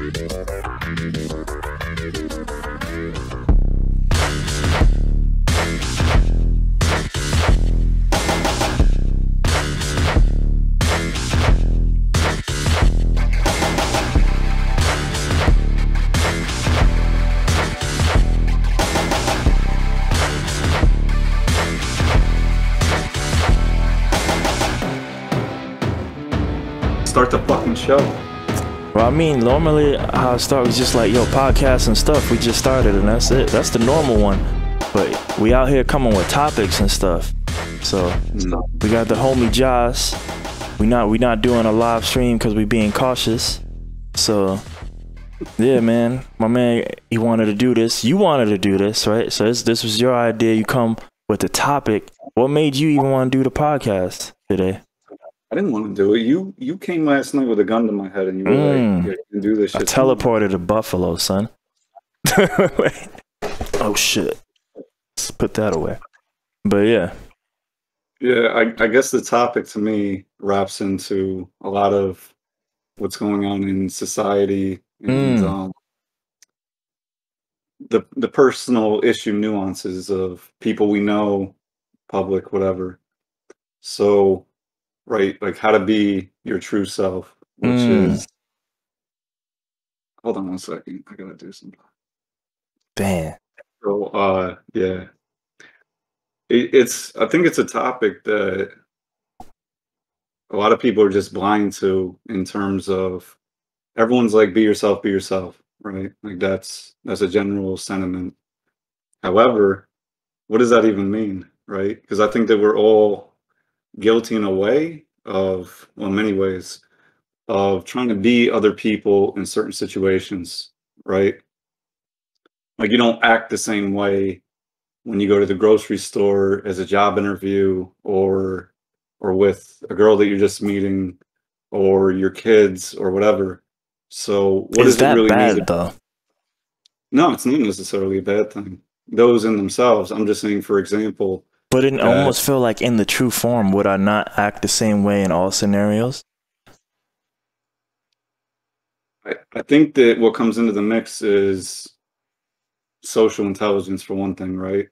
Start the fucking show. Well, I mean, normally how I start was just like, yo, podcasts and stuff. We just started and that's it. That's the normal one. But we out here coming with topics and stuff. So we got the homie Joss. We not doing a live stream because we being cautious. So yeah, man, my man, he wanted to do this. You wanted to do this, right? So this was your idea. You come with the topic. What made you even want to do the podcast today? I didn't want to do it. You came last night with a gun to my head and you were like, yeah, you can do this shit. I teleported to Buffalo, son. Oh shit. Let's put that away. But yeah. Yeah, I guess the topic to me wraps into a lot of what's going on in society and the personal issue nuances of people we know, public, whatever. So right, like how to be your true self, which is, hold on one second, I gotta do something. Damn. So, yeah, I think it's a topic that a lot of people are just blind to in terms of everyone's like, be yourself, right? Like that's a general sentiment. However, what does that even mean, right? Because I think that we're all guilty in a way of, well, in many ways, of trying to be other people in certain situations, right? Like you don't act the same way when you go to the grocery store as a job interview or with a girl that you're just meeting or your kids or whatever. So what does it really mean? Is that bad though? No, it's not necessarily a bad thing. Those in themselves, I'm just saying, for example. But it almost feel like in the true form, would I not act the same way in all scenarios? I think that what comes into the mix is social intelligence, for one thing, right?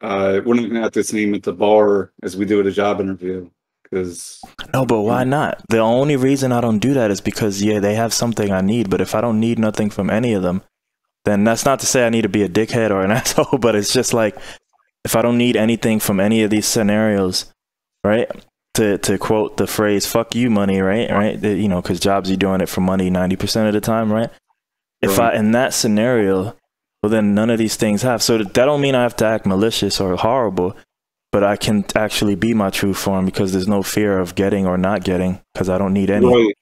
We're not going to have the same at the bar as we do at a job interview. No, but why not? The only reason I don't do that is because, yeah, they have something I need. But if I don't need nothing from any of them, then that's not to say I need to be a dickhead or an asshole. But it's just like, if I don't need anything from any of these scenarios, right? To quote the phrase, fuck you money, right? You know, because jobs, you're doing it for money 90% of the time, right? If in that scenario, well, then none of these things have. So that don't mean I have to act malicious or horrible, but I can actually be my true form because there's no fear of getting or not getting because I don't need any.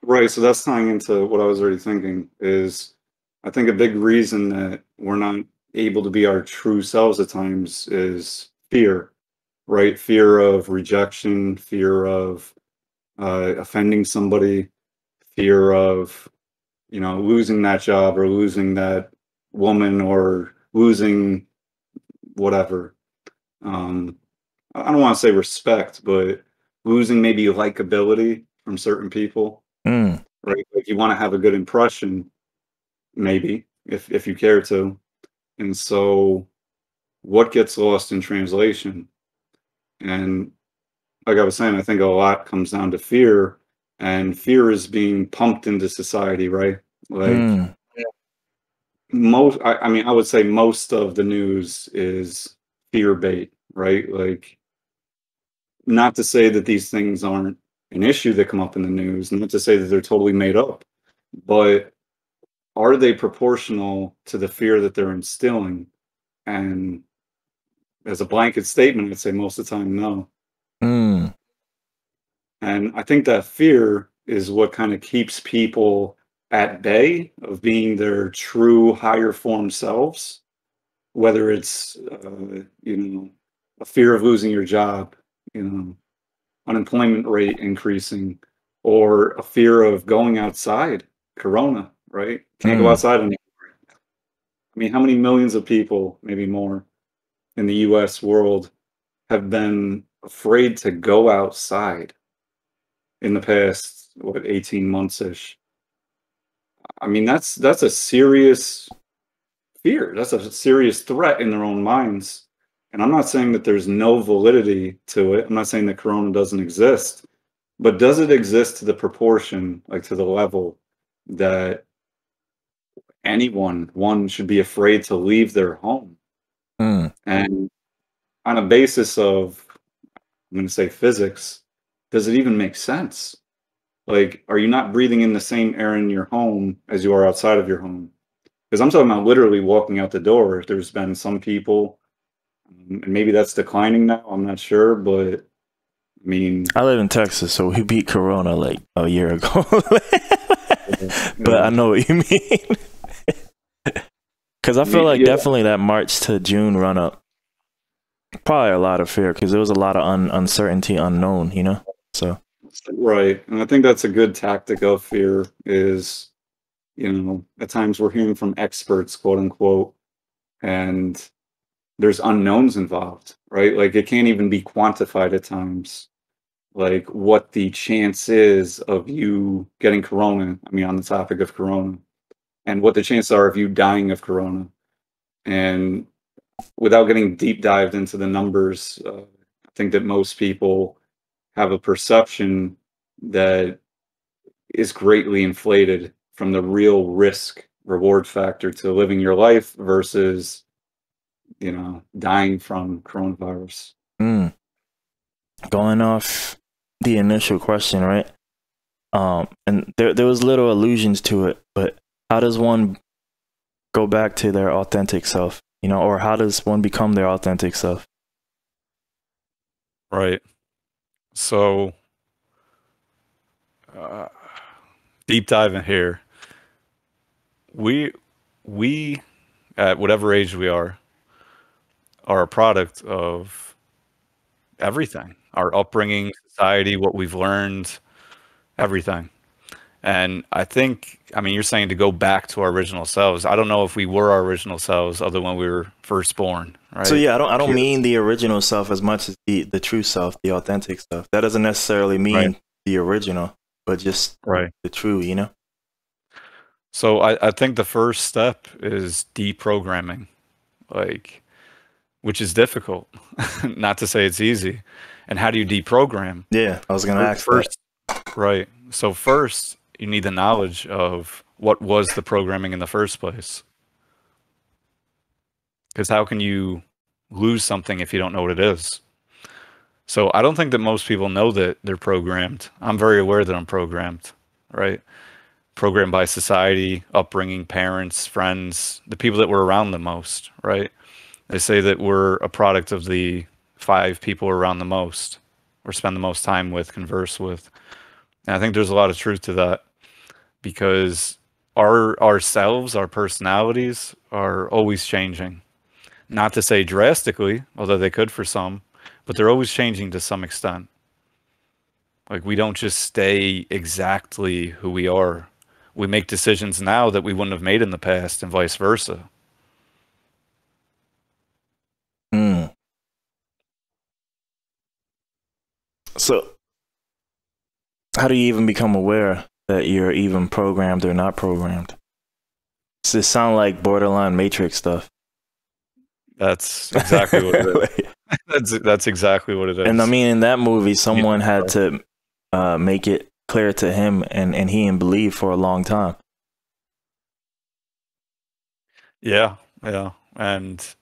Right. So that's tying into what I was already thinking is I think a big reason that we're not able to be our true selves at times is fear, right? Fear of rejection, fear of offending somebody, fear of, you know, losing that job or losing that woman or losing whatever. I don't want to say respect, but losing maybe likability from certain people, right? Like you want to have a good impression, maybe if you care to. And so what gets lost in translation? And like I was saying, I think a lot comes down to fear, and fear is being pumped into society, right? Like I mean, I would say most of the news is fear bait, right? Like, not to say that these things aren't an issue that come up in the news, not to say that they're totally made up, but are they proportional to the fear that they're instilling? And as a blanket statement, I'd say most of the time, no. And I think that fear is what kind of keeps people at bay of being their true higher form selves, whether it's, you know, a fear of losing your job, you know, unemployment rate increasing, or a fear of going outside, Corona, right? Can't go outside anymore. I mean, how many millions of people, maybe more, in the US world have been afraid to go outside in the past, what, 18 months-ish? I mean, that's a serious fear. That's a serious threat in their own minds. And I'm not saying that there's no validity to it. I'm not saying that Corona doesn't exist, but does it exist to the proportion, like to the level that one should be afraid to leave their home? Mm. And on a basis of, I'm going to say physics, does it even make sense? Like, are you not breathing in the same air in your home as you are outside of your home? Because I'm talking about literally walking out the door. There's been some people, and maybe that's declining now, I'm not sure, but I mean, I live in Texas, so we beat Corona like a year ago. But I know what you mean. Because I feel like definitely that March to June run up, probably a lot of fear because there was a lot of uncertainty, unknown, you know? So. Right. And I think that's a good tactic of fear is, you know, at times we're hearing from experts, quote unquote, and there's unknowns involved, right? Like it can't even be quantified at times, like what the chance is of you getting Corona. I mean, on the topic of Corona, and what the chances are of you dying of Corona. And without getting deep dived into the numbers, I think that most people have a perception that is greatly inflated from the real risk reward factor to living your life versus, you know, dying from coronavirus. Going off the initial question, right? And there was little allusions to it, but how does one go back to their authentic self, you know, or how does one become their authentic self? Right. So, deep dive in here. We, at whatever age we are a product of everything. Our upbringing, society, what we've learned, everything. And I think, I mean, you're saying to go back to our original selves. I don't know if we were our original selves other when we were first born, right? So yeah, I don't mean the original self as much as the true self, the authentic self. That doesn't necessarily mean the original, but just the true, you know? So I think the first step is deprogramming, like, which is difficult. Not to say it's easy. And how do you deprogram? Yeah, I was going to ask first. Right. So first, you need the knowledge of what was the programming in the first place. Because how can you lose something if you don't know what it is? So I don't think that most people know that they're programmed. I'm very aware that I'm programmed, right? Programmed by society, upbringing, parents, friends, the people that were around the most, right? They say that we're a product of the 5 people we're around the most, or spend the most time with, converse with. And I think there's a lot of truth to that, because ourselves, our personalities are always changing. Not to say drastically, although they could for some, but they're always changing to some extent. Like, we don't just stay exactly who we are. We make decisions now that we wouldn't have made in the past, and vice versa. So how do you even become aware that you're even programmed or not programmed? Does it sound like borderline Matrix stuff? That's exactly what it is. That's exactly what it is. And I mean, in that movie, someone had to make it clear to him, and he didn't believe for a long time. Yeah, and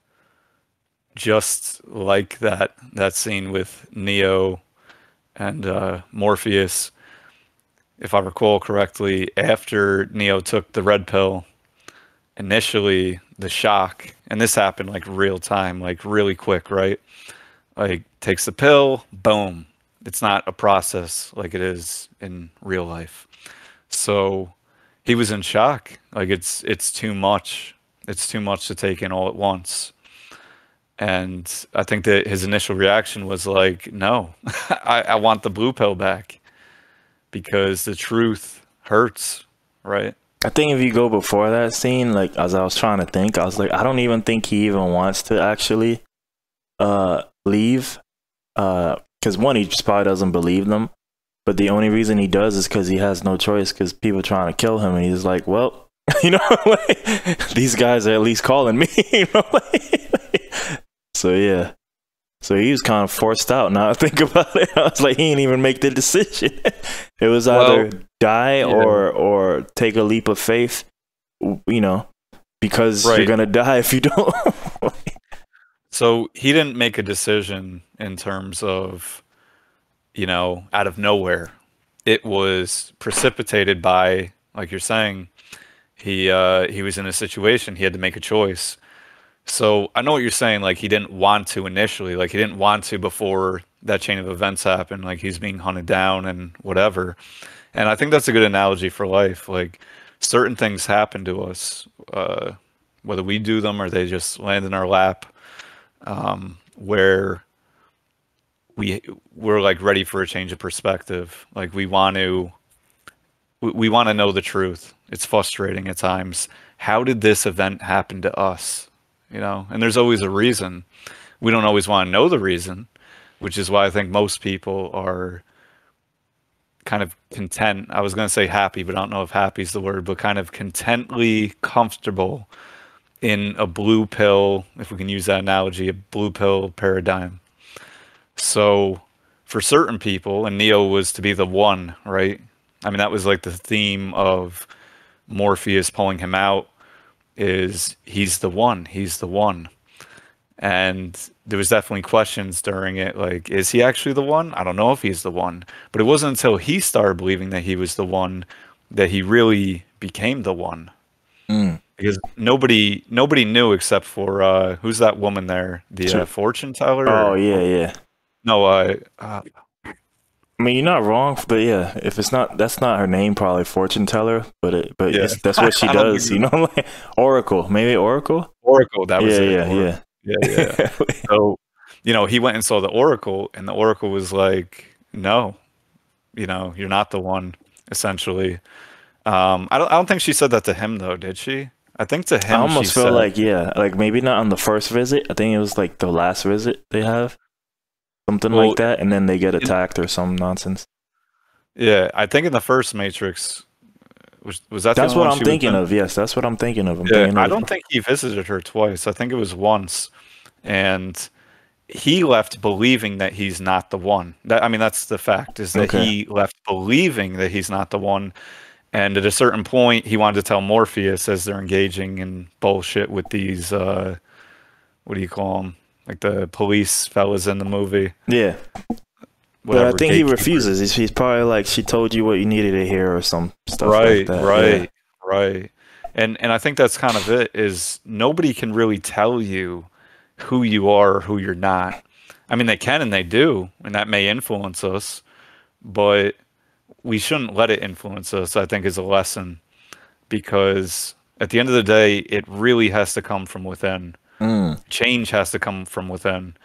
just like that scene with Neo and Morpheus, if I recall correctly, after Neo took the red pill, initially the shock, and this happened like real time, like really quick, right? Like, takes the pill, boom. It's not a process like it is in real life. So he was in shock. Like, it's too much. It's too much to take in all at once. And I think that his initial reaction was like, no, I want the blue pill back, because the truth hurts, right? I think if you go before that scene, like, as I was trying to think, I was like, I don't even think he even wants to actually leave. Because one, he just probably doesn't believe them. but the only reason he does is because he has no choice, because people are trying to kill him, and he's like, well, you know, like, these guys are at least calling me, you know, like, so yeah. So he was kind of forced out. Now I think about it, I was like, he didn't even make the decision. It was either die or take a leap of faith, you know, because you're gonna die if you don't. So he didn't make a decision in terms of, you know, out of nowhere. It was precipitated by, like you're saying, he was in a situation, he had to make a choice. So I know what you're saying, like he didn't want to initially, like he didn't want to before that chain of events happened, like he's being hunted down and whatever. And I think that's a good analogy for life. Like certain things happen to us, whether we do them or they just land in our lap, where we're like ready for a change of perspective. Like we want to know the truth. It's frustrating at times. How did this event happen to us? You know, and there's always a reason. We don't always want to know the reason, which is why I think most people are kind of content. I was going to say happy, but I don't know if happy is the word, but kind of contently comfortable in a blue pill, if we can use that analogy, a blue pill paradigm. So for certain people, and Neo was to be the one, right? I mean, that was like the theme of Morpheus pulling him out, is he's the one. And there was definitely questions during it, like, is he actually the one? I don't know if he's the one. But it wasn't until he started believing that he was the one that he really became the one. Because nobody knew except for who's that woman there, the fortune teller? Oh yeah. No, I mean, you're not wrong, but yeah, if it's not, that's not her name, probably fortune teller, but that's what she does, you know, like Oracle, maybe Oracle. That was it. Yeah. So, you know, he went and saw the Oracle, and the Oracle was like, no, you know, you're not the one, essentially. I don't think she said that to him though, did she? I think to him, I almost feel like, like maybe not on the first visit. I think it was like the last visit they have. Something like that, and then they get attacked or some nonsense. Yeah, I think in the first Matrix, was that? That's what I'm thinking of. Yes, that's what I'm thinking of. I don't think he visited her twice. I think it was once, and he left believing that he's not the one. I mean, that's the fact, is that he left believing that he's not the one. And at a certain point, he wanted to tell Morpheus, as they're engaging in bullshit with these, what do you call them? Like the police fellas in the movie. Yeah. Whatever, but I think he refuses. He's probably like, she told you what you needed to hear or some stuff like that. Right. And I think that's kind of it, is nobody can really tell you who you are or who you're not. I mean, they can and they do, and that may influence us, but we shouldn't let it influence us, I think, is a lesson, because at the end of the day, it really has to come from within. Change has to come from within.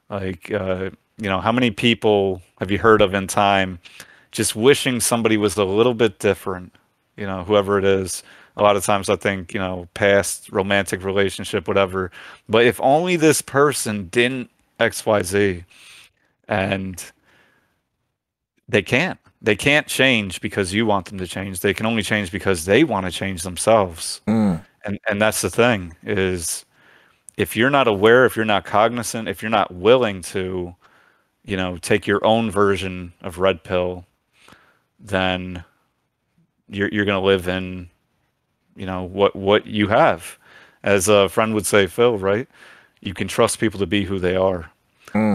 Like, you know, how many people have you heard of in time just wishing somebody was a little bit different? You know, whoever it is. A lot of times I think, you know, past romantic relationship, whatever. But if only this person didn't XYZ, and they can't. They can't change because you want them to change. They can only change because they want to change themselves. And that's the thing, is if you're not aware, if you're not cognizant, if you're not willing to, you know, take your own version of red pill, then you're going to live in, you know, what you have. As a friend would say, Phil, right? You can trust people to be who they are.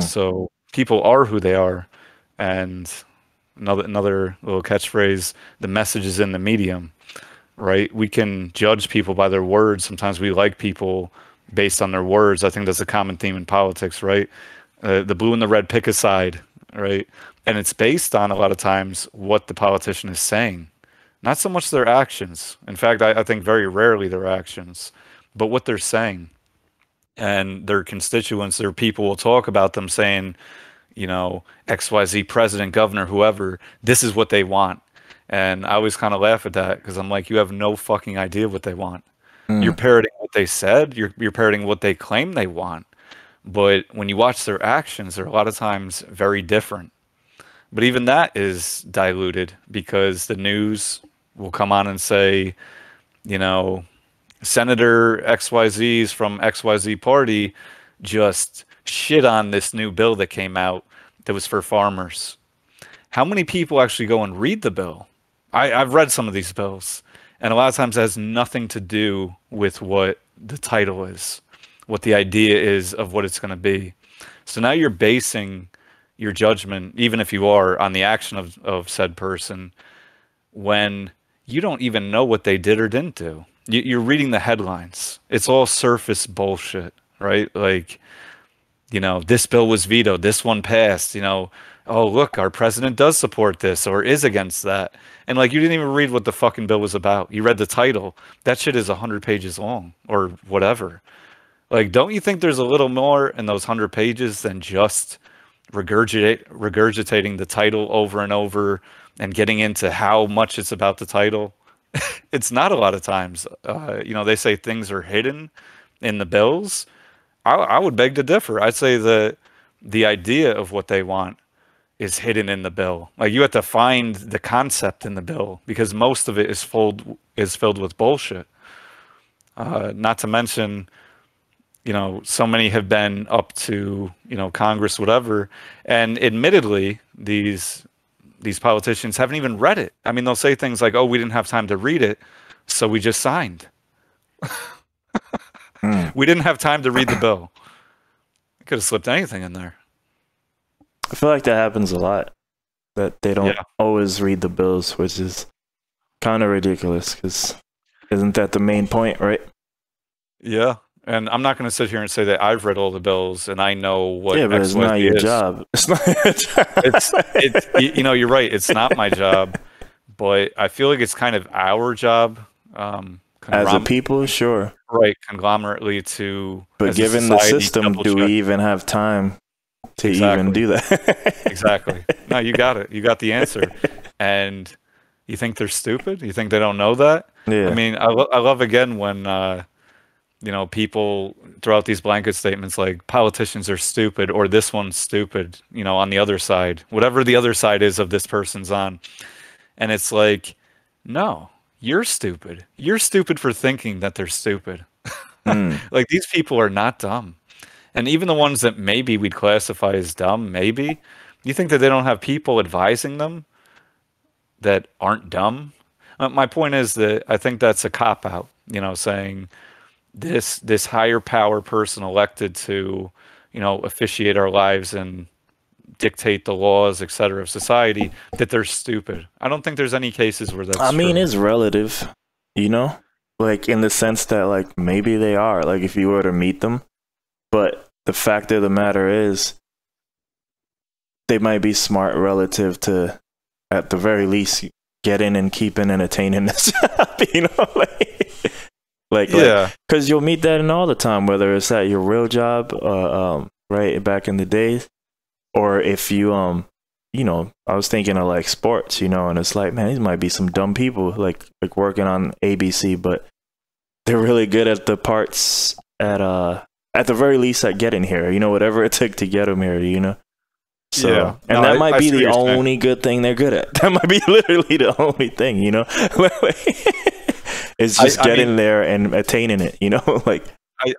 So people are who they are. And another little catchphrase, the message is in the medium, right? We can judge people by their words. Sometimes we like people based on their words. I think that's a common theme in politics, right? The blue and the red pick a side, right? And it's based on, a lot of times, what the politician is saying, not so much their actions. In fact, I think very rarely their actions, but what they're saying. And their constituents, their people will talk about them saying, you know, XYZ president, governor, whoever, this is what they want. And I always kind of laugh at that, because I'm like, you have no fucking idea what they want. You're parroting what they said. You're parroting what they claim they want. But when you watch their actions, they're a lot of times very different. But even that is diluted because the news will come on and say, you know, Senator XYZ's from XYZ party just shit on this new bill that came out that was for farmers. How many people actually go and read the bill? I've read some of these bills, and a lot of times it has nothing to do with what the title is, what the idea is of what it's going to be. So now you're basing your judgment, even if you are, on the action of said person when you don't even know what they did or didn't do. You're reading the headlines. It's all surface bullshit, right? Like, you know, this bill was vetoed, this one passed, you know, oh, look, our president does support this or is against that. And like, you didn't even read what the fucking bill was about. You read the title. That shit is 100 pages long or whatever. Like, don't you think there's a little more in those 100 pages than just regurgitating the title over and over and getting into how much it's about the title? It's not a lot of times. You know, they say things are hidden in the bills. I would beg to differ. I'd say that the idea of what they want is hidden in the bill. Like, you have to find the concept in the bill because most of it is filled with bullshit. Not to mention, you know, so many have been up to, you know, Congress, whatever, and admittedly, these politicians haven't even read it. I mean, they'll say things like, "Oh, we didn't have time to read it, so we just signed." We didn't have time to read the bill. Could have slipped anything in there. I feel like that happens a lot. That they don't always read the bills, which is kind of ridiculous. Because isn't that the main point, right? Yeah. And I'm not going to sit here and say that I've read all the bills and I know what but it's not your job. It's not your job. It's you know, you're right. It's not my job, but I feel like it's kind of our job. As a people, sure. Right, conglomerately to. But given the system, do we even have time to even do that? Exactly. No, you got it. You got the answer. And you think they're stupid? You think they don't know that? Yeah. I mean, I love again when you know, people throw out these blanket statements like politicians are stupid or this one's stupid, you know, on the other side, whatever the other side is of this person's on. And it's like, no, you're stupid. You're stupid for thinking that they're stupid. Like, these people are not dumb. And even the ones that maybe we'd classify as dumb, maybe, you think that they don't have people advising them that aren't dumb? My point is that I think that's a cop-out, you know, saying this higher power person elected to, you know, officiate our lives and dictate the laws, etc., of society, that they're stupid. I don't think there's any cases where that's mean, true. it's relative, you know, like in the sense that like maybe they are, like if you were to meet them, but the fact of the matter is they might be smart relative to, at the very least, getting and keeping and attaining this job, you know, like, because you'll meet that in all the time, whether it's at your real job, right, back in the days, or if you, you know, I was thinking of like sports, you know, and it's like, man, these might be some dumb people, like working on ABC, but they're really good at the parts at the very least at getting here, you know, whatever it took to get them here, you know. So, and no, that might be the only good thing they're good at. That might be literally the only thing, you know. It's just getting there and attaining it, you know. Like,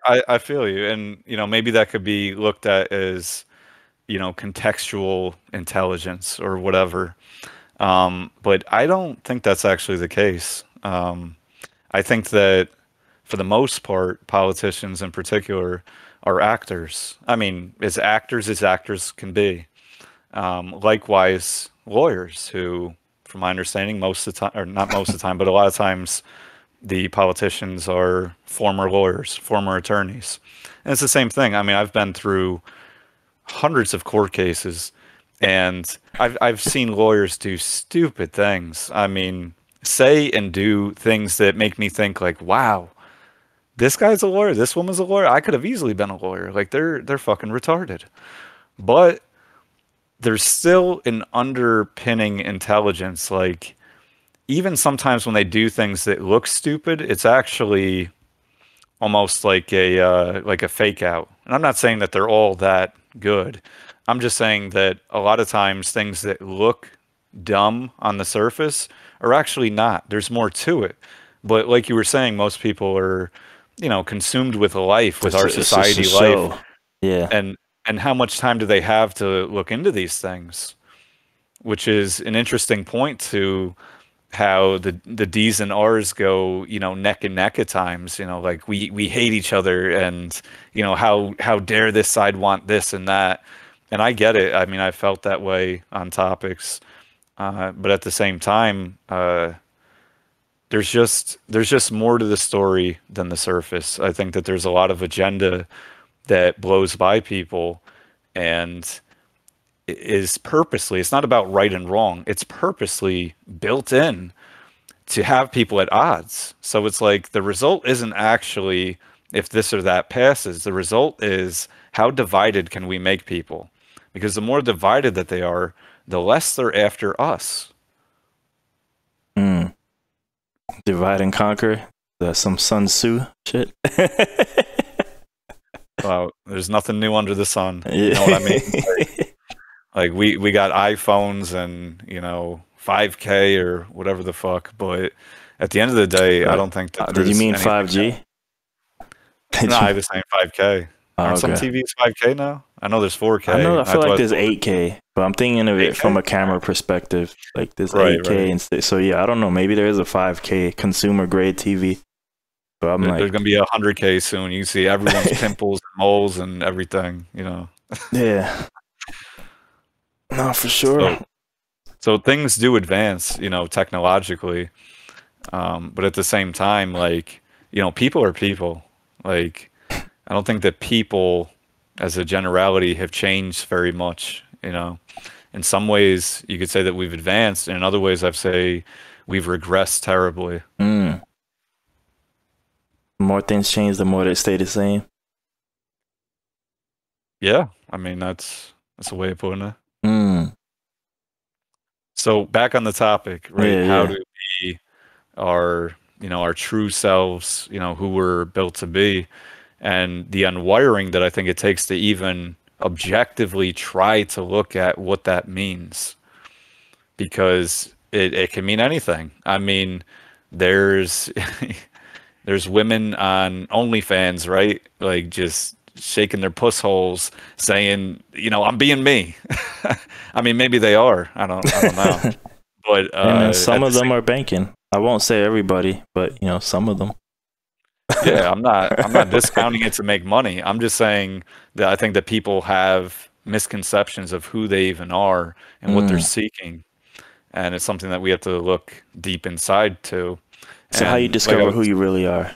I feel you, and you know, maybe that could be looked at as, you know, contextual intelligence or whatever. But I don't think that's actually the case. I think that for the most part, politicians in particular are actors. I mean, as actors can be. Likewise, lawyers who, from my understanding, most of the time, or not most of the time, but a lot of times, the politicians are former lawyers, former attorneys. And it's the same thing. I mean, I've been through hundreds of court cases, and I've seen lawyers do stupid things. I mean, say and do things that make me think like, wow, this guy's a lawyer, this woman's a lawyer. I could have easily been a lawyer. Like, they're fucking retarded. But there's still an underpinning intelligence. Like, even sometimes when they do things that look stupid, it's actually almost like a fake out. And I'm not saying that they're all that good. I'm just saying that a lot of times things that look dumb on the surface are actually not. There's more to it. But like you were saying, most people are, consumed with life, with our It's just a society life, show. Yeah. and how much time do they have to look into these things? Which is an interesting point to how the D's and R's go, neck and neck at times. Like we hate each other, and how dare this side want this and that. And I get it. I mean, I felt that way on topics, but at the same time, there's just more to the story than the surface. I think that there's a lot of agenda that blows by people, and is purposely, it's not about right and wrong, it's purposely built in to have people at odds. So it's like the result isn't actually if this or that passes. The result is how divided can we make people? Because the more divided that they are, the less they're after us. Mm. Divide and conquer. That's some Sun Tzu shit. Well, there's nothing new under the sun. You know what I mean? Like we got iPhones and 5K or whatever the fuck, but at the end of the day, I don't think that. Did you mean 5G? No, I was saying 5K. Aren't some TVs 5K now? I know there's 4K. I feel like there's 8K, but I'm thinking of it from a camera perspective. Like there's 8K instead. So yeah, I don't know. Maybe there is a 5K consumer grade TV. But I'm like, there's gonna be 100K soon. You see everyone's pimples and moles and everything. Yeah. No, for sure. So things do advance, technologically, but at the same time, like, people are people. Like, I don't think that people, as a generality, have changed very much. In some ways, you could say that we've advanced, and in other ways, I'd say we've regressed terribly. The more things change, the more they stay the same. Yeah, I mean that's a way of putting it. So back on the topic, right? Yeah, How do we our true selves, who we're built to be, and the unwiring that I think it takes to even objectively try to look at what that means, because it can mean anything. I mean, there's there's women on OnlyFans, right? Like just shaking their puss holes saying, I'm being me. I mean, maybe they are. I don't know. But some of them are banking. I won't say everybody, but some of them. Yeah, I'm not discounting it to make money. I'm just saying that I think that people have misconceptions of who they even are and what they're seeking. And it's something that we have to look deep inside to. So how you discover who you really are.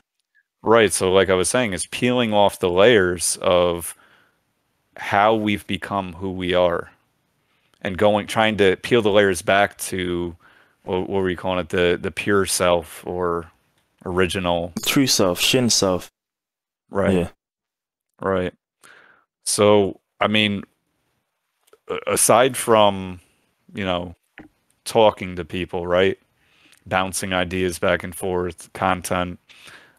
Right. So like I was saying, it's peeling off the layers of how we've become who we are, and trying to peel the layers back to what were we calling it? The pure self, or original. True self, shin self. Right. Yeah. Right. So, I mean, aside from, talking to people, right? Bouncing ideas back and forth, content.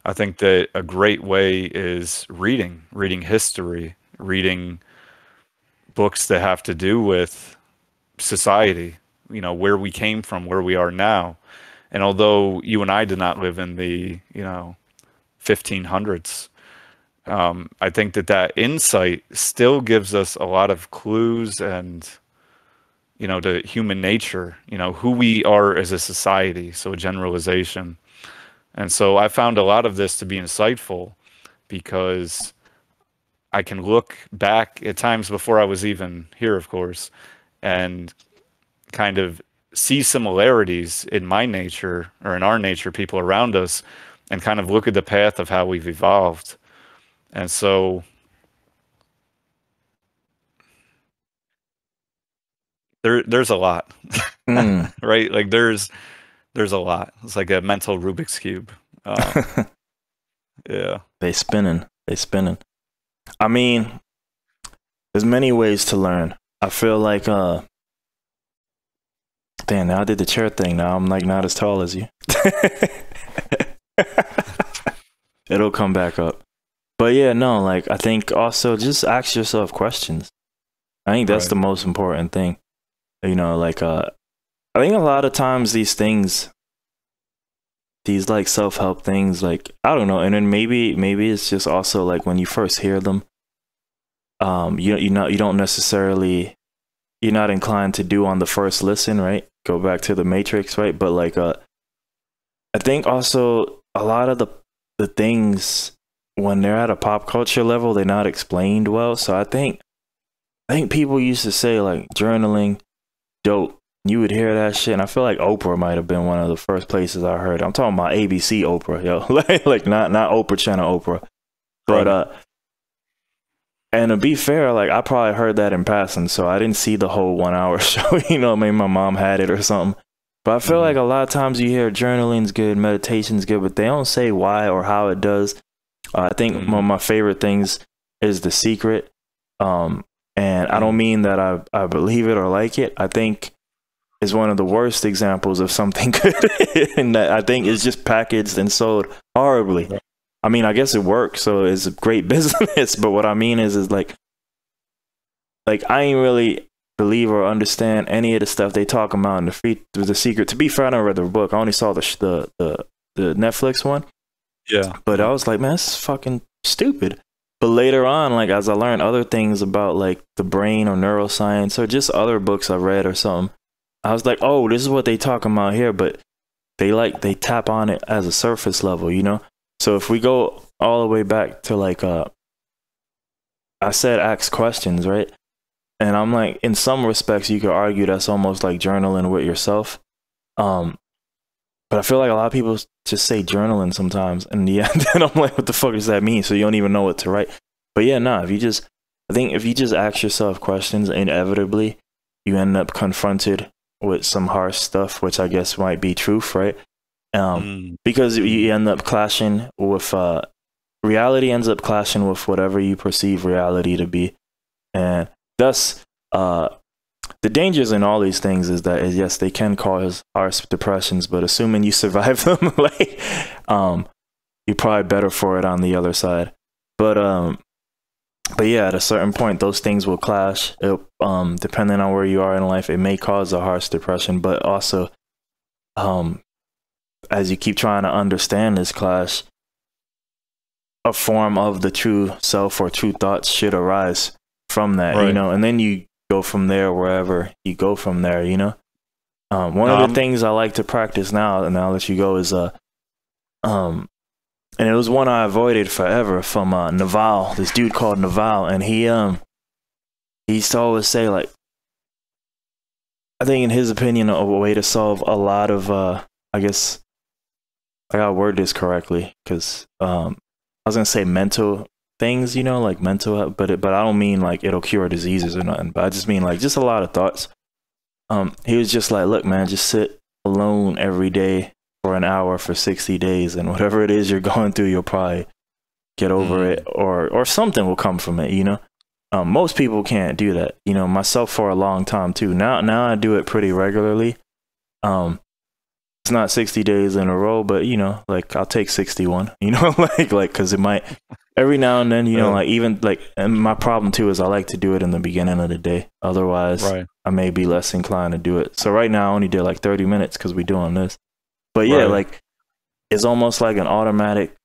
I think that a great way is reading history, reading books that have to do with society, where we came from, where we are now. And although you and I did not live in the, 1500s, I think that insight still gives us a lot of clues and, to human nature, who we are as a society. So a generalization. And so I found a lot of this to be insightful, because I can look back at times before I was even here, of course, and kind of see similarities in my nature, or in our nature, people around us, and kind of look at the path of how we've evolved. And so there's a lot, right? Like there's a lot. It's like a mental Rubik's Cube. Yeah. They spinning. I mean, there's many ways to learn. I feel like, damn, now I did the chair thing. Now I'm like not as tall as you. It'll come back up. But yeah, no, like I think also just ask yourself questions. I think that's the most important thing. You know, like I think a lot of times these things, these like self-help things, like I don't know, and then maybe it's just also like when you first hear them, you don't necessarily, you're not inclined to do on the first listen, right? Go back to the Matrix, right? But like I think also a lot of the things when they're at a pop culture level, they're not explained well. So I think people used to say like journaling, dope. You would hear that shit, and I feel like Oprah might have been one of the first places I heard. I'm talking about ABC Oprah, yo, like not Oprah Channel Oprah, but and to be fair, like I probably heard that in passing, so I didn't see the whole 1 hour show. You know, maybe my mom had it or something. But I feel like a lot of times you hear journaling's good, meditation's good, but they don't say why or how it does. I think one of my favorite things is The Secret, and I don't mean that I believe it or like it. I think is one of the worst examples of something good, and that I think is just packaged and sold horribly. I mean, I guess it works, so it's a great business. But what I mean is like I ain't really believe or understand any of the stuff they talk about in The Secret. To be fair, I never read the book. I only saw the Netflix one. Yeah, but I was like, man, this is fucking stupid. But later on, like as I learned other things about like the brain or neuroscience or just other books I read or something, I was like, oh, this is what they talking about here, but they tap on it as a surface level, you know? So if we go all the way back to like, I said ask questions, right? And I'm like, in some respects, you could argue that's almost like journaling with yourself. But I feel like a lot of people just say journaling sometimes. And yeah, then I'm like, what the fuck does that mean? So you don't even know what to write. But yeah, I think if you just ask yourself questions, inevitably, you end up confronted with some harsh stuff, which I guess might be truth, right? Because you end up clashing with reality ends up clashing with whatever you perceive reality to be, and thus the dangers in all these things is that yes, they can cause harsh depressions, but assuming you survive them, like you're probably better for it on the other side. But yeah, at a certain point, those things will clash. Depending on where you are in life, it may cause a harsh depression, but also, as you keep trying to understand this clash, a form of the true self or true thoughts should arise from that, you know, and then you go from there wherever you go from there, you know. One of the things I like to practice now, and I'll let you go, is and it was one I avoided forever from Naval, this dude called Naval, and he used to always say, like, I think in his opinion, a way to solve a lot of I guess I gotta word this correctly, because I was gonna say mental things, you know, like mental health, but I don't mean like it'll cure diseases or nothing, but I just mean like just a lot of thoughts. He was just like, look, man, just sit alone every day for an hour for 60 days, and whatever it is you're going through, you'll probably get over it, or something will come from it, you know. Most people can't do that, you know, myself for a long time too. Now I do it pretty regularly. It's not 60 days in a row, but you know, like I'll take 61, you know, like because it might every now and then, you know, like even like, and my problem too is I like to do it in the beginning of the day. Otherwise, I may be less inclined to do it. So right now I only did like 30 minutes because we're doing this. But yeah, like it's almost like an automatic.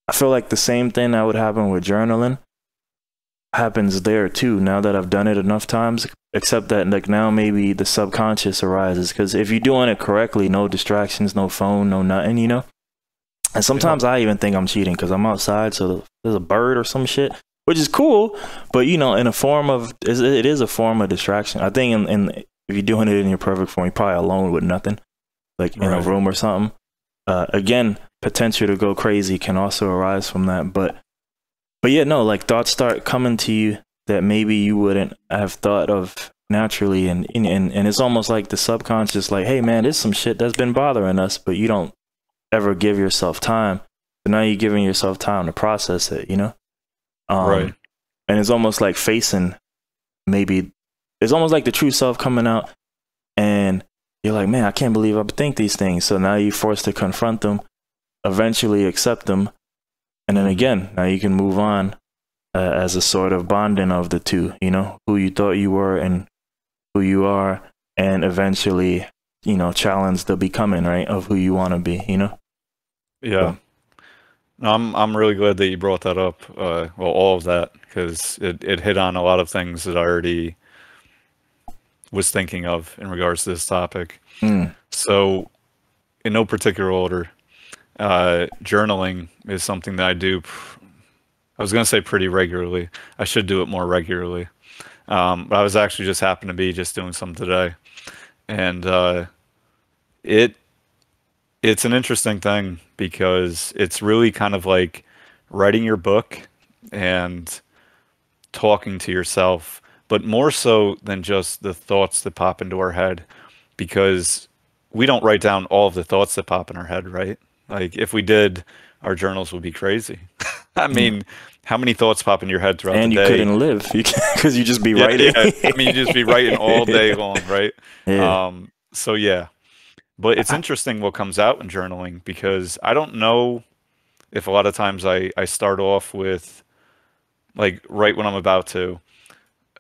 I feel like the same thing that would happen with journaling happens there too, now that I've done it enough times, except that like now maybe the subconscious arises, because if you're doing it correctly, no distractions, no phone, no nothing, you know. And sometimes I even think I'm cheating because I'm outside, so there's a bird or some shit, which is cool, but you know, in a form of, it is a form of distraction. I think in if you're doing it in your perfect form, you're probably alone with nothing, like in a room or something. Again, potential to go crazy can also arise from that, but yeah, no, like thoughts start coming to you that maybe you wouldn't have thought of naturally, and it's almost like the subconscious, like, hey man, there's some shit that's been bothering us, but you don't ever give yourself time. So now you're giving yourself time to process it, you know? And it's almost like facing, maybe it's almost like the true self coming out, and you're like, man, I can't believe I think these things. So now you're forced to confront them, eventually accept them, and then again, now you can move on as a sort of bonding of the two, you know, who you thought you were and who you are, and eventually, you know, challenge the becoming, right, of who you want to be, you know? Yeah. So. No, I'm really glad that you brought that up, well, all of that, because it hit on a lot of things that I already was thinking of in regards to this topic. So, in no particular order, journaling is something that I do, I was going to say pretty regularly. I should do it more regularly. But I was actually just happened to be just doing some today. And it's an interesting thing because it's really kind of like writing your book and talking to yourself, but more so than just the thoughts that pop into our head, because we don't write down all of the thoughts that pop in our head, right? Like if we did, our journals would be crazy. I mean, how many thoughts pop in your head throughout the day? And you couldn't live because you just be writing. Yeah. I mean, you just be writing all day long, right? Yeah. So yeah, but it's interesting what comes out in journaling, because I don't know if a lot of times I start off with, like, right when I'm about to,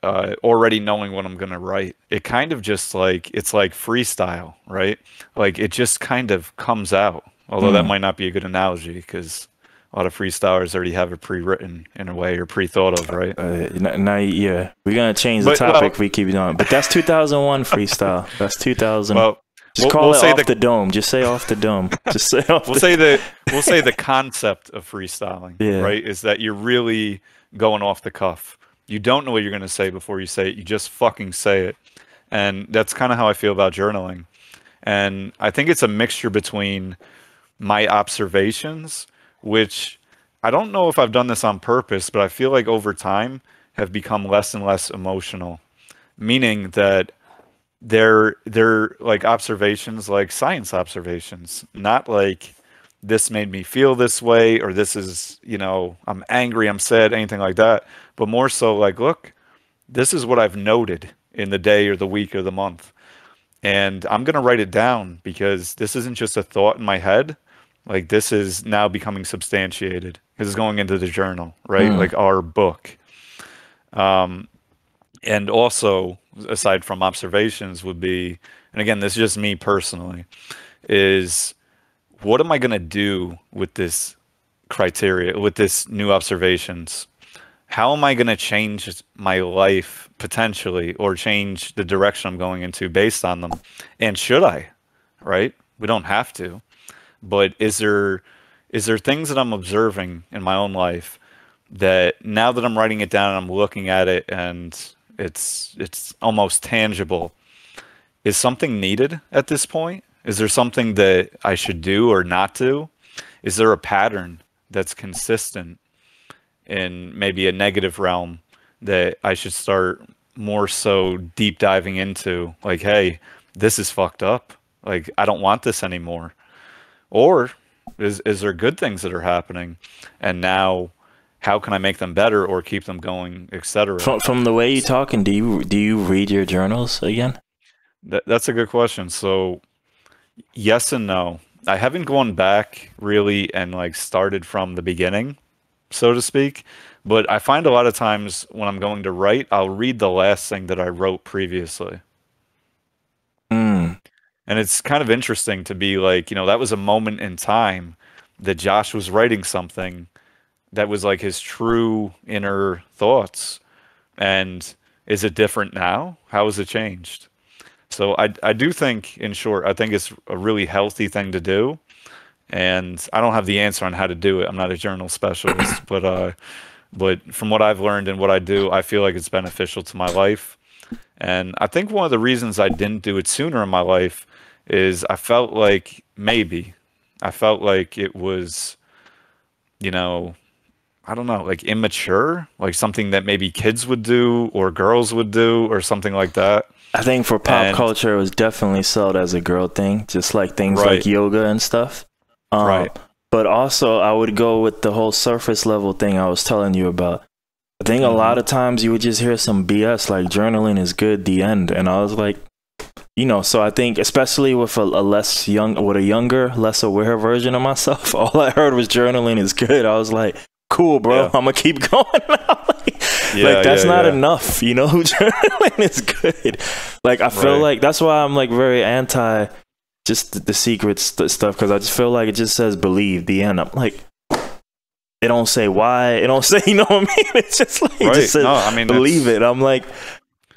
already knowing what I'm going to write. It kind of just like, it's like freestyle, right? Like it just kind of comes out. Although that might not be a good analogy, because a lot of freestylers already have it pre-written in a way, or pre-thought of, right? Now, yeah, we're gonna change the topic if we keep going. But that's 2001 freestyle. That's 2000. Well, just call it off the dome. Just say off the dome. Just say off. We'll say the concept of freestyling, right? Is that you're really going off the cuff. You don't know what you're gonna say before you say it. You just fucking say it, and that's kind of how I feel about journaling. And I think it's a mixture between my observations, which I don't know if I've done this on purpose, but I feel like over time have become less and less emotional, meaning that they're like observations, like science observations, not like this made me feel this way, or this is, you know, I'm angry, I'm sad, anything like that, but more so like, look, this is what I've noted in the day or the week or the month. And I'm going to write it down, because this isn't just a thought in my head. Like this is now becoming substantiated, because it's going into the journal, right? Like our book. And also, aside from observations, would be, and again, this is just me personally, is what am I going to do with this criteria, with this new observations? How am I going to change my life potentially, or change the direction I'm going into based on them? And should I, right? We don't have to. But is there things that I'm observing in my own life that now that I'm writing it down and I'm looking at it and it's almost tangible, is something needed at this point? Is there something that I should do or not do? Is there a pattern that's consistent in maybe a negative realm that I should start more so deep diving into? Like, hey, this is fucked up. Like, I don't want this anymore. Or is there good things that are happening, and now how can I make them better or keep them going, etc.? From the way you're talking, do you read your journals again? That's a good question. So yes and no. I haven't gone back really and like started from the beginning, so to speak. But I find a lot of times when I'm going to write, I'll read the last thing that I wrote previously. And it's kind of interesting to be like, you know, that was a moment in time that Josh was writing something that was like his true inner thoughts. And is it different now? How has it changed? So I do think, in short, I think it's a really healthy thing to do. And I don't have the answer on how to do it. I'm not a journal specialist, but from what I've learned and what I do, I feel like it's beneficial to my life. And I think one of the reasons I didn't do it sooner in my life is I felt like it was, you know, I don't know, like immature, like something that maybe kids would do or girls would do or something like that. I think for pop culture, it was definitely sold as a girl thing, just like things like yoga and stuff. Right. But also, I would go with the whole surface level thing I was telling you about. I think a lot of times you would just hear some BS like journaling is good, the end. And I was like, you know, so I think especially with a younger, less aware version of myself, all I heard was journaling is good. I was like, cool, bro. Yeah. I'm gonna keep going now. Like that's not enough, you know. Journaling is good. Like I feel like that's why I'm like very anti just the secret stuff, because I just feel like it just says believe the end. I'm like, it don't say why, it don't say, you know what I mean? It's just like it just says believe it. I'm like,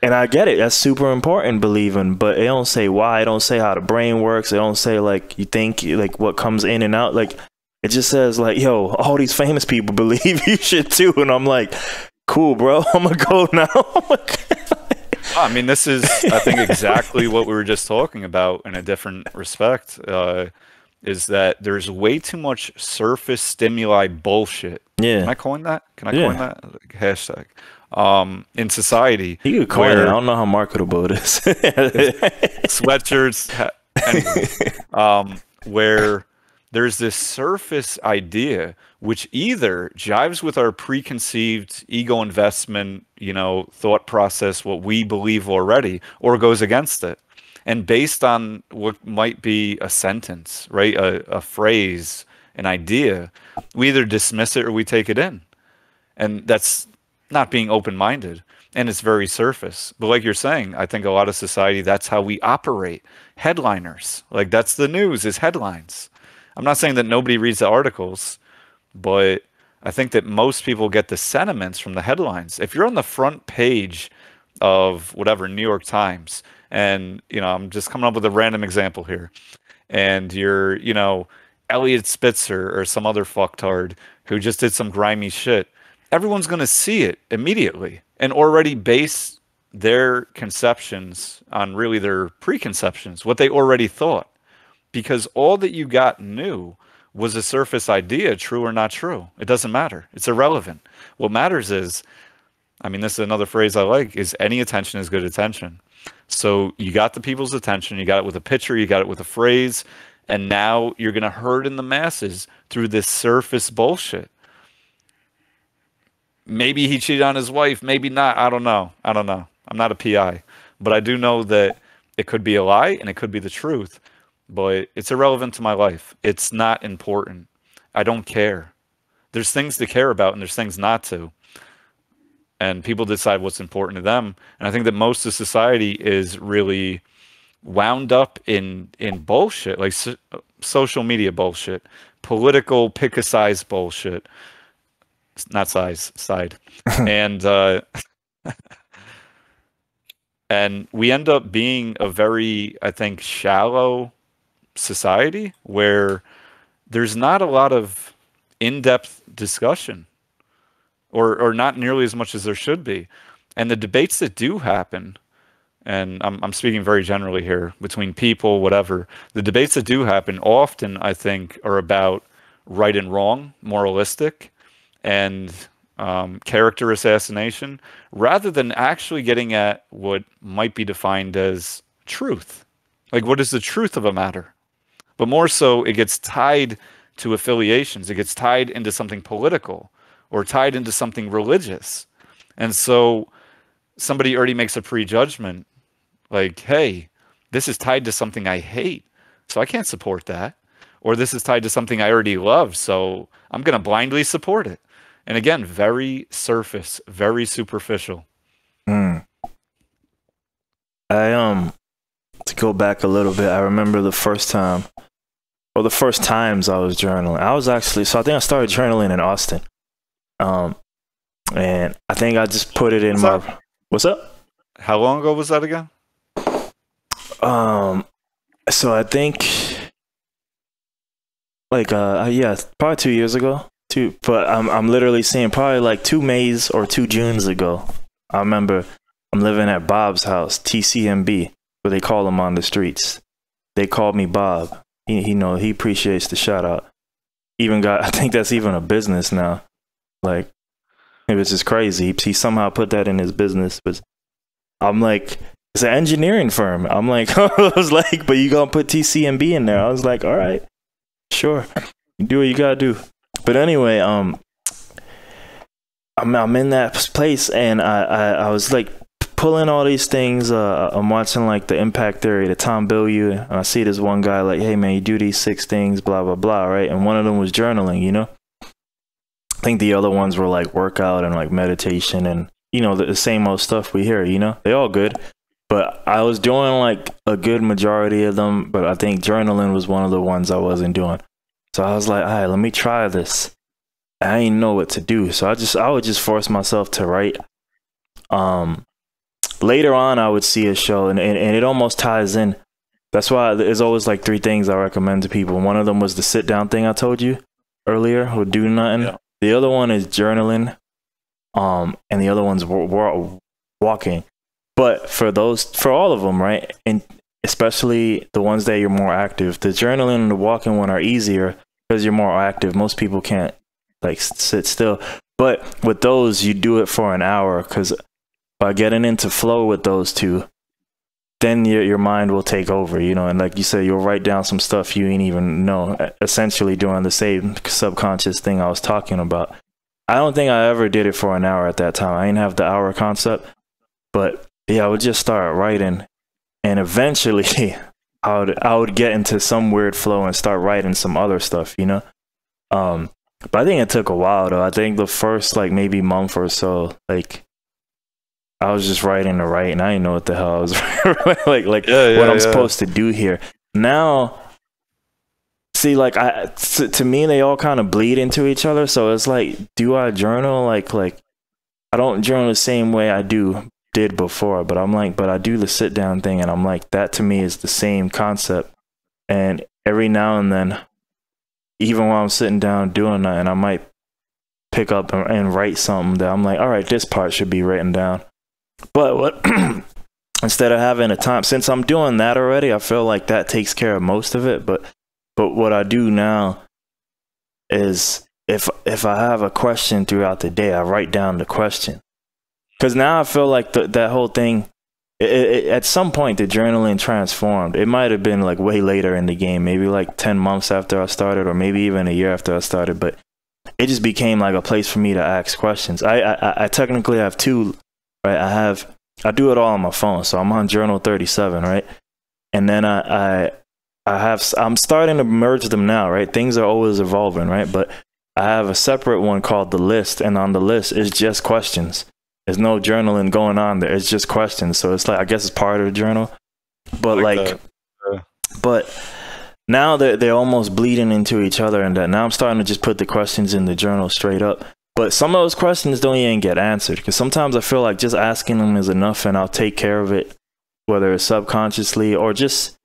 and I get it, that's super important, believing, but it don't say why, it don't say how the brain works, it don't say like you think, like what comes in and out. Like it just says like, yo, all these famous people believe you should too. And I'm like, cool, bro, I'm gonna go now. I mean, this is, I think, exactly what we were just talking about in a different respect, is that there's way too much surface stimuli bullshit. Yeah. Can I coin that? Can I coin that? Hashtag. In society. You could coin it. I don't know how marketable it is. Sweatshirts. Anyway, where there's this surface idea which either jives with our preconceived ego investment, you know, thought process, what we believe already, or goes against it. And based on what might be a sentence, right, a phrase, an idea, we either dismiss it or we take it in. And that's not being open-minded. And it's very surface. But like you're saying, I think a lot of society, that's how we operate. Headliners. Like that's the news, is headlines. I'm not saying that nobody reads the articles, but I think that most people get the sentiments from the headlines. If you're on the front page of whatever, New York Times, and, you know, I'm just coming up with a random example here, and you're, you know, Elliot Spitzer or some other fucktard who just did some grimy shit, everyone's going to see it immediately and already base their conceptions on really their preconceptions, what they already thought. Because all that you got new was a surface idea, true or not true. It doesn't matter. It's irrelevant. What matters is, I mean, this is another phrase I like, is any attention is good attention. So you got the people's attention, you got it with a picture, you got it with a phrase, and now you're going to herd in the masses through this surface bullshit. Maybe he cheated on his wife, maybe not. I don't know. I'm not a PI. But I do know that it could be a lie and it could be the truth. But it's irrelevant to my life. It's not important. I don't care. There's things to care about and there's things not to. And people decide what's important to them. And I think that most of society is really wound up in bullshit, like social media bullshit, political pick-a-size bullshit. Not size, side. And and we end up being a very, I think, shallow society where there's not a lot of in-depth discussion, or not nearly as much as there should be. And the debates that do happen, and I'm speaking very generally here, between people, whatever, the debates that do happen often, I think, are about right and wrong, moralistic, and character assassination, rather than actually getting at what might be defined as truth. Like, what is the truth of a matter? But more so, it gets tied to affiliations. It gets tied into something political or tied into something religious. And so somebody already makes a prejudgment, like, hey, this is tied to something I hate, so I can't support that. Or this is tied to something I already love, so I'm going to blindly support it. And again, very surface, very superficial. To go back a little bit, I remember the first time, or the first times I was journaling. I was actually, so I think I started journaling in Austin. And I think I just put it in my, what's up? How long ago was that again? So I think like, yeah, probably 2 years ago. But I'm literally saying probably like 2 Mays or 2 Junes ago. I remember I'm living at Bob's house, TCMB, where they call him on the streets. They called me Bob. He appreciates the shout out. Even got, I think that's even a business now. Like, it was just crazy. He somehow put that in his business. But I'm like, it's an engineering firm. I'm like, I was like, but you gonna put TCMB in there? I was like, all right, sure, you do what you gotta do. But anyway, I'm in that place, and I was like pulling all these things. I'm watching like the Impact Theory, the Tom Bilyeu, and I see this one guy like, hey man, you do these 6 things, blah blah blah, right? And one of them was journaling, you know. I think the other ones were like workout and like meditation and, you know, the same old stuff we hear, you know, they all good. But I was doing like a good majority of them, but I think journaling was one of the ones I wasn't doing. So I was like, all right, let me try this. I didn't know what to do. So I would just force myself to write. Later on, I would see a show and it almost ties in. That's why there's always like 3 things I recommend to people. One of them was the sit down thing I told you earlier, or do nothing. Yeah. The other one is journaling. And the other one's walking. But for all of them, right? And especially the ones that you're more active, the journaling and the walking one are easier because you're more active. Most people can't like sit still. But with those, you do it for an hour, because by getting into flow with those 2, then your mind will take over, you know, and like you said, you'll write down some stuff you ain't even know, essentially doing the same subconscious thing I was talking about. I don't think I ever did it for an hour at that time. I didn't have the hour concept, but yeah, I would just start writing, and eventually I would get into some weird flow and start writing some other stuff, you know. But I think it took a while though. I think the first like maybe month or so, like I was just writing to write, and I didn't know what the hell I was what I'm supposed to do here. Now, see, like to me, they all kind of bleed into each other. So it's like, do I journal? Like I don't journal the same way I did before, but I'm like, but I do the sit down thing, and I'm like, that to me is the same concept. And every now and then, even while I'm sitting down doing that, and I might pick up and write something that I'm like, all right, this part should be written down. But what instead of having a time, since I'm doing that already, I feel like that takes care of most of it. But what I do now is if I have a question throughout the day, I write down the question. Because now I feel like that whole thing, at some point, the journaling transformed. It might have been like way later in the game, maybe like 10 months after I started, or maybe even a year after I started. But it just became like a place for me to ask questions. I technically have 2, right? I do it all on my phone. So I'm on Journal 37, right? And then I'm starting to merge them now, right? Things are always evolving, right? But I have a separate one called the list, and on the list is just questions. There's no journaling going on there. It's just questions. So it's like, I guess it's part of the journal, but but now they're almost bleeding into each other, and that now I'm starting to just put the questions in the journal straight up. But some of those questions don't even get answered, because sometimes I feel like just asking them is enough, and I'll take care of it, whether it's subconsciously or just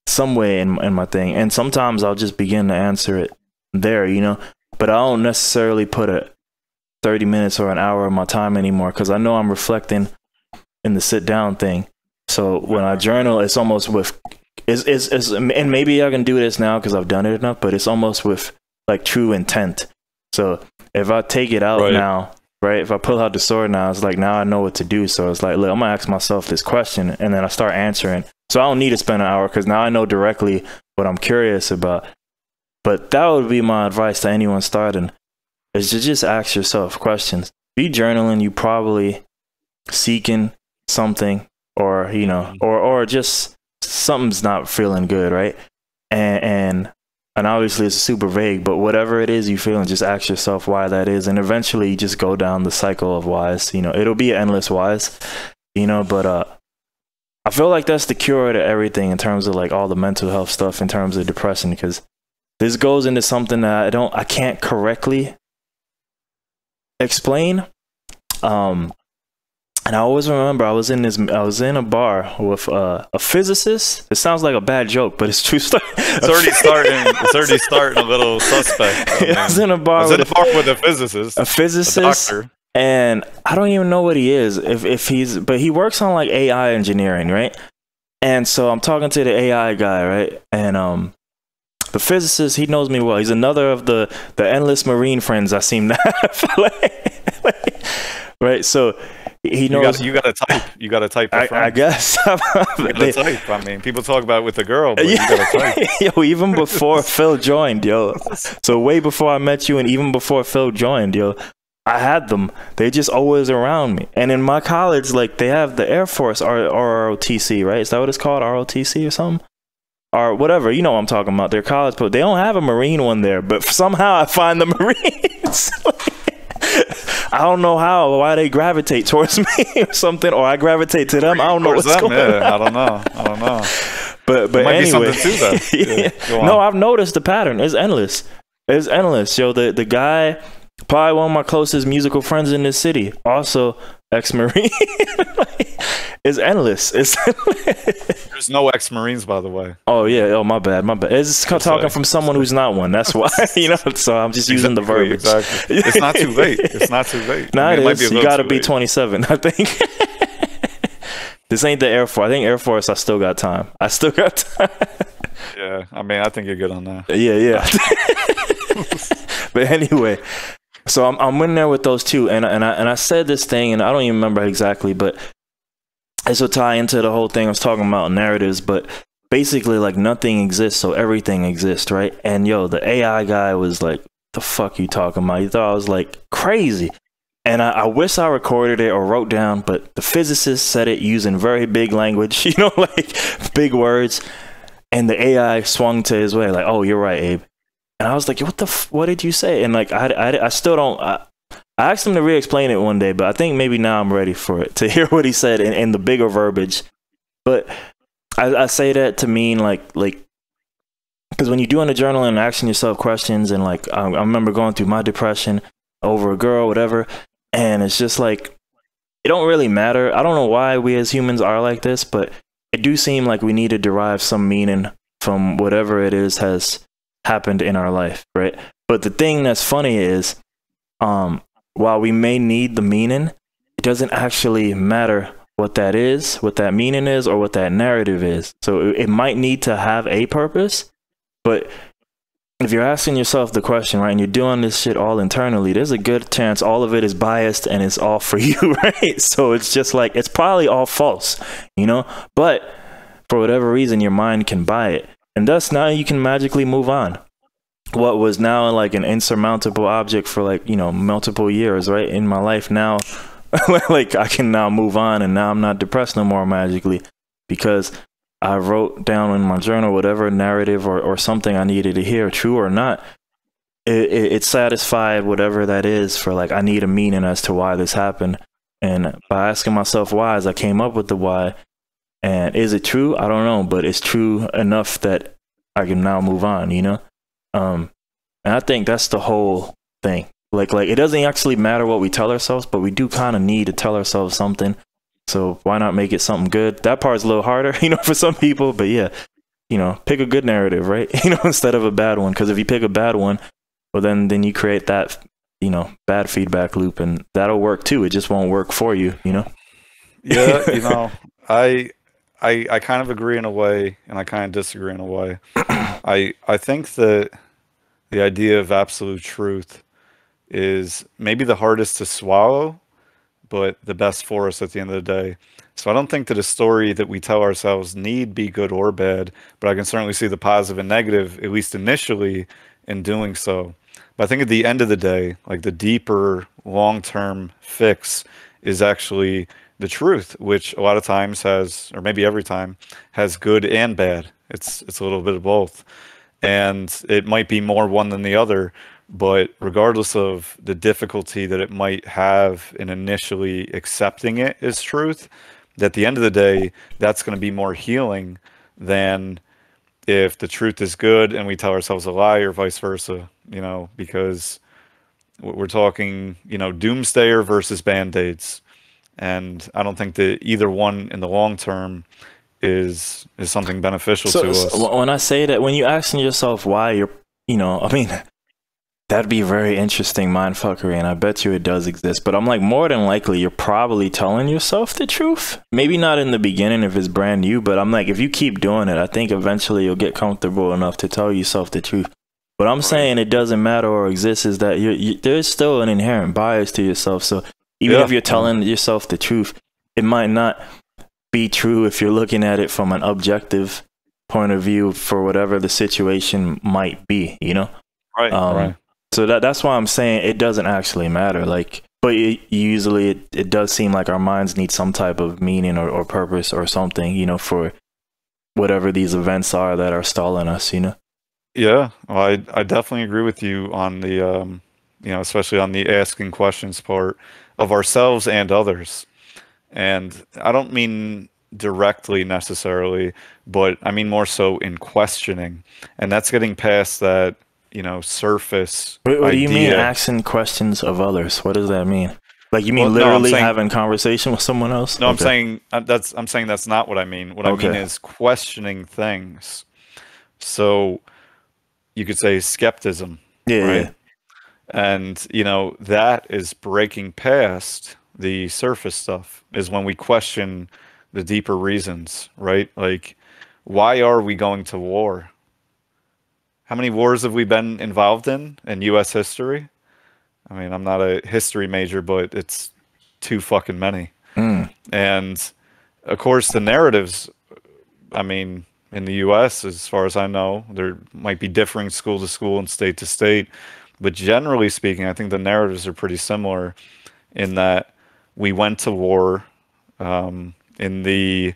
some way in my thing. And sometimes I'll just begin to answer it there, you know, but I don't necessarily put 30 minutes or an hour of my time anymore, because I know I'm reflecting in the sit down thing. So when I journal, it's almost with and maybe I can do this now because I've done it enough, but it's almost with like true intent. So if I take it out now, right, if I pull out the sword now, it's like, now I know what to do. So it's like, look, I'm gonna ask myself this question, and then I start answering. So I don't need to spend an hour, because now I know directly what I'm curious about. But that would be my advice to anyone starting, is to just ask yourself questions. Be journaling, you probably seeking something, or, you know, or just something's not feeling good, right? And obviously it's super vague, but whatever it is you feel, and just ask yourself why that is. And eventually you just go down the cycle of whys, you know, it'll be endless whys, you know, but I feel like that's the cure to everything in terms of like all the mental health stuff, in terms of depression, because this goes into something that I can't correctly explain. And I always remember I was in a bar with a physicist. It sounds like a bad joke, but it's true story. It's already starting a little suspect. I was in a bar with a physicist. A physicist. A doctor. And I don't even know what he is, but he works on like AI engineering, right? And so I'm talking to the AI guy, right? And the physicist, he knows me well. He's another of the endless marine friends I seem to have. Right? So he knows. You got to type. I guess. You gotta type. I mean, people talk about it with the girl, but you got to type. Yo, even before Phil joined, yo. So way before I met you, and even before Phil joined, yo, I had them. They just always around me. And in my college, like, they have the Air Force ROTC, right? Is that what it's called? ROTC or something? Or whatever. You know what I'm talking about. Their college, but they don't have a Marine one there. But somehow I find the Marines. I don't know why they gravitate towards me or something, or I gravitate to them. I don't know what's going on. I don't know. But might anyway, be something to that. Yeah, no, I've noticed the pattern. It's endless. It's endless. Yo, the guy, probably one of my closest musical friends in this city, also ex-Marine. It's endless. It's endless. There's no ex-Marines, by the way. Oh yeah. Oh, my bad. It's talking from someone who's not one. That's why. So I'm just using the verbiage. Exactly. It's not too late. It's not too late. Nah, it is. You got to be 27, I think. This ain't the Air Force. I think Air Force, I still got time. Yeah, I mean, I think you're good on that. Yeah. But anyway, so I'm in there with those two, and I said this thing, and I don't even remember exactly, but this will tie into the whole thing I was talking about, narratives. But basically, like, nothing exists, so everything exists, right? And yo, the AI guy was like, "The fuck you talking about?" He thought I was like crazy. And I wish I recorded it or wrote down, but the physicist said it using very big language, like big words. And the AI swung to his way, like, "Oh, you're right, Abe." And I was like, what did you say? And like, I still don't, I asked him to re-explain it one day, but I think maybe now I'm ready for it, to hear what he said in the bigger verbiage. But I say that to mean like, because when you're doing a journal and asking yourself questions, and like, I remember going through my depression over a girl, whatever. And it's just like, it don't really matter. I don't know why we as humans are like this, but it do seem like we need to derive some meaning from whatever it is has happened in our life, right? But the thing that's funny is, while we may need the meaning, it doesn't actually matter what that is, what that meaning is, or what that narrative is. So it might need to have a purpose, but if you're asking yourself the question, right, and you're doing this shit all internally, there's a good chance all of it is biased and it's all for you, right? So it's just like, it's probably all false, but for whatever reason, your mind can buy it. And thus now you can magically move on. What was now like an insurmountable object for like, multiple years, right, in my life now, like I can now move on, and now I'm not depressed no more magically, because I wrote down in my journal whatever narrative or something I needed to hear, true or not. It satisfied whatever that is for, like, I need a meaning as to why this happened. And by asking myself why, I came up with the why. And is it true? I don't know, but it's true enough that I can now move on, And I think that's the whole thing. Like it doesn't actually matter what we tell ourselves, but we do kind of need to tell ourselves something. So why not make it something good? That part's a little harder, for some people. But yeah, pick a good narrative, right? Instead of a bad one. Because if you pick a bad one, well, then you create that, bad feedback loop, and that'll work too. It just won't work for you, Yeah, I kind of agree in a way, and I kind of disagree in a way. I think that the idea of absolute truth is maybe the hardest to swallow, but the best for us at the end of the day. So I don't think that a story that we tell ourselves need be good or bad, but I can certainly see the positive and negative, at least initially, in doing so. But I think at the end of the day, like, the deeper long-term fix is actually the truth, which a lot of times has, or maybe every time, has good and bad. It's a little bit of both. And it might be more one than the other, but regardless of the difficulty that it might have in initially accepting it as truth, at the end of the day, that's going to be more healing than if the truth is good and we tell ourselves a lie, or vice versa, because we're talking, doomsdayer versus band-aids. And I don't think that either one in the long term is something beneficial to us. When I say that, when you're asking yourself why you're, that'd be very interesting mindfuckery, and I bet you it does exist. But I'm like, more than likely, you're probably telling yourself the truth. Maybe not in the beginning if it's brand new, but I'm like, if you keep doing it, I think eventually you'll get comfortable enough to tell yourself the truth. What I'm saying it doesn't matter or exists is that there's still an inherent bias to yourself. So even if you're telling yourself the truth, it might not be true if you're looking at it from an objective point of view for whatever the situation might be, Right. So that's why I'm saying it doesn't actually matter. Like, but usually it does seem like our minds need some type of meaning or purpose or something, for whatever these events are that are stalling us, Yeah, well, I definitely agree with you on the especially on the asking questions part of ourselves and others. And I don't mean directly necessarily, but I mean more so in questioning. And that's getting past that, surface What do you mean idea. asking questions of others? What does that mean? Like, you mean Well, no, I'm literally saying- having conversation with someone else? No, Okay. I'm saying that's not what I mean. What I mean Okay. is questioning things. So you could say skepticism, Yeah, right? yeah. And, that is breaking past the surface stuff, is when we question the deeper reasons, right? Like, why are we going to war? How many wars have we been involved in U.S. history? I mean, I'm not a history major, but it's too fucking many. Mm. And of course, the narratives, I mean, in the US, as far as I know, there might be differing school to school and state to state. But generally speaking, I think the narratives are pretty similar in that we went to war in the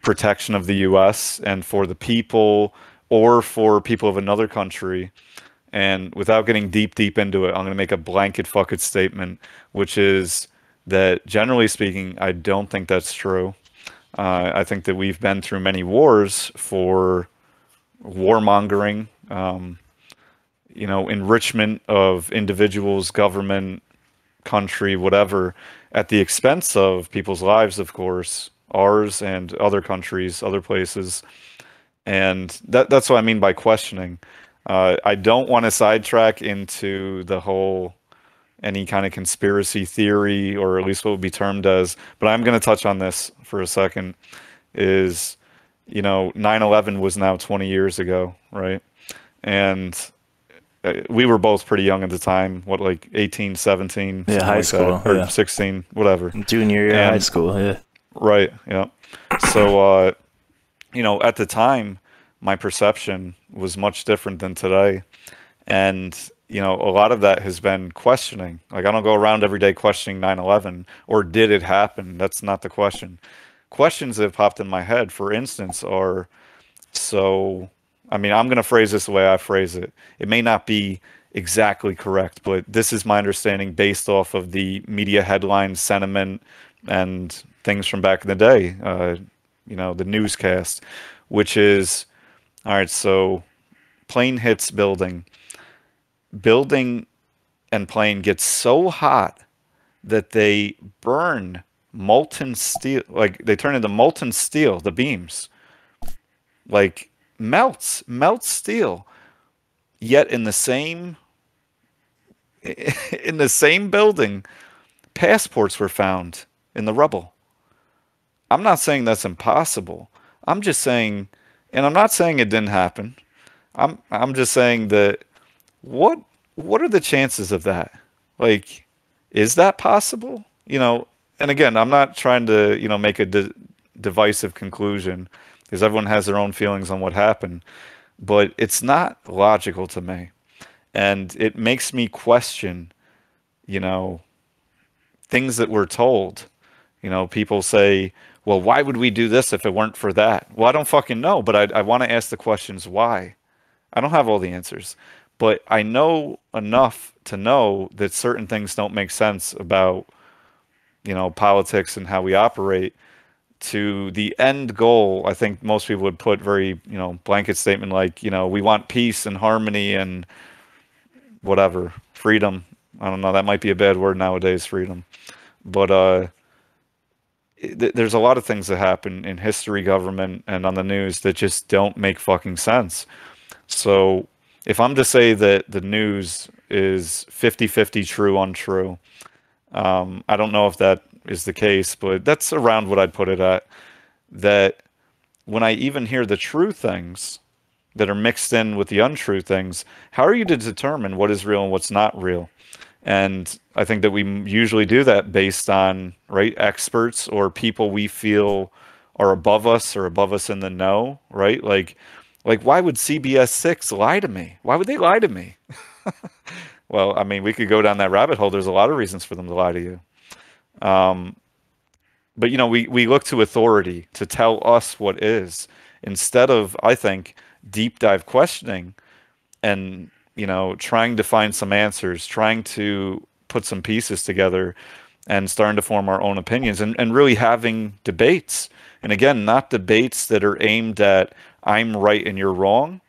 protection of the US and for the people or for people of another country. And without getting deep into it, I'm going to make a blanket fucking statement, which is that generally speaking, I don't think that's true. I think that we've been through many wars for warmongering, enrichment of individuals, government, country, whatever, at the expense of people's lives, of course, ours and other countries, other places. And that's what I mean by questioning. I don't want to sidetrack into the whole any kind of conspiracy theory, or at least what would be termed as, but I'm going to touch on this for a second, is, 9/11 was now 20 years ago, right? And we were both pretty young at the time, what, like 18, 17, Yeah, something high like school, that, or yeah. 16, whatever. Junior year of high And- school, yeah. Right, yeah. So, at the time, my perception was much different than today. And, a lot of that has been questioning. Like, I don't go around every day questioning 9/11, or did it happen? That's not the question. Questions that have popped in my head, for instance, are, I mean, I'm going to phrase this the way I phrase it. It may not be exactly correct, but this is my understanding based off of the media headlines, sentiment, and things from back in the day, the newscast, which is, all right, so plane hits building. Building and plane gets so hot that they burn molten steel, like they turn into molten steel, the beams, like melts steel. Yet in the same building, passports were found in the rubble. I'm not saying that's impossible. I'm just saying, and I'm not saying it didn't happen. I'm just saying that what are the chances of that? Like, is that possible? And again, I'm not trying to, make a divisive conclusion, because everyone has their own feelings on what happened, but it's not logical to me. And it makes me question, things that we're told. People say, well, why would we do this if it weren't for that? Well, I don't fucking know, but I want to ask the questions why. I don't have all the answers, but I know enough to know that certain things don't make sense about, politics and how we operate to the end goal. I think most people would put very, blanket statement like, we want peace and harmony and whatever, freedom. I don't know. That might be a bad word nowadays, freedom. But there's a lot of things that happen in history, government, and on the news that just don't make fucking sense. So if I'm to say that the news is 50-50 true, untrue, I don't know if that is the case, but that's around what I'd put it at. That when I even hear the true things that are mixed in with the untrue things, how are you to determine what is real and what's not real? And I think that we usually do that based on, right, experts or people we feel are above us or above us in the know, right? Like why would CBS 6 lie to me? Why would they lie to me? Well, I mean, we could go down that rabbit hole. There's a lot of reasons for them to lie to you. But, we look to authority to tell us what is, instead of, I think, deep dive questioning and you know, trying to find some answers, trying to put some pieces together and starting to form our own opinions and really having debates. And again, not debates that are aimed at I'm right and you're wrong,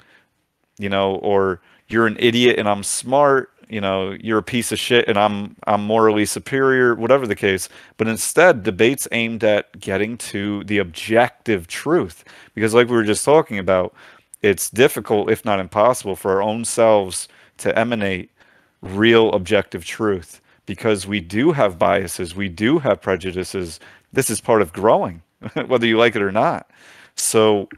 you know, or you're an idiot and I'm smart, you know, you're a piece of shit and I'm morally superior, whatever the case. But instead, debates aimed at getting to the objective truth. Because like we were just talking about, it's difficult, if not impossible, for our own selves to emanate real objective truth because we do have biases, we do have prejudices. This is part of growing, whether you like it or not. So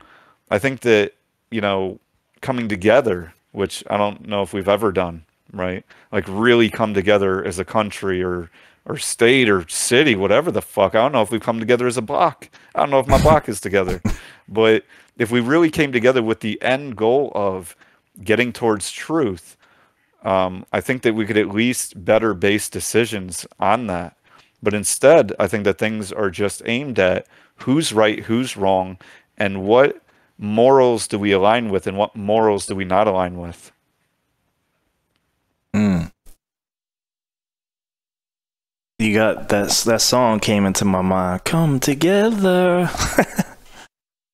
I think that, you know, coming together, which I don't know if we've ever done, right? Like really come together as a country or state or city, whatever the fuck. I don't know if we've come together as a block. I don't know if my block is together. But if we really came together with the end goal of getting towards truth, I think that we could at least better base decisions on that. But instead, I think that things are just aimed at who's right, who's wrong, and what morals do we align with and what morals do we not align with. You got that song came into my mind. Come together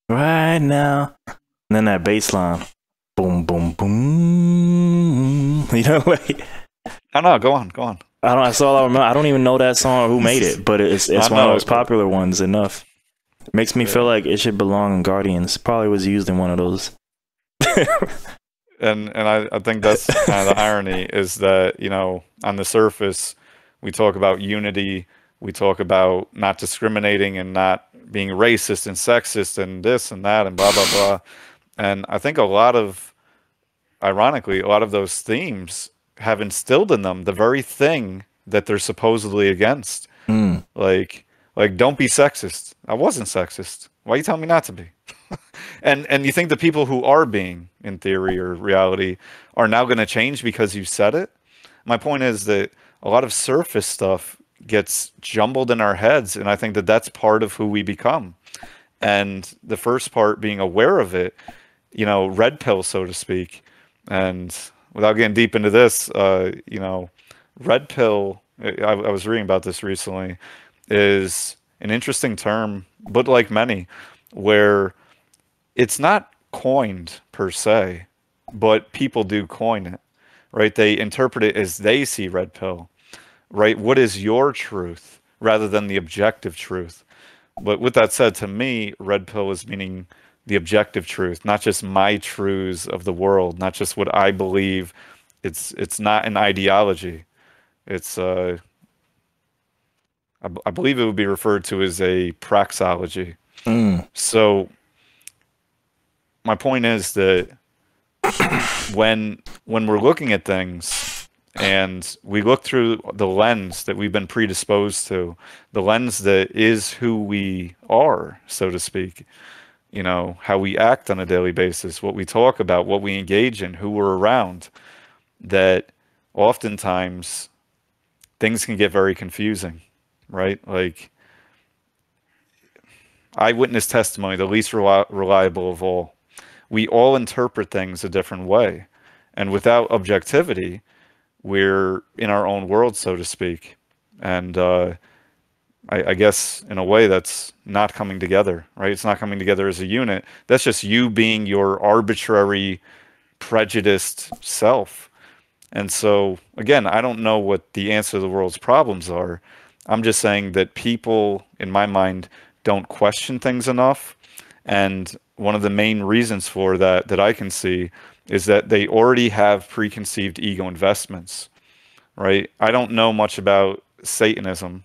right now. And then that bass line. Boom, boom, boom. You know, like I know, go on. That's all I remember. I don't even know that song or who made it, but it's one of those popular ones enough. It makes me feel like it should belong in Guardians. Probably was used in one of those. And I think that's kind of the irony is that, you know, on the surface, we talk about unity, we talk about not discriminating and not being racist and sexist and this and that and blah, blah, blah. And I think ironically, a lot of those themes have instilled in them the very thing that they're supposedly against. Like don't be sexist. I wasn't sexist. Why are you telling me not to be? and you think the people who are being, in theory or reality, are now going to change because you said it? My point is that a lot of surface stuff gets jumbled in our heads, and I think that that's part of who we become. And the first part, being aware of it, you know, red pill, so to speak. And without getting deep into this, you know, red pill, I was reading about this recently, is an interesting term, but like many, where it's not coined per se, but people do coin it, right? They interpret it as they see red pill, right? What is your truth rather than the objective truth? But with that said, to me, red pill is meaning the objective truth, not just my truths of the world, not just what I believe. It's not an ideology. It's I believe it would be referred to as a praxeology. So my point is that when we're looking at things and we look through the lens that we've been predisposed to, the lens that is who we are, so to speak, you know, how we act on a daily basis, what we talk about, what we engage in, who we're around, that oftentimes things can get very confusing, right? Like eyewitness testimony, the least reliable of all. We all interpret things a different way. And without objectivity, we're in our own world, so to speak. And I guess in a way that's not coming together, right? It's not coming together as a unit. That's just you being your arbitrary, prejudiced self. And so, again, I don't know what the answer to the world's problems are. I'm just saying that people, in my mind, don't question things enough. And one of the main reasons for that I can see is that they already have preconceived ego investments, right? I don't know much about Satanism,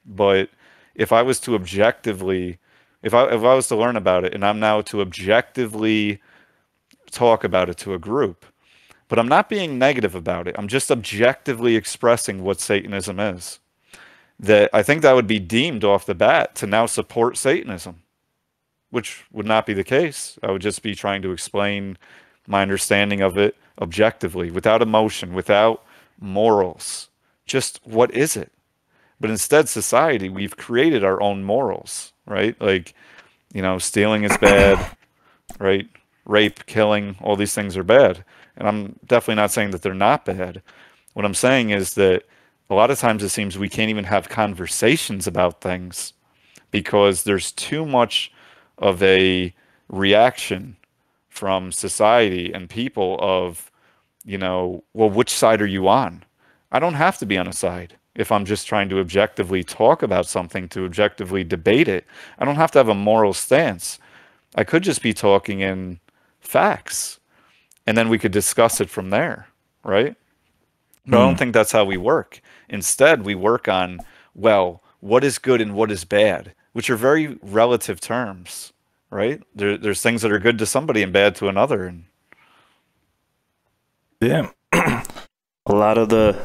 but if I was to objectively, if I was to learn about it and I'm now to objectively talk about it to a group, but I'm not being negative about it, I'm just objectively expressing what Satanism is, that I think that would be deemed off the bat to now support Satanism, which would not be the case. I would just be trying to explain my understanding of it objectively, without emotion, without morals. Just what is it? But instead, society, we've created our own morals, right? Like, you know, stealing is bad, right? Rape, killing, all these things are bad. And I'm definitely not saying that they're not bad. What I'm saying is that a lot of times it seems we can't even have conversations about things because there's too much of a reaction from society and people of, well, which side are you on? I don't have to be on a side if I'm just trying to objectively talk about something, to objectively debate it. I don't have to have a moral stance. I could just be talking in facts, and then we could discuss it from there, right? But I don't think that's how we work. Instead, we work on, well, what is good and what is bad, which are very relative terms, right? There's things that are good to somebody and bad to another. And yeah. A lot of the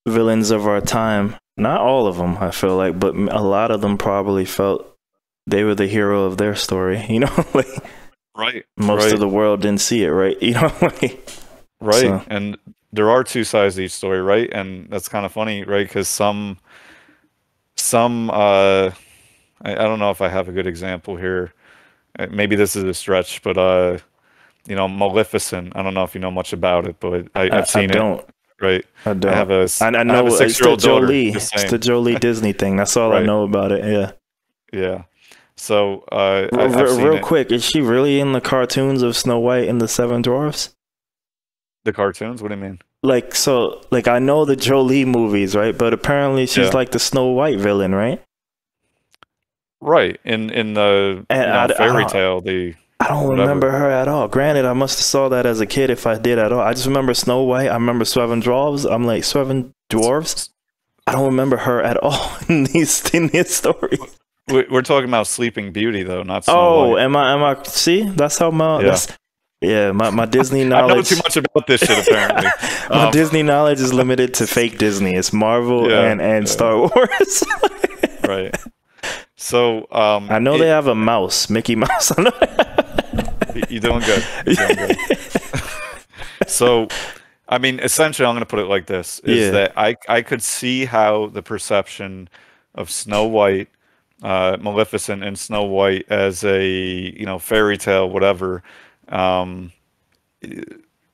villains of our time, not all of them, I feel like, but a lot of them probably felt they were the hero of their story, like right. Most of the world didn't see it, right? Right. So. And there are two sides to each story, right? And that's kind of funny, right? Because some I don't know if I have a good example here. Maybe this is a stretch, but Maleficent. I don't know if you know much about it, but I've seen it. Right. I don't. I have a 6-year-old daughter. It's the Jolie Disney thing. That's all I know about it. Yeah. Yeah. So real quick, is she really in the cartoons of Snow White and the Seven Dwarfs? The cartoons? What do you mean? I know the Jolie movies, right? But apparently she's like the Snow White villain, right? Right. In the fairy tale, I don't remember her at all. Granted, I must have saw that as a kid if I did at all. I just remember Snow White. I remember Seven Dwarfs. I'm like, Seven Dwarfs? I don't remember her at all in these stories. We're talking about Sleeping Beauty, though, not Snow White. Am I? See? That's how my Disney knowledge. I know too much about this shit, apparently. My Disney knowledge is limited to fake Disney. It's Marvel and Star Wars. Right. So I know they have a mouse, Mickey Mouse. You're doing good. So, I mean, essentially, I'm going to put it like this: is that I could see how the perception of Snow White, Maleficent, and Snow White as a fairy tale, whatever.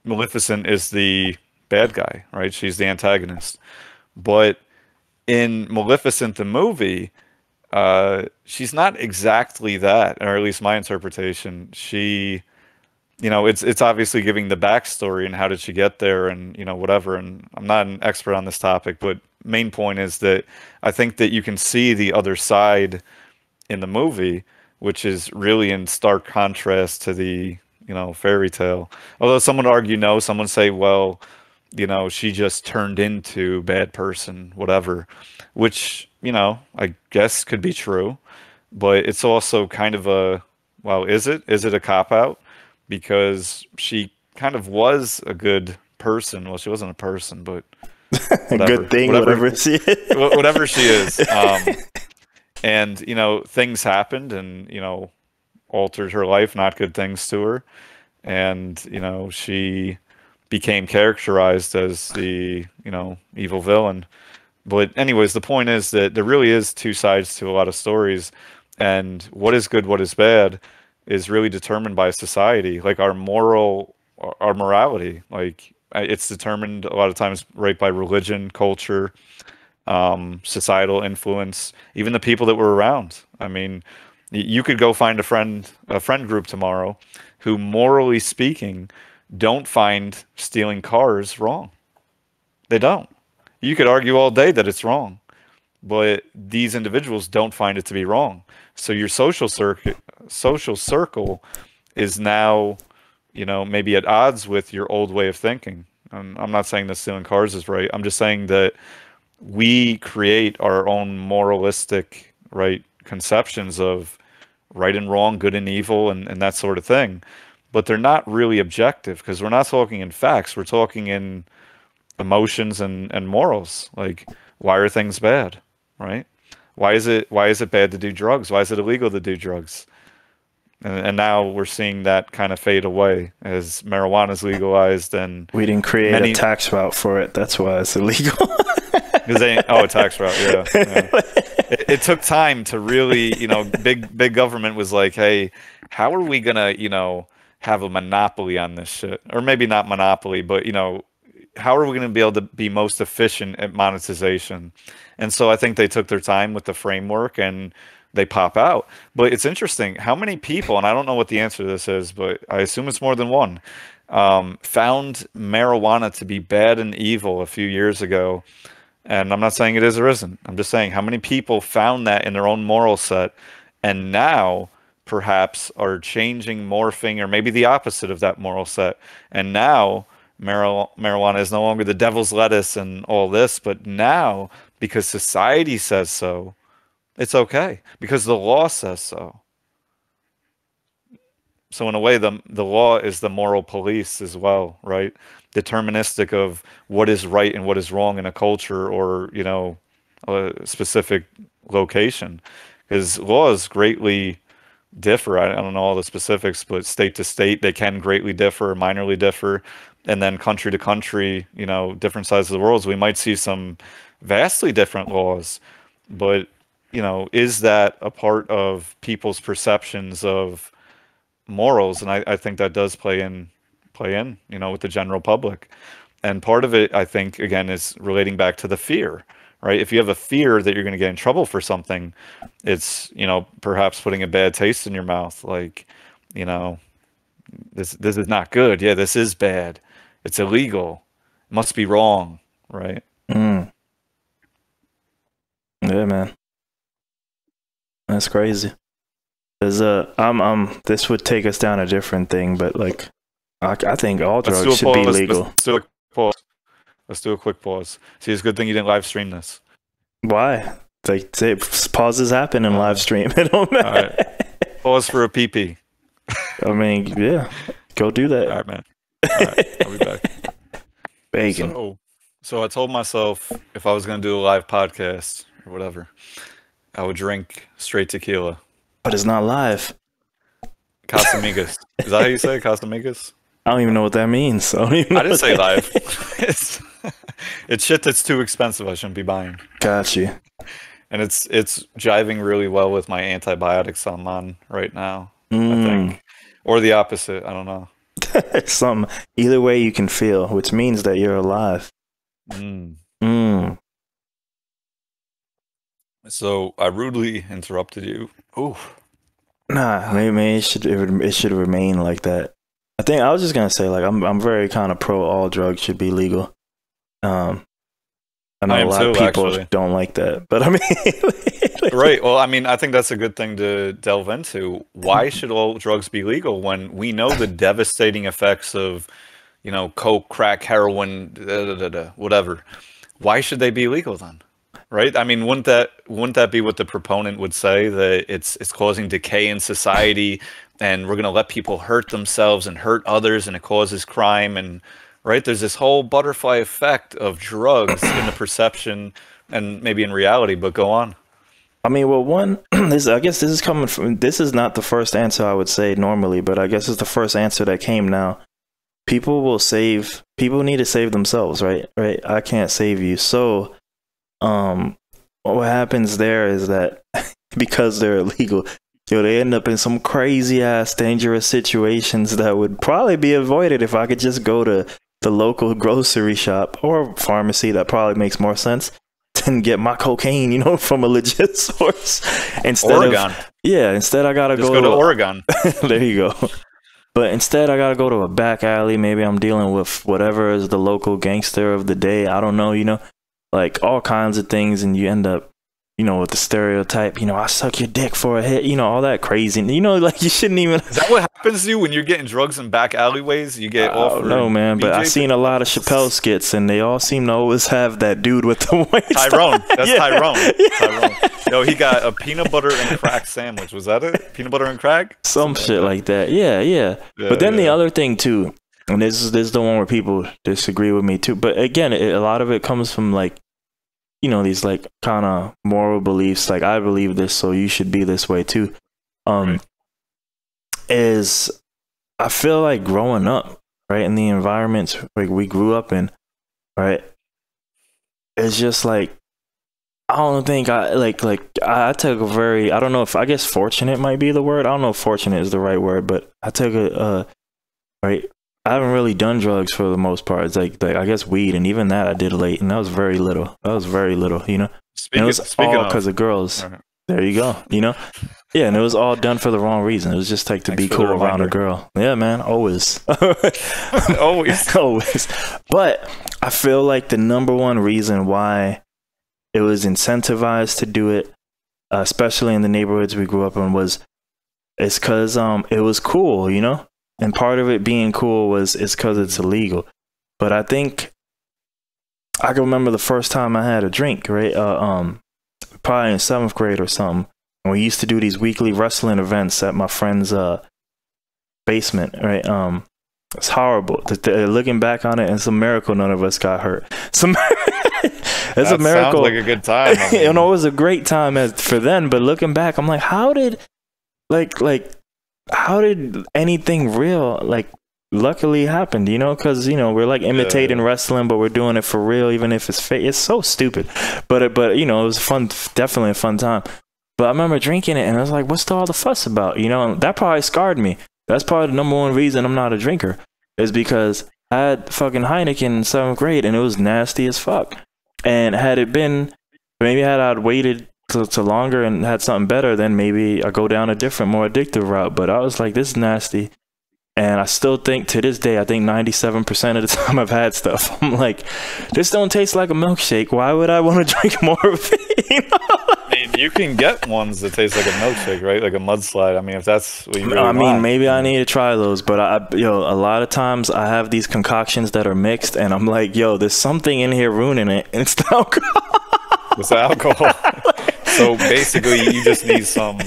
Maleficent is the bad guy, right? She's the antagonist. But in Maleficent the movie, she's not exactly that, or at least my interpretation. She, it's obviously giving the backstory and how did she get there and, whatever. And I'm not an expert on this topic, but main point is that I think that you can see the other side in the movie, which is really in stark contrast to the, fairy tale. Although some would argue no, some would say, well, she just turned into bad person, whatever, which, I guess could be true, but it's also kind of is it a cop-out? Because she kind of was a good person. Well, she wasn't a person, but whatever. Good thing, whatever she is. Whatever she is. And, things happened and, altered her life, not good things to her. And, she became characterized as the, evil villain. But anyways, the point is that there really is two sides to a lot of stories. And what is good, what is bad is really determined by society. Like our morality, like it's determined a lot of times right by religion, culture, societal influence, even the people that were around. I mean, you could go find a friend group tomorrow who, morally speaking, don't find stealing cars wrong. They don't. You could argue all day that it's wrong, but these individuals don't find it to be wrong. So your social circle is now, maybe at odds with your old way of thinking. I'm not saying that stealing cars is right. I'm just saying that we create our own moralistic, right, conceptions of right and wrong, good and evil, and that sort of thing. But they're not really objective because we're not talking in facts. We're talking in emotions and morals. Like, why are things bad, right? Why is it bad to do drugs? Why is it illegal to do drugs? And now we're seeing that kind of fade away as marijuana is legalized, and we didn't create a tax route for it. That's why it's illegal. A tax route, yeah. It took time to really, big government was like, hey, how are we gonna, have a monopoly on this shit, or maybe not monopoly, but you know, how are we going to be able to be most efficient at monetization? And so I think they took their time with the framework and they pop out. But it's interesting how many people, and I don't know what the answer to this is, but I assume it's more than one, found marijuana to be bad and evil a few years ago. And I'm not saying it is or isn't. I'm just saying how many people found that in their own moral set and now perhaps are changing, morphing, or maybe the opposite of that moral set. And now marijuana is no longer the devil's lettuce and all this, but now, because society says so, it's okay, because the law says so. So in a way, the law is the moral police as well, right? Deterministic of what is right and what is wrong in a culture or, you know, a specific location. Because laws greatly differ. I don't know all the specifics, but state to state, they can greatly differ, minorly differ. And then country to country, you know, different sides of the world, we might see some vastly different laws. But, you know, is that a part of people's perceptions of morals? And I think that does play in, you know, with the general public. And part of it, I think, again, is relating back to the fear, right? If you have a fear that you're going to get in trouble for something, it's, you know, perhaps putting a bad taste in your mouth, like, you know, this is not good. Yeah, this is bad. It's illegal. It must be wrong, right? Yeah, man. That's crazy. There's this would take us down a different thing, but like, I think all drugs should be legal. Let's do a pause. Let's do a quick pause. See, it's a good thing you didn't live stream this. Why? Like, pauses happen in live stream. It don't matter. All right. Pause for a pee-pee. I mean, yeah, go do that. All right, man. All right, I'll be back. Bacon. So I told myself if I was going to do a live podcast or whatever, I would drink straight tequila. But it's not live. Casamigos. Is that how you say it? Casamigos? I don't even know what that means. I didn't say live. It's shit that's too expensive. I shouldn't be buying. Got you. And it's jiving really well with my antibiotics I'm on right now, I think. Or the opposite. I don't know. Either way you can feel, which means that you're alive. So I rudely interrupted you. Ooh. Nah, maybe it should remain like that. I think I was just gonna say, like, I'm very kind of pro all drugs should be legal. I know a lot of people actually don't like that, but I mean, right. Well, I mean, I think that's a good thing to delve into. Why should all drugs be legal when we know the devastating effects of, you know, coke, crack, heroin, whatever? Why should they be legal then? Right? I mean, wouldn't that be what the proponent would say, that it's causing decay in society and we're going to let people hurt themselves and hurt others and it causes crime? And right, there's this whole butterfly effect of drugs in the perception and maybe in reality, but go on. I mean, well, I guess this is coming from, this is not the first answer I would say normally, but I guess it's the first answer that came now. People need to save themselves, right? Right. I can't save you. So, what happens there is that because they're illegal, they end up in some crazy ass dangerous situations that would probably be avoided if I could just go to the local grocery shop or pharmacy. That probably makes more sense than get my cocaine, you know, from a legit source. Instead I gotta go to Oregon. There you go. But instead I gotta go to a back alley. Maybe I'm dealing with whatever is the local gangster of the day. I don't know, you know, like all kinds of things, and you end up, you know, with the stereotype, you know, I suck your dick for a hit, you know, all that crazy, you know, like you shouldn't even. Is that what happens to you when you're getting drugs in back alleyways? You get offered. No, man, but I've seen a lot of Chappelle skits, and they all seem to always have that dude with the white Tyrone. That's yeah. Tyrone. Yeah. Tyrone. Yo, he got a peanut butter and crack sandwich. Was that it? Peanut butter and crack? Some shit like that. Yeah. But then the other thing too, and this is the one where people disagree with me too. But again, a lot of it comes from like, you know, these like kind of moral beliefs, like I believe this, so you should be this way too. Is I feel like growing up, right, in the environments like we grew up in, right, it's just like I don't think I took a very, I don't know if, I guess fortunate might be the word. I don't know if fortunate is the right word, but I took a right? I haven't really done drugs for the most part. It's like I guess weed, and even that I did late, and that was very little. That was very little, you know. And it was all because of girls. Right. There you go, you know. Yeah, and it was all done for the wrong reason. It was just like to Thanks be for cool the around a reminder. girl. Yeah, man, always, Always. always. But I feel like the number one reason why it was incentivized to do it, especially in the neighborhoods we grew up in, it's because it was cool, you know. And part of it being cool is because it's illegal. But I think I can remember the first time I had a drink, right? Probably in 7th grade or something. And we used to do these weekly wrestling events at my friend's basement, right? It's horrible. Looking back on it, it's a miracle none of us got hurt. It's a miracle. Sounds like a good time. I mean. You know, it was a great time for then. But looking back, I'm like, how did anything real luckily happened, you know? Because, you know, we're like imitating wrestling, but we're doing it for real, even if it's fake. It's so stupid, but you know, it was fun, definitely a fun time. But I remember drinking it, and I was like, what's all the fuss about, you know? And that probably scarred me. That's probably the number one reason I'm not a drinker, is because I had fucking Heineken in 7th grade, and it was nasty as fuck. And had it been, maybe had I waited to longer and had something better, then maybe I go down a different, more addictive route. But I was like, this is nasty. And I still think to this day, I think 97% of the time I've had stuff, I'm like, this don't taste like a milkshake. Why would I want to drink more of it? You know? I mean, you can get ones that taste like a milkshake, right? Like a mudslide. I mean, if that's what you really want. I mean, maybe I need to try those. But a lot of times I have these concoctions that are mixed, and I'm like, yo, there's something in here ruining it. And it's the alcohol. It's the alcohol. So basically, you just need some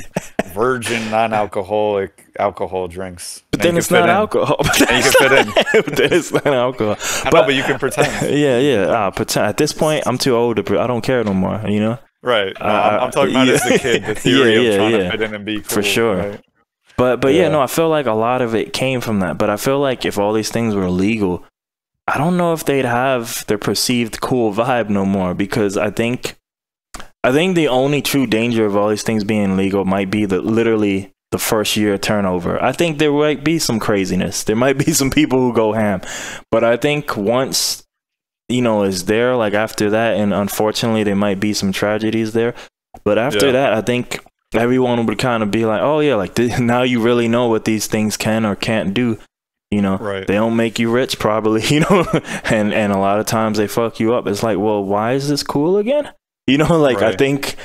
virgin, non-alcoholic alcohol drinks. But then it's not alcohol. And you can fit in. But then it's not alcohol. But you can pretend. Yeah. Pretend. At this point, I'm too old to. I don't care no more. You know. Right. No, I'm talking about as a kid. The theory of trying to fit in and be cool. For sure. Right? But yeah, no. I feel like a lot of it came from that. But I feel like if all these things were legal, I don't know if they'd have their perceived cool vibe no more, because I think the only true danger of all these things being legal might be literally the first year turnover. I think there might be some craziness. There might be some people who go ham. But I think once, you know, is there, like after that, and unfortunately there might be some tragedies there. But after that, I think everyone would kind of be like, oh yeah, like now you really know what these things can or can't do. You know, They don't make you rich probably, you know, and a lot of times they fuck you up. It's like, well, why is this cool again? You know, like I think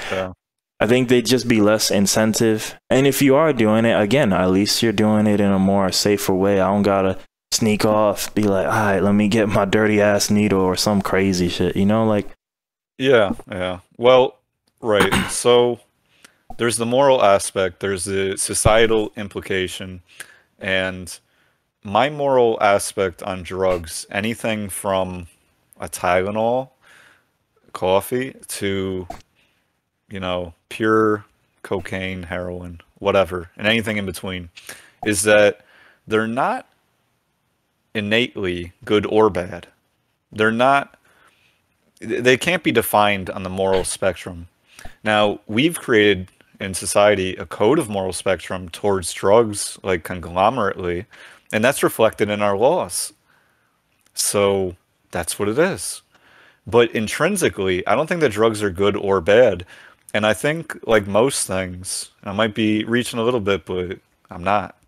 they'd just be less incentive. And if you are doing it, again, at least you're doing it in a more safer way. I don't gotta sneak off, be like, all right, let me get my dirty ass needle or some crazy shit, you know, like. Yeah. Well, right. So there's the moral aspect, there's the societal implication, and my moral aspect on drugs, anything from a Tylenol, coffee, to, you know, pure cocaine, heroin, whatever, and anything in between, is that they're not innately good or bad. They can't be defined on the moral spectrum. Now, we've created in society a code of moral spectrum towards drugs, like conglomerately, and that's reflected in our laws. So that's what it is. But intrinsically, I don't think that drugs are good or bad. And I think, like most things, I might be reaching a little bit, but I'm not,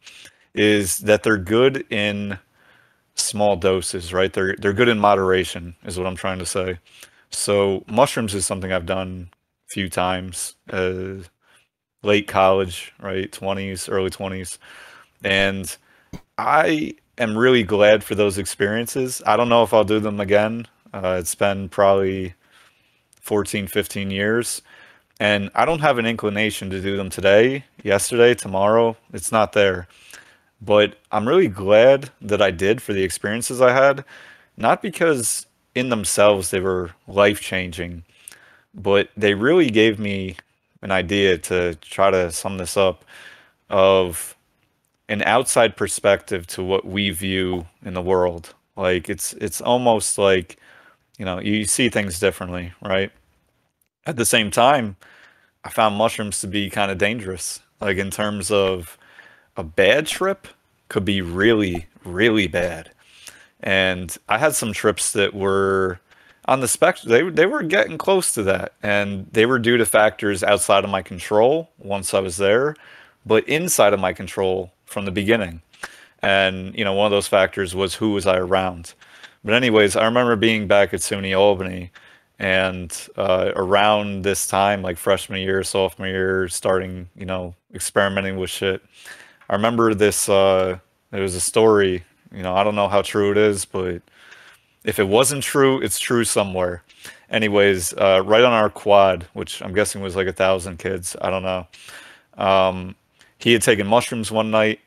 is that they're good in small doses, right? They're good in moderation, is what I'm trying to say. So mushrooms is something I've done a few times, late college, right? 20s, early 20s. And I am really glad for those experiences. I don't know if I'll do them again. It's been probably 14, 15 years. And I don't have an inclination to do them today, yesterday, tomorrow. It's not there. But I'm really glad that I did for the experiences I had. Not because in themselves they were life-changing, but they really gave me an idea, to try to sum this up, of an outside perspective to what we view in the world. Like it's almost like, you know, you see things differently, right? At the same time, I found mushrooms to be kind of dangerous, like in terms of a bad trip could be really, really bad. And I had some trips that were on the spectrum. They were getting close to that, and they were due to factors outside of my control once I was there, but inside of my control from the beginning. And, you know, one of those factors was who was I around. But anyways, I remember being back at SUNY Albany, and around this time, like freshman year, sophomore year, starting, you know, experimenting with shit. I remember this, there was a story, you know, I don't know how true it is, but if it wasn't true, it's true somewhere. Anyways, right on our quad, which I'm guessing was like 1,000 kids, I don't know. He had taken mushrooms one night.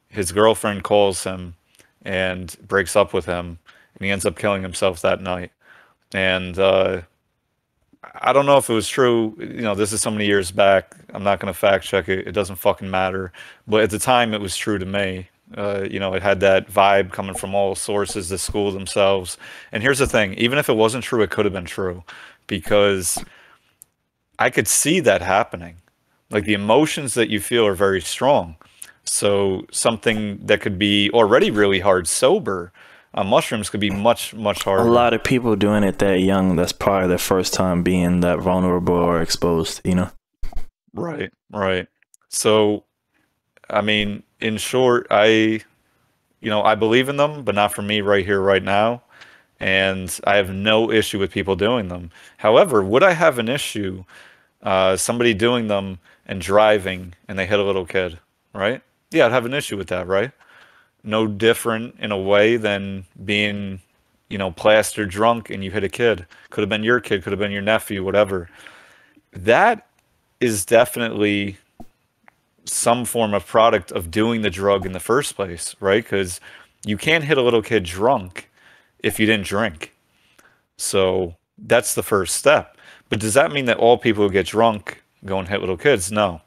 His girlfriend calls him and breaks up with him, and he ends up killing himself that night. And I don't know if it was true. You know, this is so many years back. I'm not going to fact check it. It doesn't fucking matter. But at the time, it was true to me. You know, it had that vibe coming from all sources, the school themselves. And here's the thing. Even if it wasn't true, it could have been true. Because I could see that happening. Like, the emotions that you feel are very strong. So something that could be already really hard sober, mushrooms could be much, much harder. A lot of people doing it that young, that's probably their first time being that vulnerable or exposed, you know? Right, right. So, I mean, in short, I believe in them, but not for me right here, right now. And I have no issue with people doing them. However, would I have an issue, somebody doing them and driving and they hit a little kid, right? Yeah, I'd have an issue with that, right? No different in a way than being, you know, plastered drunk and you hit a kid. Could have been your kid, could have been your nephew, whatever. That is definitely some form of product of doing the drug in the first place, right? Because you can't hit a little kid drunk if you didn't drink. So that's the first step. But does that mean that all people who get drunk go and hit little kids? No.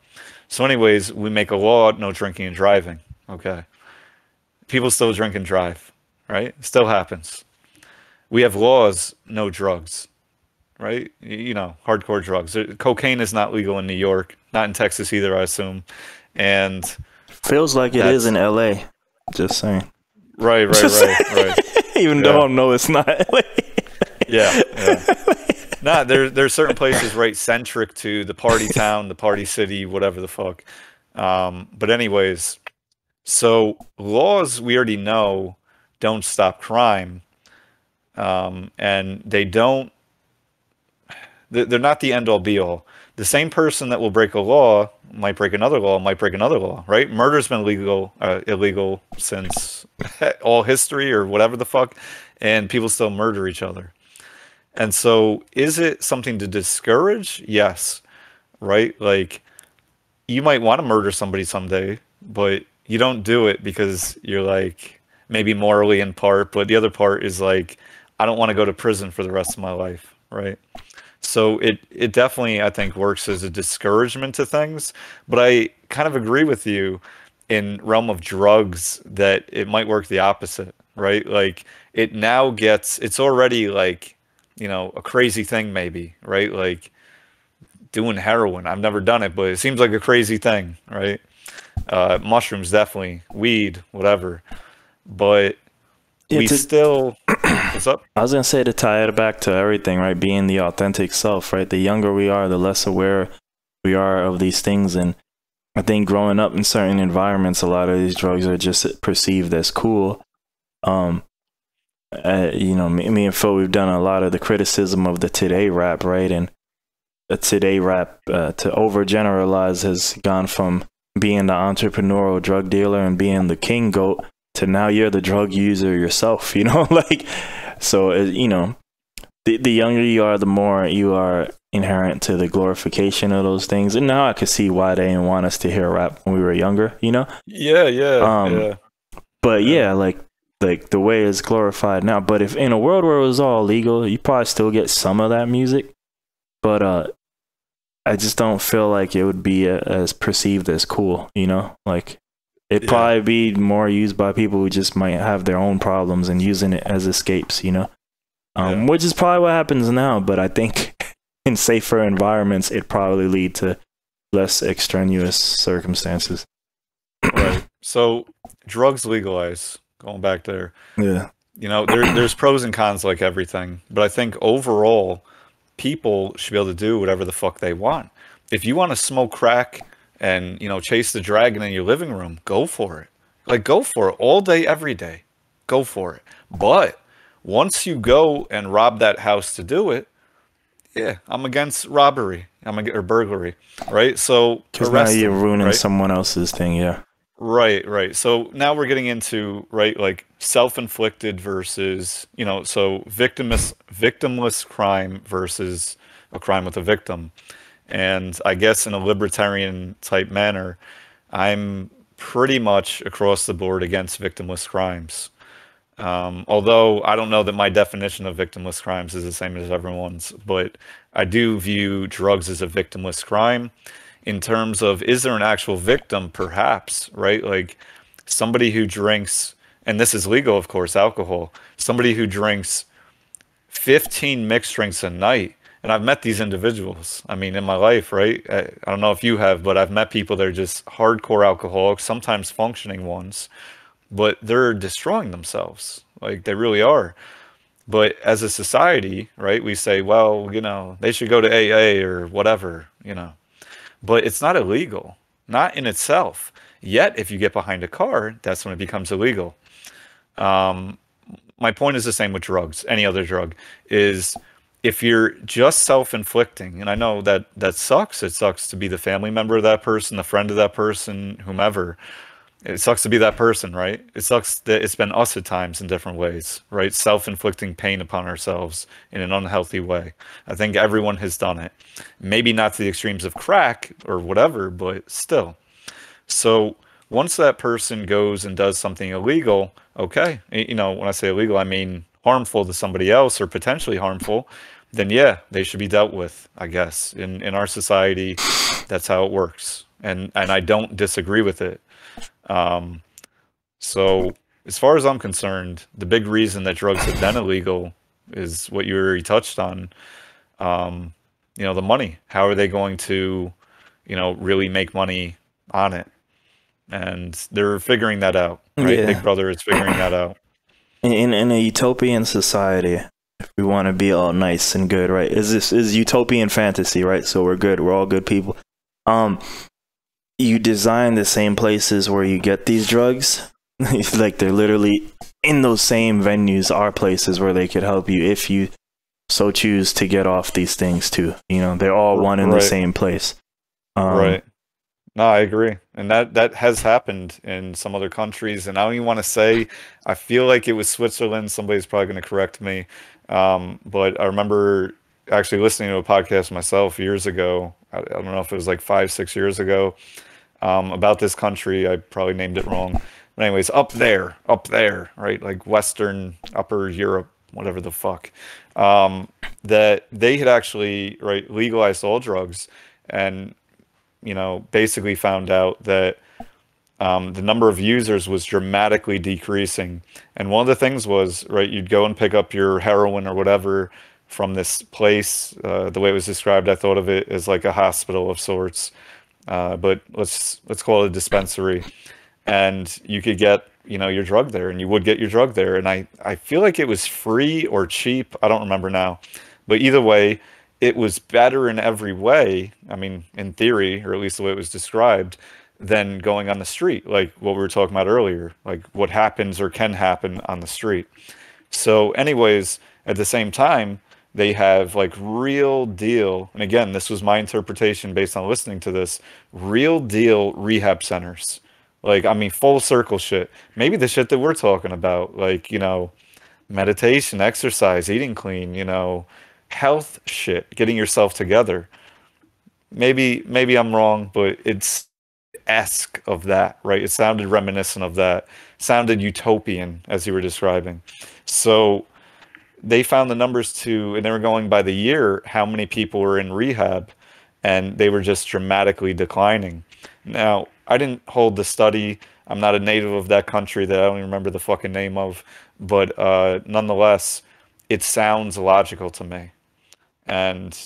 So anyways, we make a law, no drinking and driving. Okay. People still drink and drive, right? It still happens. We have laws, no drugs, right? You know, hardcore drugs. Cocaine is not legal in New York, not in Texas either, I assume. And feels like it is in LA. Just saying. Right. Even though I know it's not LA. Yeah. Nah, there's certain places right centric to the party town, the party city, whatever the fuck. But anyways, so laws we already know don't stop crime, and they're not the end all be all. The same person that will break a law might break another law, right? Murder's been illegal since all history or whatever the fuck, and people still murder each other. And so is it something to discourage? Yes, right? Like, you might want to murder somebody someday, but you don't do it because you're like, maybe morally in part, but the other part is like, I don't want to go to prison for the rest of my life, right? So it definitely, I think, works as a discouragement to things. But I kind of agree with you in realm of drugs that it might work the opposite, right? Like, it's already like, you know, a crazy thing maybe, right? Like doing heroin. I've never done it, but it seems like a crazy thing, right? Mushrooms, definitely. Weed, whatever. But what's up? I was going to say, to tie it back to everything, right? Being the authentic self, right? The younger we are, the less aware we are of these things. And I think growing up in certain environments, a lot of these drugs are just perceived as cool. You know, me and Phil, we've done a lot of the criticism of the today rap, right? And the today rap, to overgeneralize, has gone from being the entrepreneurial drug dealer and being the king goat to now you're the drug user yourself, you know? Like, so, you know, the younger you are, the more you are inherent to the glorification of those things. And now I could see why they didn't want us to hear rap when we were younger, you know? Yeah. But yeah, like the way it's glorified now. But if in a world where it was all legal, you probably still get some of that music. But I just don't feel like it would be as perceived as cool, you know? Like, it'd probably be more used by people who just might have their own problems and using it as escapes, you know? Which is probably what happens now, but I think in safer environments, it'd probably lead to less extraneous circumstances. Right. So drugs legalized, going back there, Yeah. you know, there's pros and cons like everything, but I think overall, people should be able to do whatever the fuck they want. If you want to smoke crack and, you know, chase the dragon in your living room, go for it. Like, go for it all day, every day. Go for it. But once you go and rob that house to do it, yeah, I'm against robbery. Or burglary, right? So Because now arrest you're them, ruining right? someone else's thing. Yeah. Right, right. So now we're getting into, right, like self-inflicted versus, you know, so victimless crime versus a crime with a victim. And I guess in a libertarian type manner, I'm pretty much across the board against victimless crimes. Although I don't know that my definition of victimless crimes is the same as everyone's, but I do view drugs as a victimless crime in terms of, is there an actual victim? Perhaps, right? Like somebody who drinks, and this is legal, of course, alcohol, somebody who drinks 15 mixed drinks a night. And I've met these individuals. I mean, in my life, right? I don't know if you have, but I've met people that are just hardcore alcoholics, sometimes functioning ones, but they're destroying themselves. Like they really are. But as a society, right, we say, well, you know, they should go to AA or whatever, you know. But it's not illegal, not in itself. Yet, if you get behind a car, that's when it becomes illegal. My point is the same with drugs, any other drug, is if you're just self-inflicting, and I know that that sucks. It sucks to be the family member of that person, the friend of that person, whomever. It sucks to be that person, right? It sucks that it's been us at times in different ways, right? Self-inflicting pain upon ourselves in an unhealthy way. I think everyone has done it. Maybe not to the extremes of crack or whatever, but still. So once that person goes and does something illegal, okay, you know, when I say illegal, I mean harmful to somebody else or potentially harmful, then yeah, they should be dealt with, I guess. In our society, that's how it works. And I don't disagree with it. So as far as I'm concerned, the big reason that drugs have been illegal is what you already touched on. You know, the money. How are they going to, you know, really make money on it? And they're figuring that out, right? Big Yeah. Brother is figuring that out. In a utopian society, if we want to be all nice and good, right? Is utopian fantasy, right? So we're good. We're all good people. You design the same places where you get these drugs. Like they're literally in those same venues are places where they could help you if you so choose to get off these things too. You know, they're all one in the same place. Right. No, I agree. And that has happened in some other countries. And I don't even want to say, I feel like it was Switzerland. Somebody's probably going to correct me. But I remember actually listening to a podcast myself years ago. I don't know if it was like 5, 6 years ago, about this country. I probably named it wrong. But anyways, up there, right? Like Western, Upper Europe, whatever the fuck. That they had actually, right, legalized all drugs and, you know, basically found out that the number of users was dramatically decreasing. And one of the things was, right, you'd go and pick up your heroin or whatever from this place. The way it was described, I thought of it as like a hospital of sorts. But let's call it a dispensary. And you could get, you know, your drug there, and you would get your drug there. And I feel like it was free or cheap. I don't remember now. But either way, it was better in every way. I mean, in theory, or at least the way it was described, than going on the street, like what we were talking about earlier, like what happens or can happen on the street. So anyways, at the same time, they have like real deal, and again, this was my interpretation based on listening to this, real deal rehab centers. Like, I mean, full circle shit. Maybe the shit that we're talking about, like, you know, meditation, exercise, eating clean, you know, health shit, getting yourself together. Maybe I'm wrong, but it's esque of that, right? It sounded reminiscent of that. Sounded utopian as you were describing. So they found the numbers too, and they were going by the year, how many people were in rehab, and they were just dramatically declining. Now, I didn't hold the study. I'm not a native of that country that I don't even remember the fucking name of, but nonetheless, it sounds logical to me. And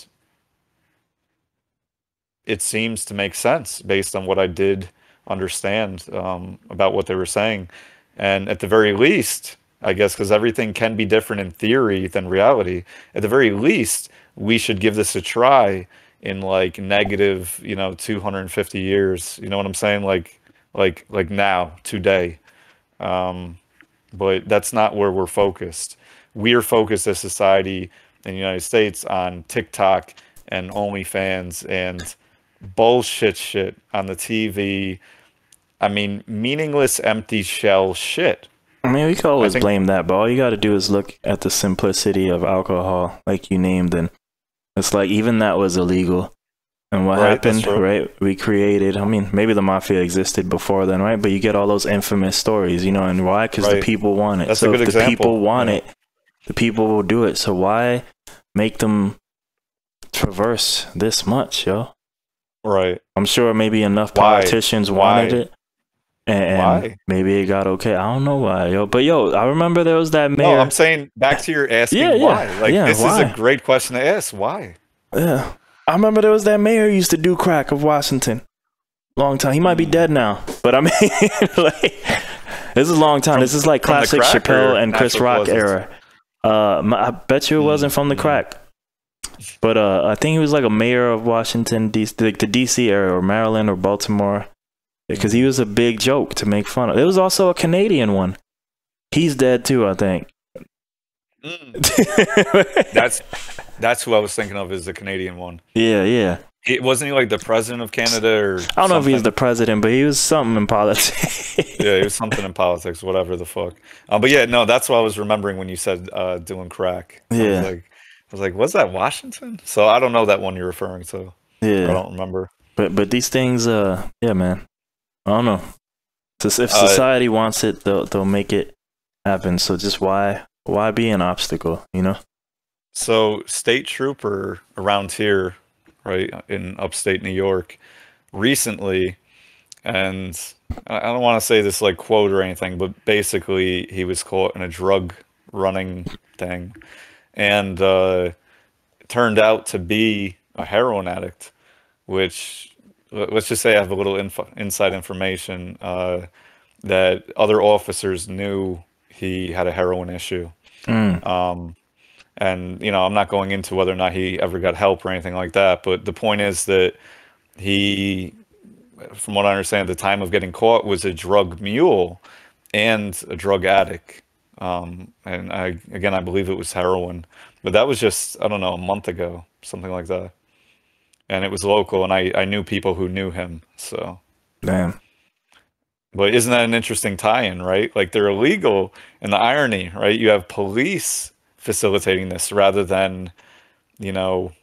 it seems to make sense based on what I did understand about what they were saying. And at the very least, I guess, because everything can be different in theory than reality, at the very least, we should give this a try in like negative, 250 years. You know what I'm saying? Like now, today. But that's not where we're focused. We are focused as society in the United States on TikTok and OnlyFans and bullshit shit on the TV. I mean, meaningless, empty shell shit. I mean, we can always blame that, but all you got to do is look at the simplicity of alcohol, like you named, and it's like even that was illegal. And what happened, right? We created, I mean, maybe the mafia existed before then, right? But you get all those infamous stories, and why? Because the people want it. That's so a good if example. the people want it, the people will do it. So why make them traverse this much, yo? Right. I'm sure maybe enough politicians wanted it. And maybe it got okay. I don't know why, yo. But yo, I remember there was that mayor. No, I'm saying back to your asking why. Like this is a great question to ask. Why? Yeah. I remember there was that mayor who used to do crack of Washington. Long time. He might be dead now. But I mean, like, this is a long time. This is like classic Chappelle and Chris Rock era. I bet you it wasn't from the crack. But I think he was like a mayor of Washington, like the DC area, or Maryland, or Baltimore. Because he was a big joke to make fun of. There was also a Canadian one. He's dead too, I think. That's who I was thinking of, is the Canadian one. Yeah. Wasn't he like the president of Canada or I don't know if he was the president, but he was something in politics. Yeah, he was something in politics, whatever the fuck. But yeah, no, that's what I was remembering when you said doing crack. Yeah. I was like, was that Washington? So I don't know that one you're referring to. Yeah. I don't remember. But these things, yeah, man. I don't know. If society wants it, they'll make it happen. So just why be an obstacle, So state trooper around here, right, in upstate New York, recently, and I don't want to say this like quote or anything, but basically he was caught in a drug running thing, and turned out to be a heroin addict, which, let's just say I have a little inside information that other officers knew he had a heroin issue. And, I'm not going into whether or not he ever got help or anything like that, but the point is that he, from what I understand, at the time of getting caught, was a drug mule and a drug addict. And I believe it was heroin, but that was just, I don't know, a month ago, something like that. And it was local, and I knew people who knew him, so. Damn. But isn't that an interesting tie-in, right? Like, they're illegal, and the irony, right? You have police facilitating this rather than, part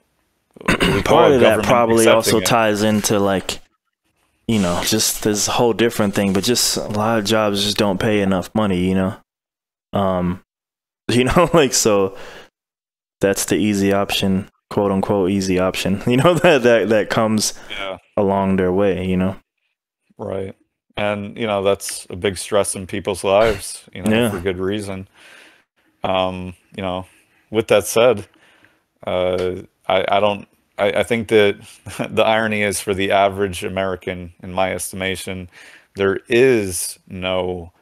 of that probably also ties into, like, just this whole different thing, but just a lot of jobs just don't pay enough money, like, so that's the easy option, quote unquote easy option, that comes along their way, Right. And, that's a big stress in people's lives, for good reason. With that said, I think that the irony is, for the average American, in my estimation, there is no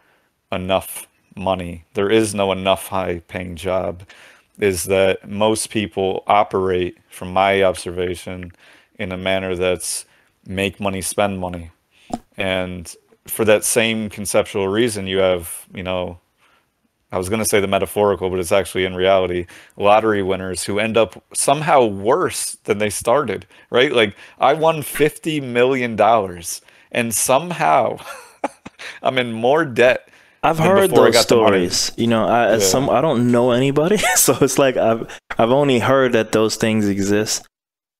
enough money. There is no enough high-paying job. Is that most people operate, from my observation, in a manner that's make money, spend money. And for that same conceptual reason, you have, I was going to say the metaphorical, but it's actually in reality, lottery winners who end up somehow worse than they started, right? Like, I won $50 million and somehow I'm in more debt. I've heard those stories, I don't know anybody. So it's like, I've only heard that those things exist.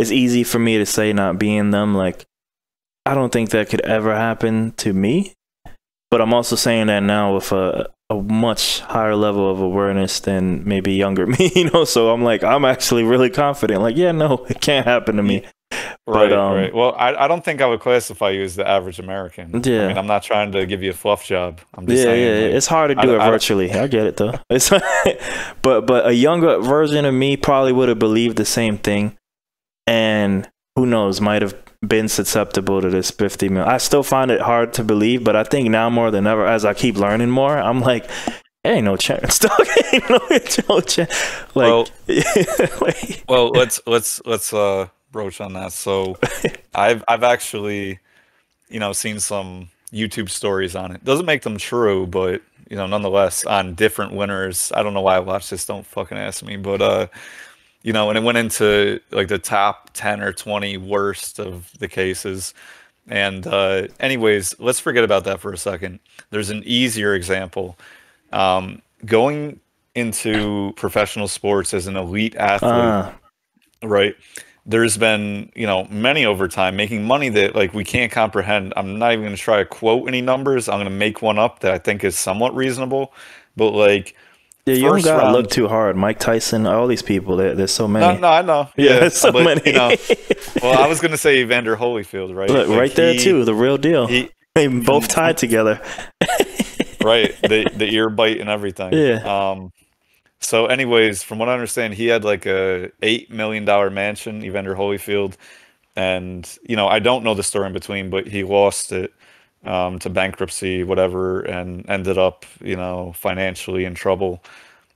It's easy for me to say, not being them. Like, I don't think that could ever happen to me, but I'm also saying that now with a much higher level of awareness than maybe younger me, so I'm like, I'm actually really confident. Like, yeah, no, it can't happen to me. Right, but, right. Well, I don't think I would classify you as the average American. Yeah. I mean, I'm not trying to give you a fluff job. I'm just saying. Like, it's hard to do it virtually. I get it, though. It's but a younger version of me probably would have believed the same thing. And who knows, might have been susceptible to this 50 mil. I still find it hard to believe, but I think now more than ever, as I keep learning more, I'm like, there ain't no chance. Dog. Ain't no chance. Like, well, let's broach on that. So, I've actually, seen some YouTube stories on it. Doesn't make them true, but nonetheless, on different winners. I don't know why I watched this. Don't fucking ask me. But and it went into like the top 10 or 20 worst of the cases. And anyways, let's forget about that for a second. There's an easier example. Going into professional sports as an elite athlete, right? There's been, many over time making money that like we can't comprehend. I'm not even going to try to quote any numbers. I'm going to make one up that I think is somewhat reasonable, but like, yeah, you don't gotta look too hard. Mike Tyson, all these people. There's so many. No, I know. Yeah, there's so many. Well, I was going to say Evander Holyfield, right? Look, like right there too, the real deal. They both tied together. Right, the ear bite and everything. Yeah. So anyways, from what I understand, he had like a $8 million mansion, Evander Holyfield. And, I don't know the story in between, but he lost it to bankruptcy, whatever, and ended up, financially in trouble.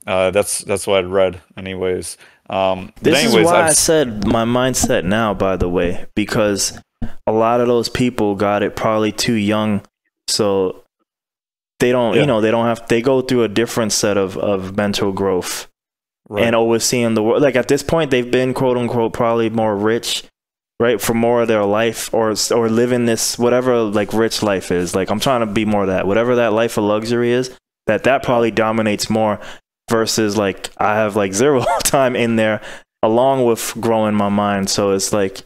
That's what I'd read anyways. This is why I said my mindset now, by the way, because a lot of those people got it probably too young. So they don't, they go through a different set of mental growth, right, and overseeing the world. Like at this point, they've been quote unquote probably more rich, right, for more of their life, or living this whatever like rich life is. Like I'm trying to be more of that, whatever that life of luxury is, that probably dominates more versus like I have like zero time in there along with growing my mind. So it's like,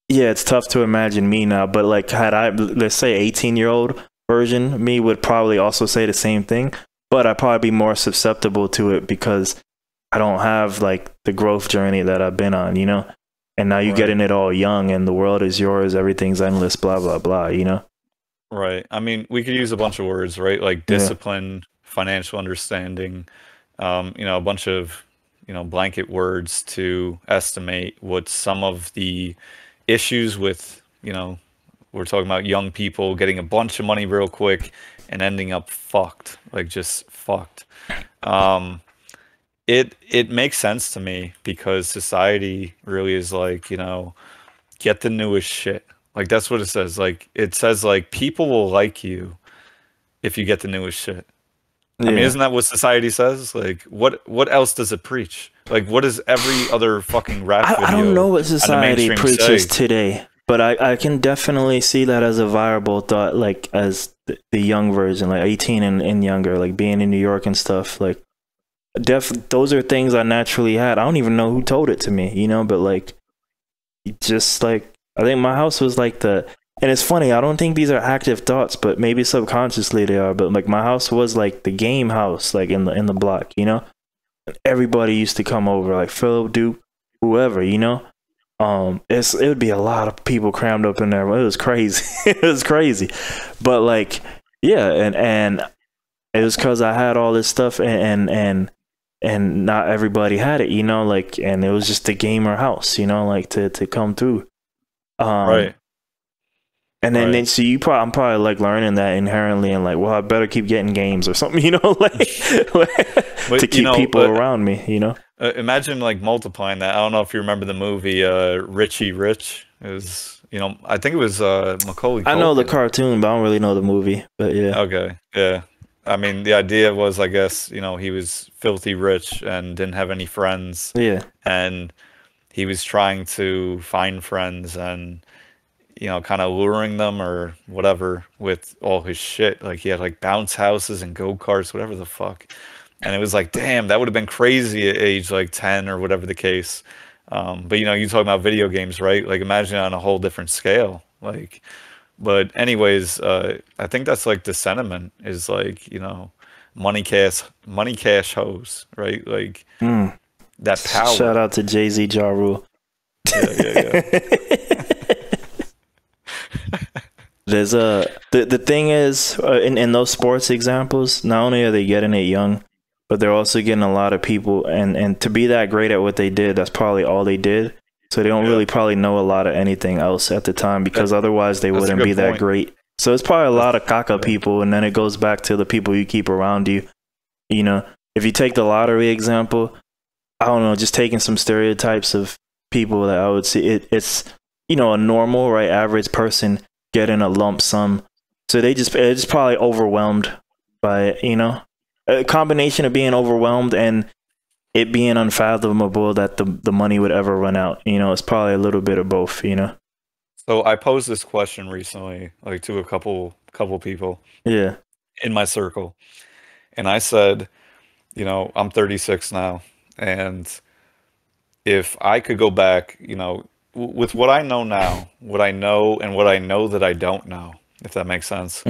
yeah, it's tough to imagine me now, but like had I, let's say 18-year-old version me would probably also say the same thing, but I'd probably be more susceptible to it because I don't have like the growth journey that I've been on, and now you get in it all young and the world is yours, everything's endless, blah blah blah, Right. I mean, we could use a bunch of words, right? Like discipline, financial understanding, a bunch of blanket words to estimate what some of the issues with we're talking about young people getting a bunch of money real quick and ending up fucked, like just fucked. It makes sense to me because society really is like, get the newest shit. Like that's what it says. Like it says like people will like you if you get the newest shit. Yeah. I mean, isn't that what society says? Like what else does it preach? Like what does every other fucking rap video I don't know what society preaches today. But I can definitely see that as a viable thought, like as the young version, like 18 and younger, like being in New York and stuff. Like, those are things I naturally had. I don't even know who told it to me, but like, just like, I think my house was like and it's funny, I don't think these are active thoughts, but maybe subconsciously they are. But like, my house was like the game house, like in the block, Everybody used to come over, like Philip, Duke, whoever, it would be a lot of people crammed up in there. It was crazy. It was crazy. But like, yeah, and it was because I had all this stuff and not everybody had it, like, and it was just a gamer house, like to come through. Right. And then so I'm probably like learning that inherently and like, well, I better keep getting games or something, like to keep people around me, Imagine like multiplying that. I don't know if you remember the movie Richie Rich. It was, I think it was Macaulay Culkin. I know the cartoon, but I don't really know the movie. But yeah. Okay. Yeah. I mean, the idea was, I guess, he was filthy rich and didn't have any friends. Yeah. And he was trying to find friends and, kind of luring them or whatever with all his shit. Like he had like bounce houses and go-karts, whatever the fuck. And it was like, damn, that would have been crazy at age like 10 or whatever the case. But you talk about video games, right? Like imagine on a whole different scale. Like, but anyways, I think that's like the sentiment is like, money cash hoes, right? Like that power. Shout out to Jay-Z Ja Rule. Yeah. There's the thing is in those sports examples, not only are they getting it young, but they're also getting a lot of people and to be that great at what they did, that's probably all they did. So they don't really probably know a lot of anything else at the time, because otherwise they wouldn't be that great. So it's probably a lot of caca people, and then it goes back to the people you keep around you. You know, if you take the lottery example, I don't know, just taking some stereotypes of people that I would see, it's, you know, a normal, right, average person getting a lump sum. So they're just probably overwhelmed by it, you know? A combination of being overwhelmed and it being unfathomable that the money would ever run out. You know, it's probably a little bit of both, you know? So I posed this question recently, like to a couple people Yeah. in my circle. And I said, you know, I'm 36 now. And if I could go back, you know, with what I know now, what I know and what I know that I don't know, if that makes sense.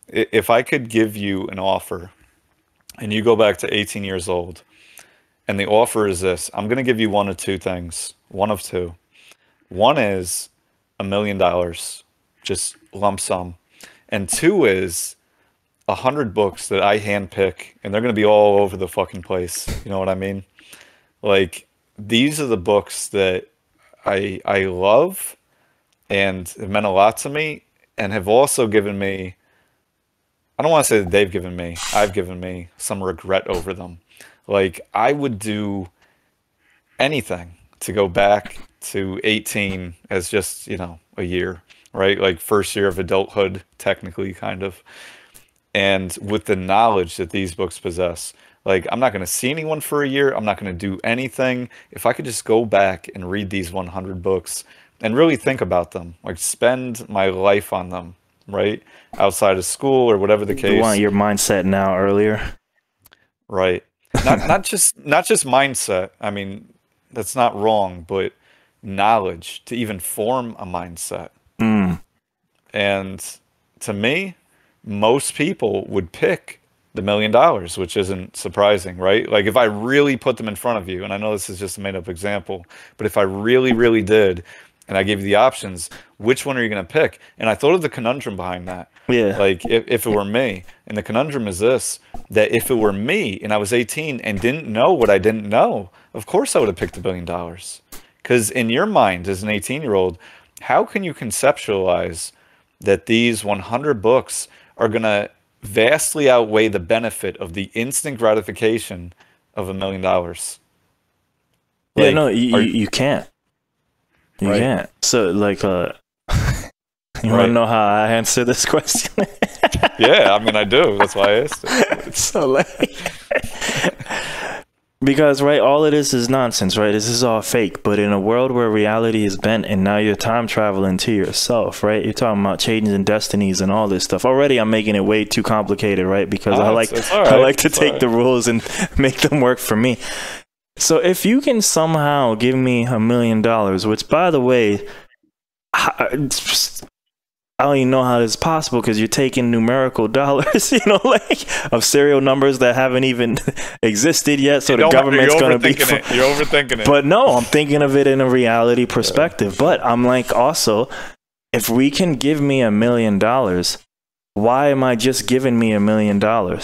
If I could give you an offer and you go back to 18 years old and the offer is this, I'm going to give you one of two things, one of two. One is $1 million, just lump sum. And two is 100 books that I handpick, and they're going to be all over the fucking place. You know what I mean? Like, these are the books that I love and have meant a lot to me, and have also given me, I don't want to say that they've given me, I've given me some regret over them. Like, I would do anything to go back to 18 as just, you know, a year, right? Like first year of adulthood, technically, kind of. And with the knowledge that these books possess, like, I'm not going to see anyone for a year. I'm not going to do anything. If I could just go back and read these 100 books and really think about them, like spend my life on them, right? Outside of school or whatever the case. You want your mindset now earlier. Right. Not just mindset. I mean, that's not wrong, but knowledge to even form a mindset. And to me, most people would pick the $1 million, which isn't surprising, right? Like, if I really put them in front of you, and I know this is just a made-up example, but if I really, really did, and I gave you the options, which one are you going to pick? And I thought of the conundrum behind that. Yeah. Like, if it were me, and the conundrum is this, that if it were me and I was 18 and didn't know what I didn't know, of course I would have picked the $1 billion. Because in your mind as an 18-year-old, how can you conceptualize that these 100 books are going to vastly outweigh the benefit of the instant gratification of $1 million? Yeah, no, you can't. You can't. So, like, you want to know how I answer this question? Yeah, I mean, I do. That's why I asked it. So, like, because, right, all of this is nonsense, right? This is all fake. But in a world where reality is bent and now you're time traveling to yourself, right? You're talking about changing destinies and all this stuff. Already I'm making it way too complicated, right? Because I like to take the rules and make them work for me. So if you can somehow give me $1 million, which, by the way, I don't even know how this is possible, because you're taking numerical dollars, you know, like, of serial numbers that haven't even existed yet. So the government's going to be... You're overthinking it. But no, I'm thinking of it in a reality perspective. Yeah. But I'm like, also, if we can give me $1 million, why am I just giving me $1 million?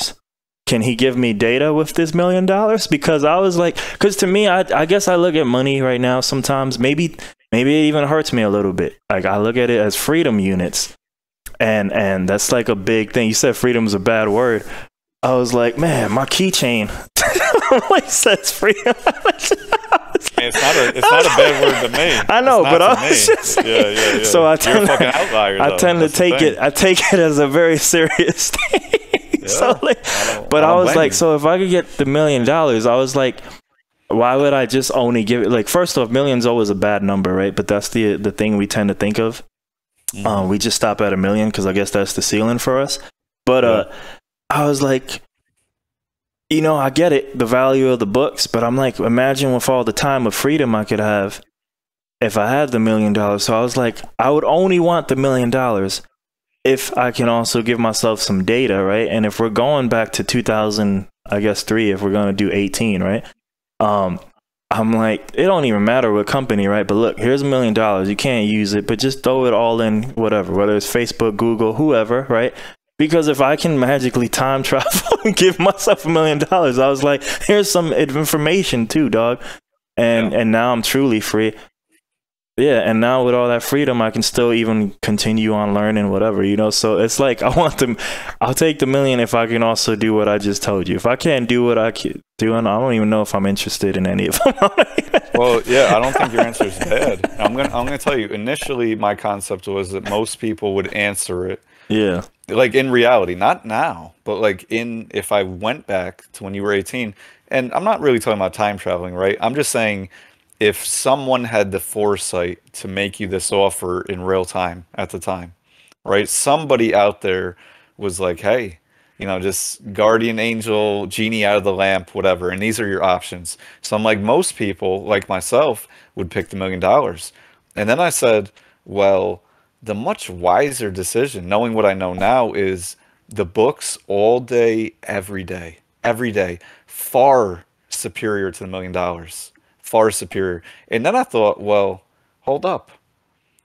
Can he give me data with this $1 million? Because I was like, because to me, I guess I look at money right now sometimes, maybe it even hurts me a little bit. Like, I look at it as freedom units. And that's like a big thing. You said freedom is a bad word. I was like, man, my keychain like says freedom. It's not a bad word to me. I know, but I was just yeah. So I You're a fucking outlier, I tend to take it as a very serious thing. Yeah, so, like, but I was like, so if I could get the $1 million, I was like, why would I just only give it? Like, first off, million's always a bad number, right? But that's the thing we tend to think of. We just stop at $1 million because I guess that's the ceiling for us. But I was like, you know, I get it, the value of the books, but I'm like, imagine with all the time of freedom I could have if I had the $1 million. So I was like, I would only want the $1 million if I can also give myself some data, right? And if we're going back to 2000, I guess 3, if we're going to do 18, right? I'm like, it don't even matter what company, right? But look, here's $1 million. You can't use it, but just throw it all in whatever, whether it's Facebook, Google, whoever, right? Because if I can magically time travel and give myself $1 million, I was like, here's some information too, dog. And now I'm truly free. Yeah, and now with all that freedom, I can still even continue on learning whatever, you know. So it's like I'll take the million if I can also do what I just told you. If I can't do what I can do, I don't even know if I'm interested in any of them. Well, yeah, I don't think your answer is bad. I'm gonna tell you. Initially, my concept was that most people would answer it. Yeah. Like in reality, not now, but like if I went back to when you were 18, and I'm not really talking about time traveling, right? I'm just saying if someone had the foresight to make you this offer in real time at the time, right? Somebody out there was like, hey, just guardian angel, genie out of the lamp, whatever, and these are your options. So I'm like, most people, like myself, would pick the $1 million. And then I said, well, the much wiser decision, knowing what I know now, is the books all day, every day, far superior to the $1 million. Far superior. And then I thought, well, hold up.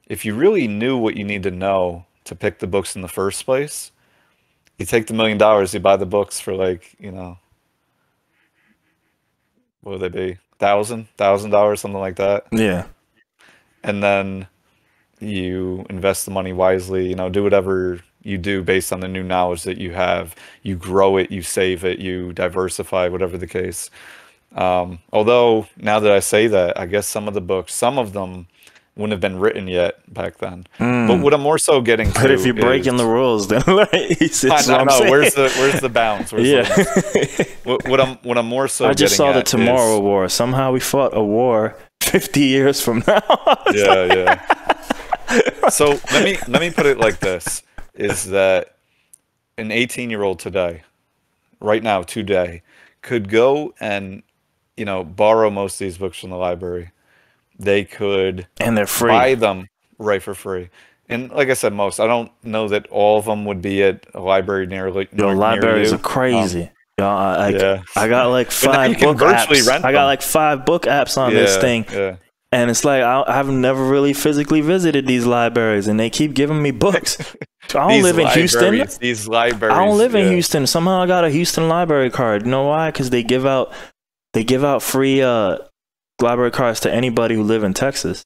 If you really knew what you need to know to pick the books in the first place, you take the $1 million, you buy the books for like, what would they be? $1,000, something like that. Yeah. And then you invest the money wisely, do whatever you do based on the new knowledge that you have. You grow it, you save it, you diversify, whatever the case. Although now that I say that, I guess some of them wouldn't have been written yet back then. But what I'm more so getting to, but if you're breaking the rules, then I know. Where's the bounds? What I'm more so. I just saw the Tomorrow War. Somehow we fought a war 50 years from now. Yeah. So let me put it like this: is that an 18-year-old today, right now, today, could go and borrow most of these books from the library. They could, and they're free, buy them right for free. And like I said, most, I don't know that all of them would be at a library near libraries you. are crazy. Yeah. I got like 5 book apps. I got like 5 book apps on this thing. Yeah. And it's like I've never really physically visited these libraries, and they keep giving me books. I don't live in Houston. These libraries. I don't live in Houston. Somehow I got a Houston library card. You know why? Because they give out free library cards to anybody who live in Texas.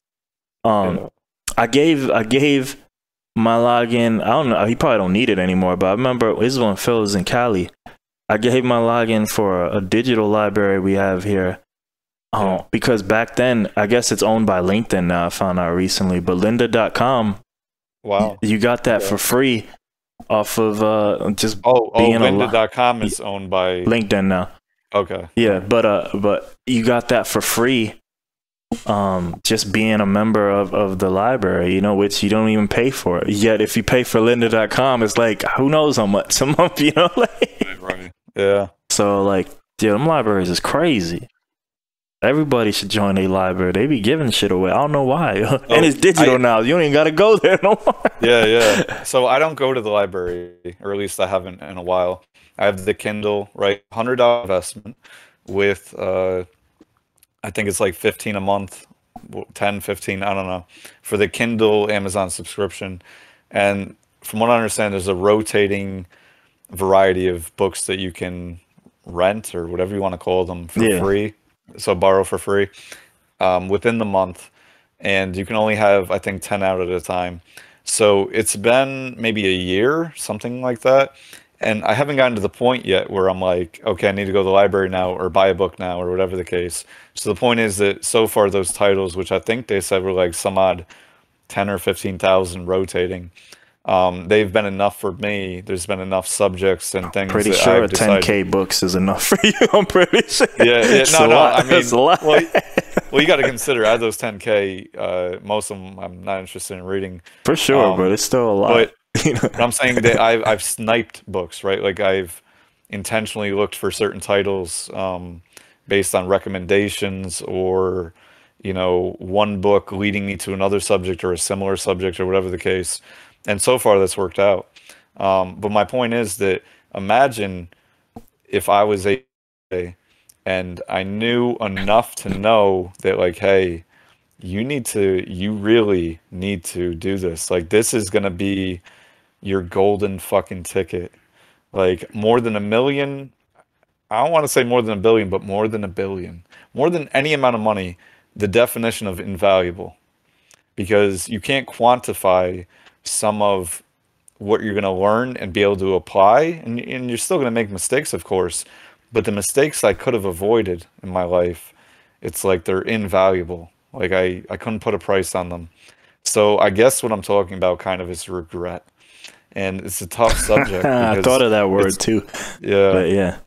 I gave my login. I don't know. He probably don't need it anymore. But I remember this is when Phil was in Cali. I gave my login for a digital library we have here. Because back then, I guess it's owned by LinkedIn now. I found out recently. But lynda.com. Wow. You got that for free off of just being lynda.com is owned by LinkedIn now. Okay. Yeah, but you got that for free. Just being a member of the library, which you don't even pay for. Yet if you pay for lynda.com, it's like who knows how much a month, Right. Yeah. So like, them libraries is crazy. Everybody should join a library. They be giving shit away. I don't know why. And it's digital now. You don't even got to go there no more. Yeah. So I don't go to the library, or at least I haven't in a while. I have the Kindle, right? $100 investment with, I think it's like 15 a month, 10, 15, I don't know, for the Kindle Amazon subscription. And from what I understand, there's a rotating variety of books that you can rent or whatever you want to call them for free. So borrow for free within the month. And you can only have, I think, 10 out at a time. So it's been maybe a year, something like that. And I haven't gotten to the point yet where I'm like, okay, I need to go to the library now or buy a book now or whatever the case. So the point is that so far those titles, which I think they said were like some odd 10 or 15,000 rotating, they've been enough for me. There's been enough subjects and things. Pretty sure a 10K books is enough for you. I'm pretty sure. Yeah. No. I mean, that's a lot. Well, you got to consider, out of those 10K, most of them I'm not interested in reading. For sure, but it's still a lot. But I'm saying that I've sniped books, right? Like I've intentionally looked for certain titles based on recommendations or, one book leading me to another subject or a similar subject or whatever the case. And so far that's worked out. But my point is that imagine if I was and I knew enough to know that like, hey, you really need to do this. Like this is going to be your golden fucking ticket. Like more than 1 million. I don't want to say more than 1 billion, but more than 1 billion. More than any amount of money, the definition of invaluable. because you can't quantify some of what you're going to learn and be able to apply. And you're still going to make mistakes, of course, but the mistakes I could have avoided in my life, it's like they're invaluable. Like I couldn't put a price on them. So I guess what I'm talking about kind of is regret. And it's a tough subject. I thought of that word too. Yeah. But yeah.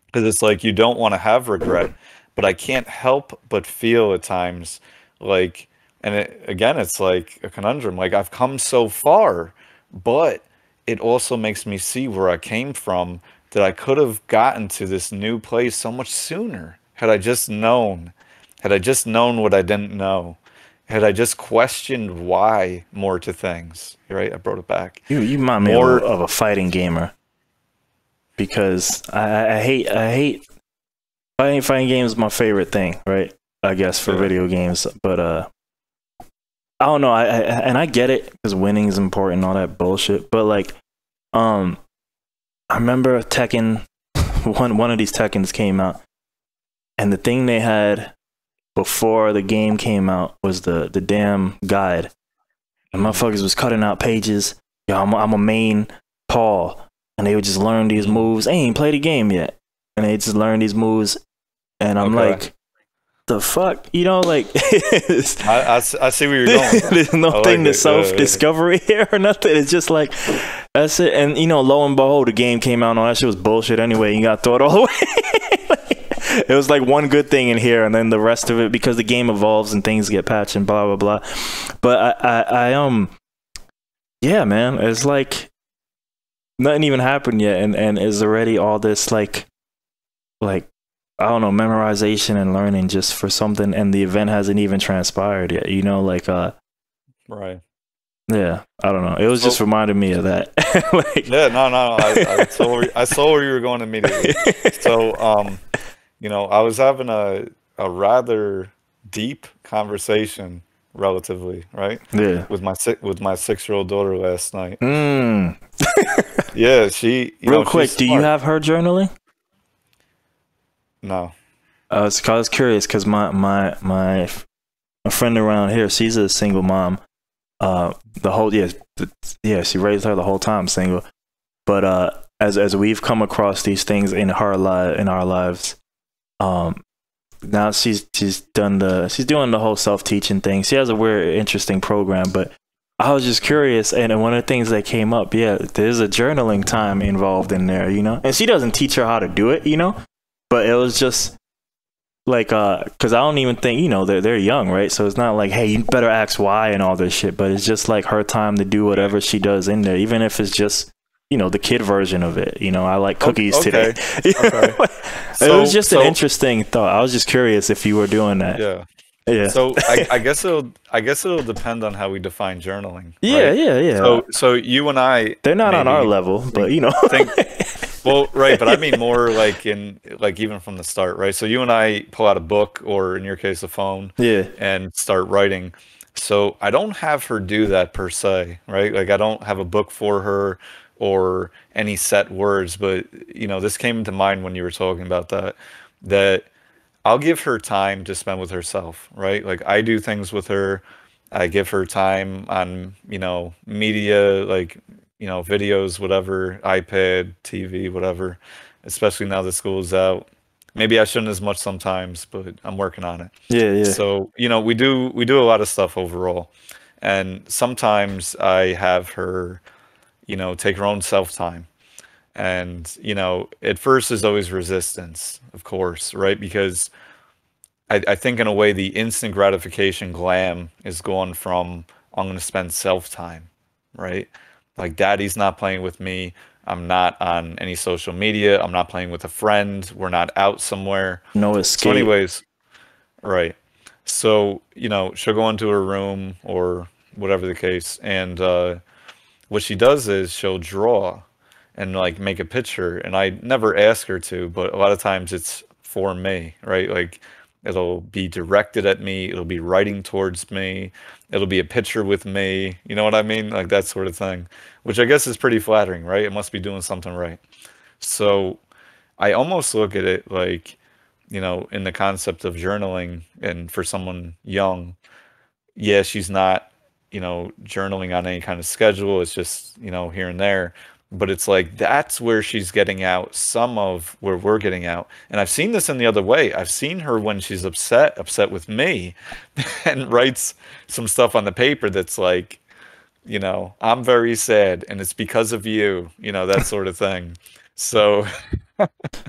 Because it's like you don't want to have regret, but I can't help but feel at times like, and again, it's like a conundrum. Like I've come so far, but it also makes me see where I came from, that I could have gotten to this new place so much sooner had I just known, what I didn't know, had I just questioned why more to things. Right? I brought it back. You remind me of a fighting gamer, because I hate fighting games is my favorite thing, right? I guess for video games, but I don't know. I get it because winning is important and all that bullshit. But like, I remember Tekken, one of these Tekkens came out, and the thing they had before the game came out was the damn guide. And motherfuckers was cutting out pages. Yo, I'm a main Paul, and they would just learn these moves. They ain't played the game yet, and they just learn these moves, and I'm like, the fuck, you know, like I see where you're going. There's nothing to self-discovery here or nothing. It's just like, that's it. And you know, lo and behold, the game came out and all that shit was bullshit anyway. You got to throw it all away. It was like one good thing in here, and then the rest of it, because the game evolves and things get patched and blah blah blah. But I yeah, man, it's like nothing even happened yet, and is already all this like I don't know, memorization and learning just for something, and the event hasn't even transpired yet, you know, like right. Yeah, I don't know. It was just reminding me of that. Like, yeah, no. I saw where you were going immediately. So, you know, I was having a rather deep conversation, relatively, right? Yeah. With my 6-year-old daughter last night. Mm. Yeah, she. Real quick, do you have her journaling? No. I was curious because my friend around here, she's a single mom. She raised her the whole time single. But as we've come across these things in our lives, now she's doing the whole self-teaching thing. She has a weird, interesting program, but I was just curious, and one of the things that came up, there's a journaling time involved in there, you know. And she doesn't teach her how to do it, you know. But it was just like, because I don't even think, you know, they're young, right? So it's not like, hey, you better ask why and all this shit. But it's just like her time to do whatever she does in there, even if it's just, you know, the kid version of it. You know, I like cookies today. Okay. It was just an interesting thought. I was just curious if you were doing that. Yeah. Yeah. So I guess it'll depend on how we define journaling. Yeah, right? yeah. So you and I, they're not on our level, but you know. Well, right, but I mean more like even from the start, right? So you and I pull out a book, or in your case, a phone, and start writing. So I don't have her do that per se, right? Like I don't have a book for her or any set words, but you know, this came to mind when you were talking about that I'll give her time to spend with herself, right? Like I do things with her. I give her time on, you know, media, like, you know, videos, whatever, iPad, TV, whatever, especially now that school's out. Maybe I shouldn't as much sometimes, but I'm working on it. Yeah. So, you know, we do a lot of stuff overall. And sometimes I have her, you know, take her own self-time. And, you know, at first there's always resistance, of course, right? Because I think in a way the instant gratification glam is gone from, I'm going to spend self-time, right? Like daddy's not playing with me. I'm not on any social media. I'm not playing with a friend. We're not out somewhere. No escape. So anyways, right. So, you know, she'll go into her room or whatever the case. And what she does is she'll draw and like make a picture. And I never ask her to, but a lot of times it's for me, right? Like it'll be directed at me. It'll be writing towards me. It'll be a picture with me. You know what I mean? Like that sort of thing, which I guess is pretty flattering, right? It must be doing something right. So I almost look at it like, you know, in the concept of journaling, and for someone young, yeah, she's not, journaling on any kind of schedule. It's just, here and there. But it's like that's where she's getting out some of where we're getting out. And I've seen this in the other way. I've seen her when she's upset with me, and writes some stuff on the paper that's like, I'm very sad and it's because of you, that sort of thing. So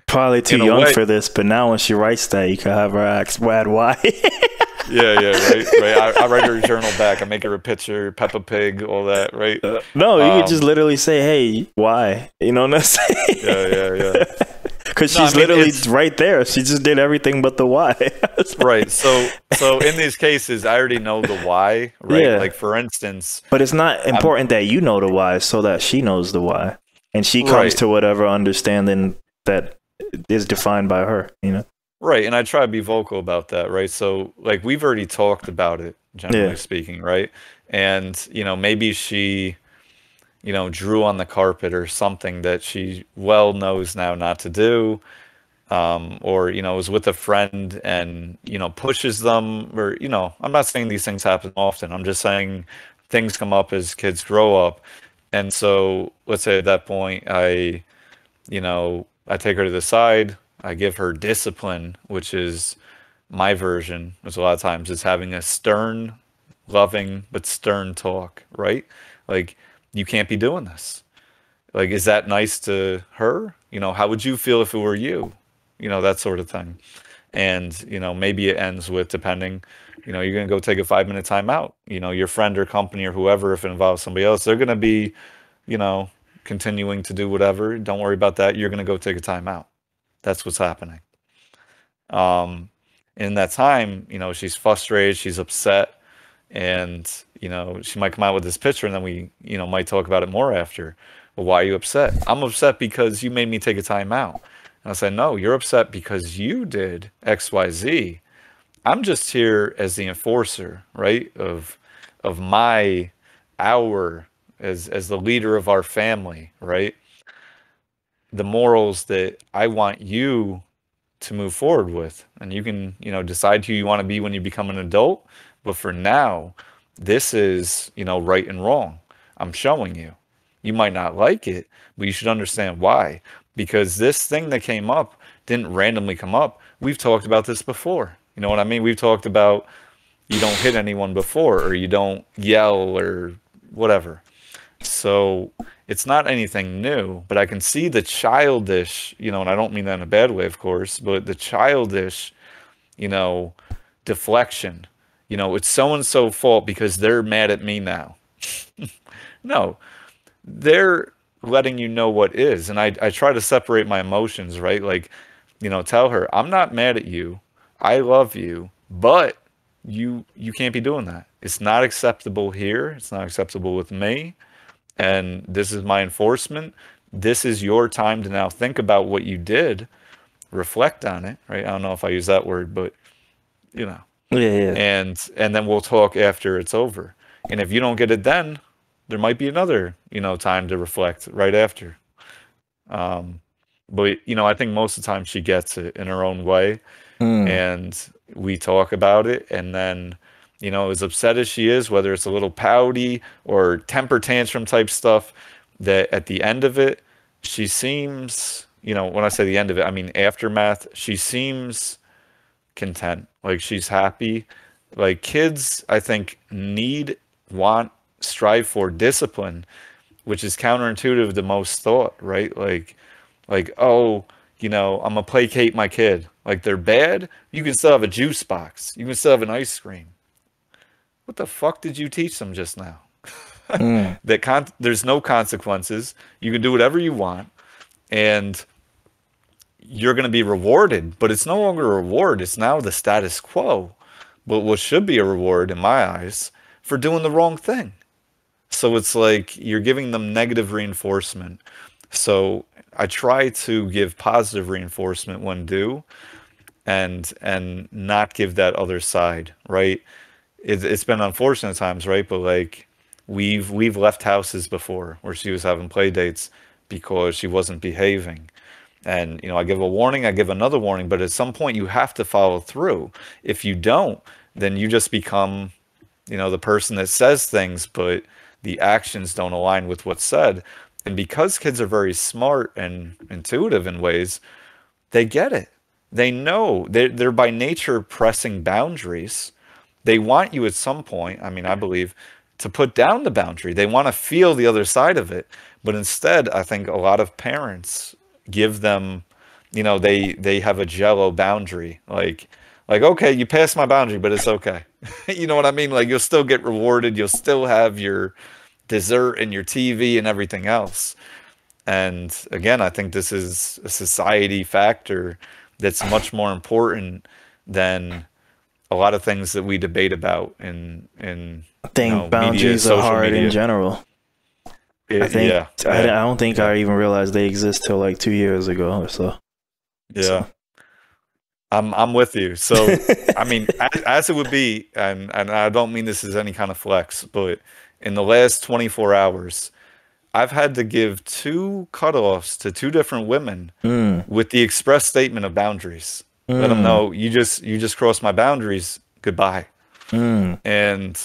Probably too in a young way, for this, but now when she writes that, you can have her ask, why? yeah, right. I write her a journal back. I make her a picture, Peppa Pig, all that, right? No, you could just literally say, hey, why? You know what I'm saying? Yeah. Because No, she's literally right there. She just did everything but the why. Right. So in these cases, I already know the why, right? Yeah. Like for instance, But it's not important that you know the why so that she knows the why. And she comes Right. to whatever understanding that is defined by her, right. And I try to be vocal about that, right? So like we've already talked about it, generally Yeah. speaking, right? And, maybe she, drew on the carpet or something that she well knows now not to do. Or, is with a friend and, pushes them or, I'm not saying these things happen often. I'm just saying things come up as kids grow up. And so let's say at that point, I take her to the side, I give her discipline, which is my version, which a lot of times is having a stern, loving, but stern talk, right? Like, you can't be doing this. Like, is that nice to her? How would you feel if it were you? That sort of thing. And, maybe it ends with, depending, you're going to go take a 5-minute time out. Your friend or company or whoever, if it involves somebody else, they're going to be, continuing to do whatever. Don't worry about that. You're going to go take a time out. That's what's happening. In that time, she's frustrated, she's upset, and, she might come out with this picture and then we, might talk about it more after. Well, why are you upset? I'm upset because you made me take a time out. And I said, no, you're upset because you did X, Y, Z. I'm just here as the enforcer, right? Of our, as the leader of our family, right? The morals that I want you to move forward with. And you can, decide who you want to be when you become an adult. But for now, this is, right and wrong. I'm showing you. You might not like it, but you should understand why. Because this thing that came up didn't randomly come up. We've talked about this before. You know what I mean? We've talked about you don't hit anyone before, or you don't yell or whatever. So it's not anything new, but I can see the childish, and I don't mean that in a bad way, of course, but the childish, deflection. It's so-and-so fault because they're mad at me now. No, they're letting you know what is. And I try to separate my emotions, right? Like, tell her, I'm not mad at you. I love you, but you can't be doing that. It's not acceptable here. It's not acceptable with me. And this is my enforcement. This is your time to now think about what you did, reflect on it, right? I don't know if I use that word, but Yeah. And then we'll talk after it's over. And if you don't get it then, there might be another, time to reflect right after. But I think most of the time she gets it in her own way. And we talk about it, and then as upset as she is, whether it's a little pouty or temper tantrum type stuff, that at the end of it, she seems, when I say the end of it, I mean aftermath, she seems content, like she's happy. Like kids, I think, want, strive for discipline, which is counterintuitive to most thought, right? Like, oh, I'm gonna placate my kid. Like they're bad, you can still have a juice box. You can still have an ice cream. What the fuck did you teach them just now? There's no consequences. You can do whatever you want, and you're going to be rewarded. But it's no longer a reward. It's now the status quo. But what should be a reward, in my eyes, for doing the wrong thing. So it's like you're giving them negative reinforcement. So I try to give positive reinforcement when due, and not give that other side, right? It's been unfortunate times, right? But like we've left houses before where she was having play dates because she wasn't behaving. And I give a warning, I give another warning, but at some point you have to follow through. If you don't, then you just become, the person that says things, but the actions don't align with what's said. And because kids are very smart and intuitive in ways, they get it. They know they're by nature pressing boundaries. They want you at some point, I mean, I believe, to put down the boundary. They want to feel the other side of it. But instead, I think a lot of parents give them, they have a jello boundary. Like, okay, you passed my boundary, but it's okay. You know what I mean? Like, you'll still get rewarded. You'll still have your dessert and your TV and everything else. And again, I think this is a society factor that's much more important than a lot of things that we debate about in I think boundaries media, are hard media. in general. I don't think I even realized they exist till like 2 years ago or so. Yeah. So. I'm with you. So, I mean, as it would be, and I don't mean this as any kind of flex, but in the last 24 hours, I've had to give 2 cutoffs to 2 different women with the express statement of boundaries. Let them know, you just crossed my boundaries. Goodbye. And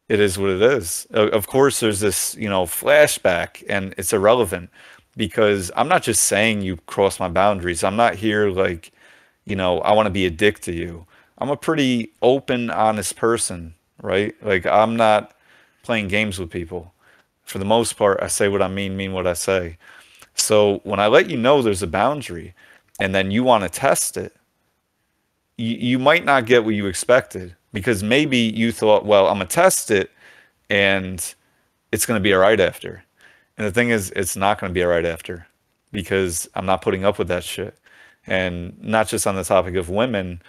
it is what it is. Of course, there's this, flashback, and it's irrelevant because I'm not just saying you crossed my boundaries. I'm not here like, I want to be a dick to you. I'm a pretty open, honest person, right? Like, I'm not playing games with people. For the most part, I say what I mean what I say. So when I let you know there's a boundary and then you want to test it, you might not get what you expected because maybe you thought, well, I'm going to test it and it's going to be all right after. And the thing is, it's not going to be all right after because I'm not putting up with that shit. And not just on the topic of women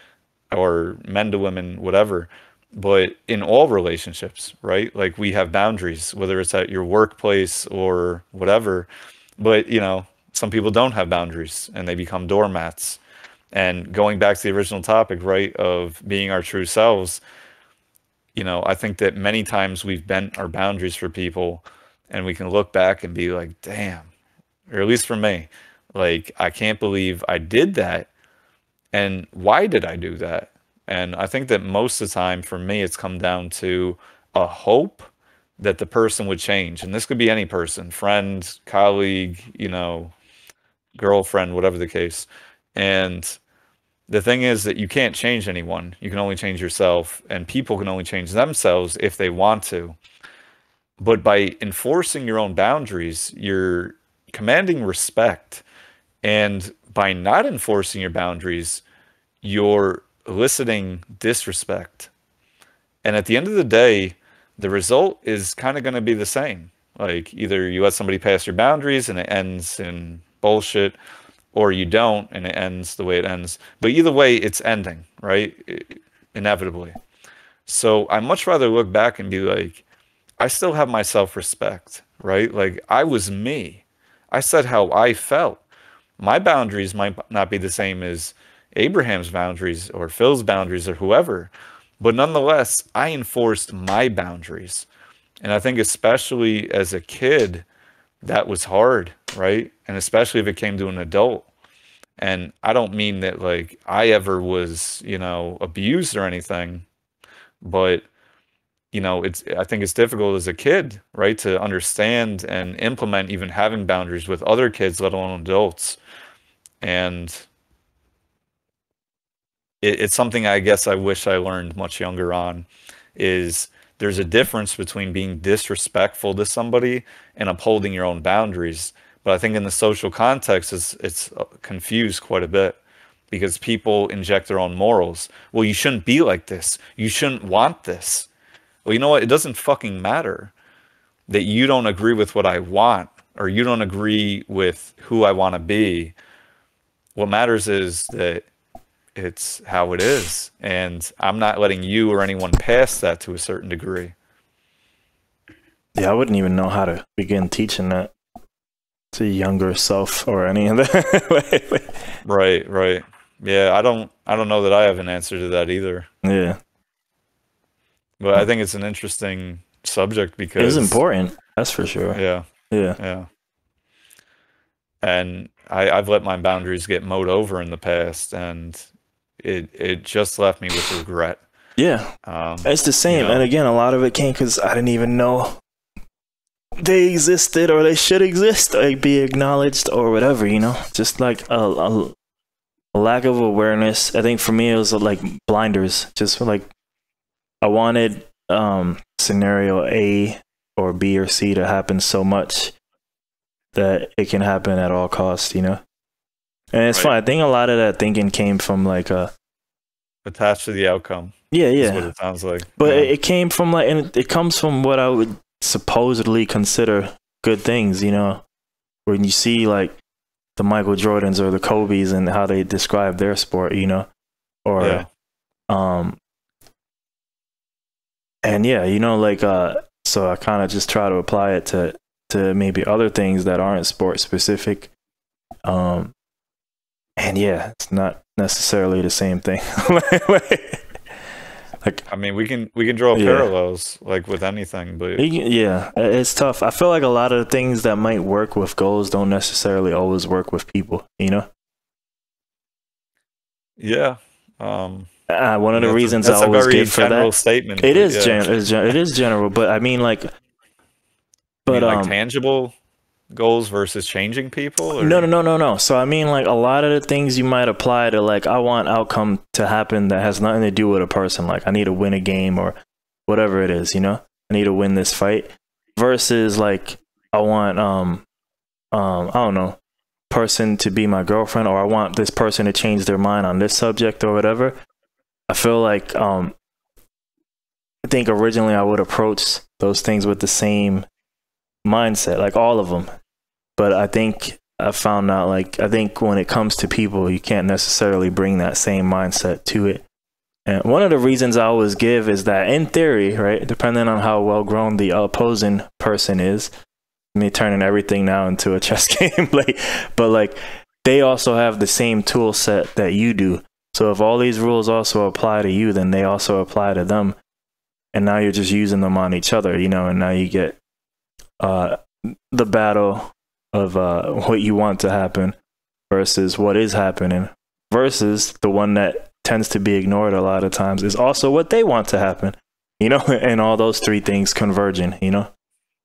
or men to women, whatever, but in all relationships, right? Like, we have boundaries, whether it's at your workplace or whatever. But, some people don't have boundaries and they become doormats. And going back to the original topic, right, of being our true selves, I think that many times we've bent our boundaries for people and we can look back and be like, damn, or at least for me, like, I can't believe I did that. And why did I do that? And I think that most of the time for me, it's come down to a hope that the person would change. And this could be any person, friend, colleague, girlfriend, whatever the case. And the thing is that you can't change anyone. You can only change yourself, and people can only change themselves if they want to. But by enforcing your own boundaries, you're commanding respect. And by not enforcing your boundaries, you're eliciting disrespect. And at the end of the day, the result is kind of going to be the same. Like, either you let somebody pass your boundaries and it ends in bullshit, or you don't and it ends the way it ends. But either way, it's ending, right? Inevitably. So I much rather look back and be like, I still have my self-respect, right? Like, I was me. I said how I felt. My boundaries might not be the same as Abraham's boundaries or Phil's boundaries or whoever, but nonetheless, I enforced my boundaries. And I think especially as a kid, that was hard, right? And especially if it came to an adult. And I don't mean that like I ever was, abused or anything, but I think it's difficult as a kid, right, to understand and implement even having boundaries with other kids, let alone adults. And it's something I guess I wish I learned much younger on, is there's a difference between being disrespectful to somebody and upholding your own boundaries. But I think in the social context, it's confused quite a bit because people inject their own morals. Well, you shouldn't be like this. You shouldn't want this. Well, you know what? It doesn't fucking matter that you don't agree with what I want or you don't agree with who I want to be. What matters is that it's how it is. And I'm not letting you or anyone pass that to a certain degree. Yeah, I wouldn't even know how to begin teaching that to younger self or any of that. Right. Yeah, I don't know that I have an answer to that either. Yeah. But I think it's an interesting subject because it's important. That's for sure. Yeah. And I've let my boundaries get mowed over in the past, and it just left me with regret. Yeah, it's the same. You know? And again, a lot of it came because I didn't even know they existed or they should exist or be acknowledged or whatever, you know, just like a lack of awareness. I think for me, it was like blinders, just like I wanted scenario A or B or C to happen so much that it can happen at all costs, you know? And it's fun. I think a lot of that thinking came from like attached to the outcome. Yeah, is what it sounds like. But it came from like, and it comes from what I would supposedly consider good things, you know, when you see like the Michael Jordans or the Kobes and how they describe their sport, you know, or and yeah, you know, like so I kind of just try to apply it to maybe other things that aren't sport specific, and yeah, it's not necessarily the same thing. Like, I mean, we can draw parallels like with anything, but yeah, it's tough. I feel like a lot of the things that might work with goals don't necessarily always work with people, you know? Yeah. One of the reasons I always give for that statement. It is general, but I mean like, but like tangible goals versus changing people? Or? No. So I mean like a lot of the things you might apply to like, I want outcome to happen that has nothing to do with a person. Like I need to win a game or whatever it is, you know, I need to win this fight versus like, I want, I don't know, person to be my girlfriend, or I want this person to change their mind on this subject or whatever. I feel like, I think originally I would approach those things with the same mindset, like all of them. But I think I found out, like, I think when it comes to people, you can't necessarily bring that same mindset to it. And one of the reasons I always give is that in theory, right, depending on how well grown the opposing person is, me turning everything now into a chess game, like, but like they also have the same tool set that you do. So if all these rules also apply to you, then they also apply to them. And now you're just using them on each other, you know, and now you get the battle of what you want to happen versus what is happening, versus the one that tends to be ignored a lot of times is also what they want to happen, you know, and all those three things converging, you know.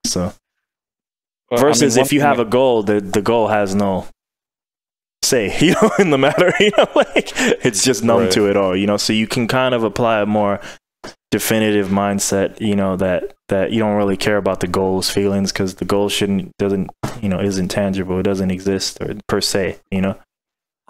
So versus if you have a goal, the goal has no say, you know, in the matter, you know, like it's just numb to it all, you know. So you can kind of apply a more definitive mindset, you know, that you don't really care about the goal's feelings, because the goal doesn't, you know, isn't tangible, it doesn't exist or per se, you know.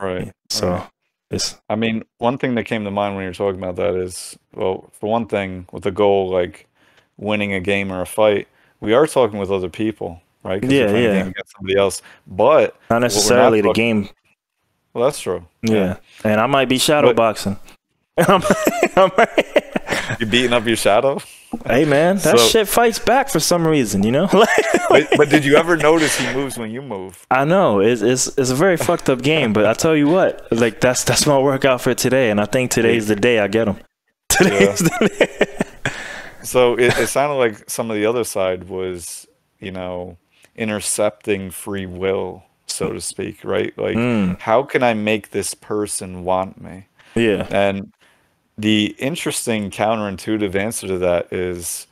Right. So it's, I mean, one thing that came to mind when you're talking about that is, well, for one thing, with a goal like winning a game or a fight, we are talking with other people, right? Yeah. Against somebody else, but not necessarily the game. Well, that's true. Yeah. And I might be shadow boxing. You beating up your shadow? Hey man, that shit fights back for some reason, you know. but did you ever notice he moves when you move? I know it's a very fucked up game, but I tell you what, like that's my workout for today, and I think today's the day I get him. Today's the day. So it sounded like some of the other side was, you know, intercepting free will, so to speak, right? Like, how can I make this person want me? Yeah. And the interesting counterintuitive answer to that is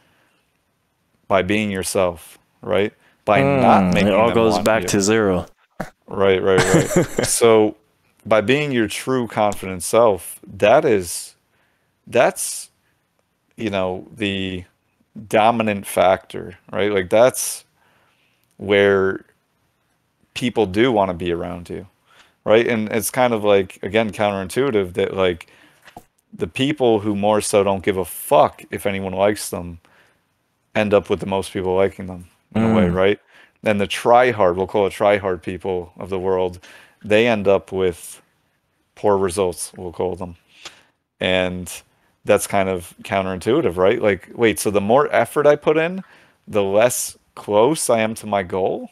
by being yourself, right? By not making it all them goes want back you. to zero. Right. So by being your true confident self, that's, you know, the dominant factor, right? Like that's where people do want to be around you, right? And it's kind of like, again, counterintuitive that like the people who more so don't give a fuck if anyone likes them end up with the most people liking them in a way, right? And the try-hard, we'll call it try-hard people of the world, they end up with poor results, we'll call them. And that's kind of counterintuitive, right? Like, wait, so the more effort I put in, the less close I am to my goal?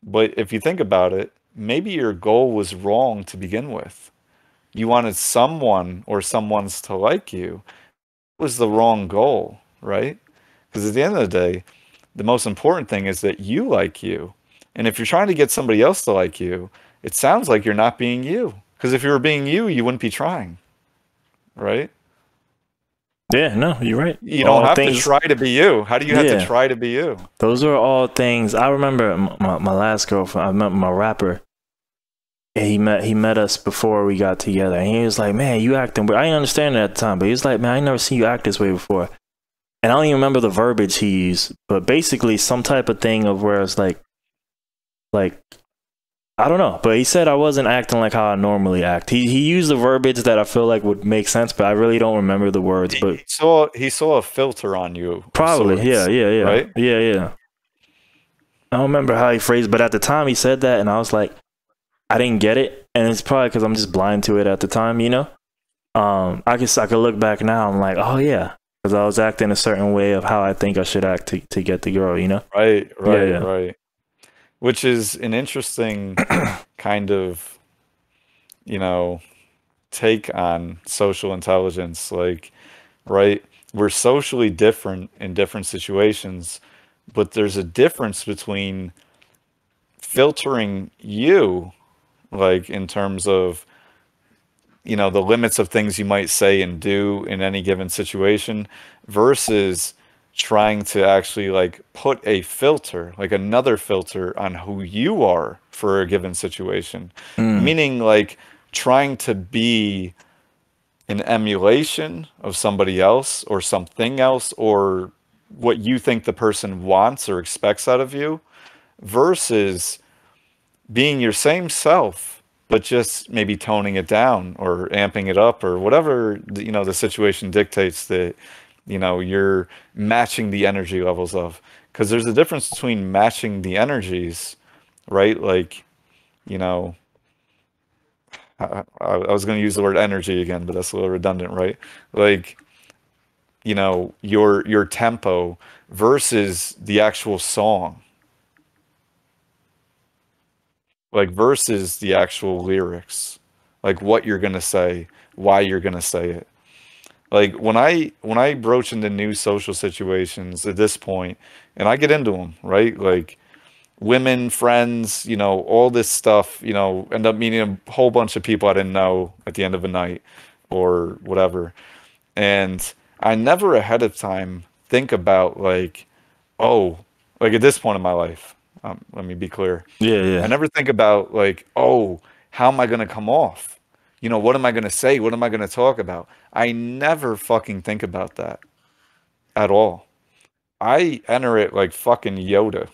But if you think about it, maybe your goal was wrong to begin with. You wanted someone or someone's to like you. It was the wrong goal, right? Because at the end of the day, the most important thing is that you like you. And if you're trying to get somebody else to like you, it sounds like you're not being you. Because if you were being you, you wouldn't be trying, right? Yeah, no, you're right. You don't have to try to be you. How do you have to try to be you? Those are all things. I remember my last girlfriend, I met my rapper. And he met us before we got together. And he was like, man, you acting weird. I didn't understand it at the time, but he was like, man, I ain't never seen you act this way before. And I don't even remember the verbiage he used, but basically some type of thing of where it's like, I don't know, but he said I wasn't acting like how I normally act. He used the verbiage that I feel like would make sense, but I really don't remember the words. But he saw a filter on you. Probably, sorts, yeah. Right? Yeah. I don't remember how he phrased, but at the time he said that, and I was like, I didn't get it, and it's probably because I'm just blind to it at the time, you know. I guess I could look back now. I'm like, oh yeah, because I was acting a certain way of how I think I should act to get the girl, you know. Right. Which is an interesting kind of, you know, take on social intelligence. Like, right, we're socially different in different situations, but there's a difference between filtering you, like in terms of, you know, the limits of things you might say and do in any given situation, versus trying to actually like put a filter, like another filter on who you are for a given situation. Meaning like trying to be an emulation of somebody else or something else, or what you think the person wants or expects out of you, versus being your same self, but just maybe toning it down or amping it up or whatever, you know, the situation dictates that, you know, you're matching the energy levels of. Because there's a difference between matching the energies, right? Like, you know, I was going to use the word energy again, but that's a little redundant, right? Like, you know, your tempo versus the actual song, like versus the actual lyrics, like what you're going to say, why you're going to say it. Like when I broach into new social situations at this point, and I get into them, right? Like women, friends, you know, all this stuff, you know, end up meeting a whole bunch of people I didn't know at the end of a night or whatever. And I never ahead of time think about like, oh, like at this point in my life, let me be clear. Yeah. I never think about like, oh, how am I going to come off? You know, what am I going to say? What am I going to talk about? I never fucking think about that at all. I enter it like fucking Yoda.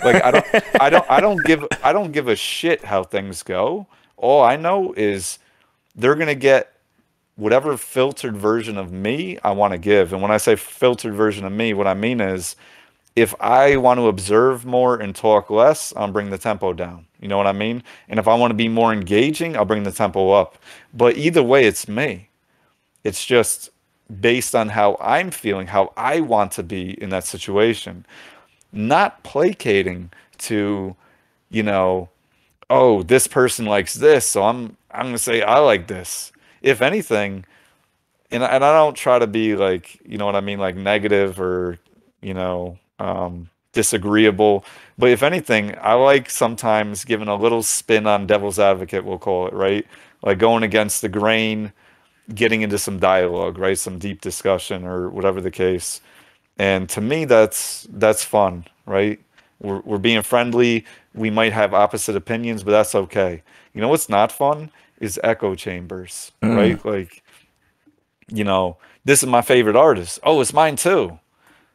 Like I don't give a shit how things go. All I know is they're going to get whatever filtered version of me I want to give. And when I say filtered version of me, what I mean is if I want to observe more and talk less, I'll bring the tempo down. You know what I mean? And if I want to be more engaging, I'll bring the tempo up. But either way, it's me. It's just based on how I'm feeling, how I want to be in that situation. Not placating to, you know, oh, this person likes this, so I'm going to say I like this. If anything, and I don't try to be like, you know what I mean, like negative or, you know, disagreeable. But if anything, I like sometimes giving a little spin on devil's advocate, we'll call it, right? Like going against the grain, getting into some dialogue, right? Some deep discussion or whatever the case. And to me, that's fun, right? We're being friendly. We might have opposite opinions, but that's okay. You know what's not fun is echo chambers, right? Like, you know, this is my favorite artist. Oh, it's mine too.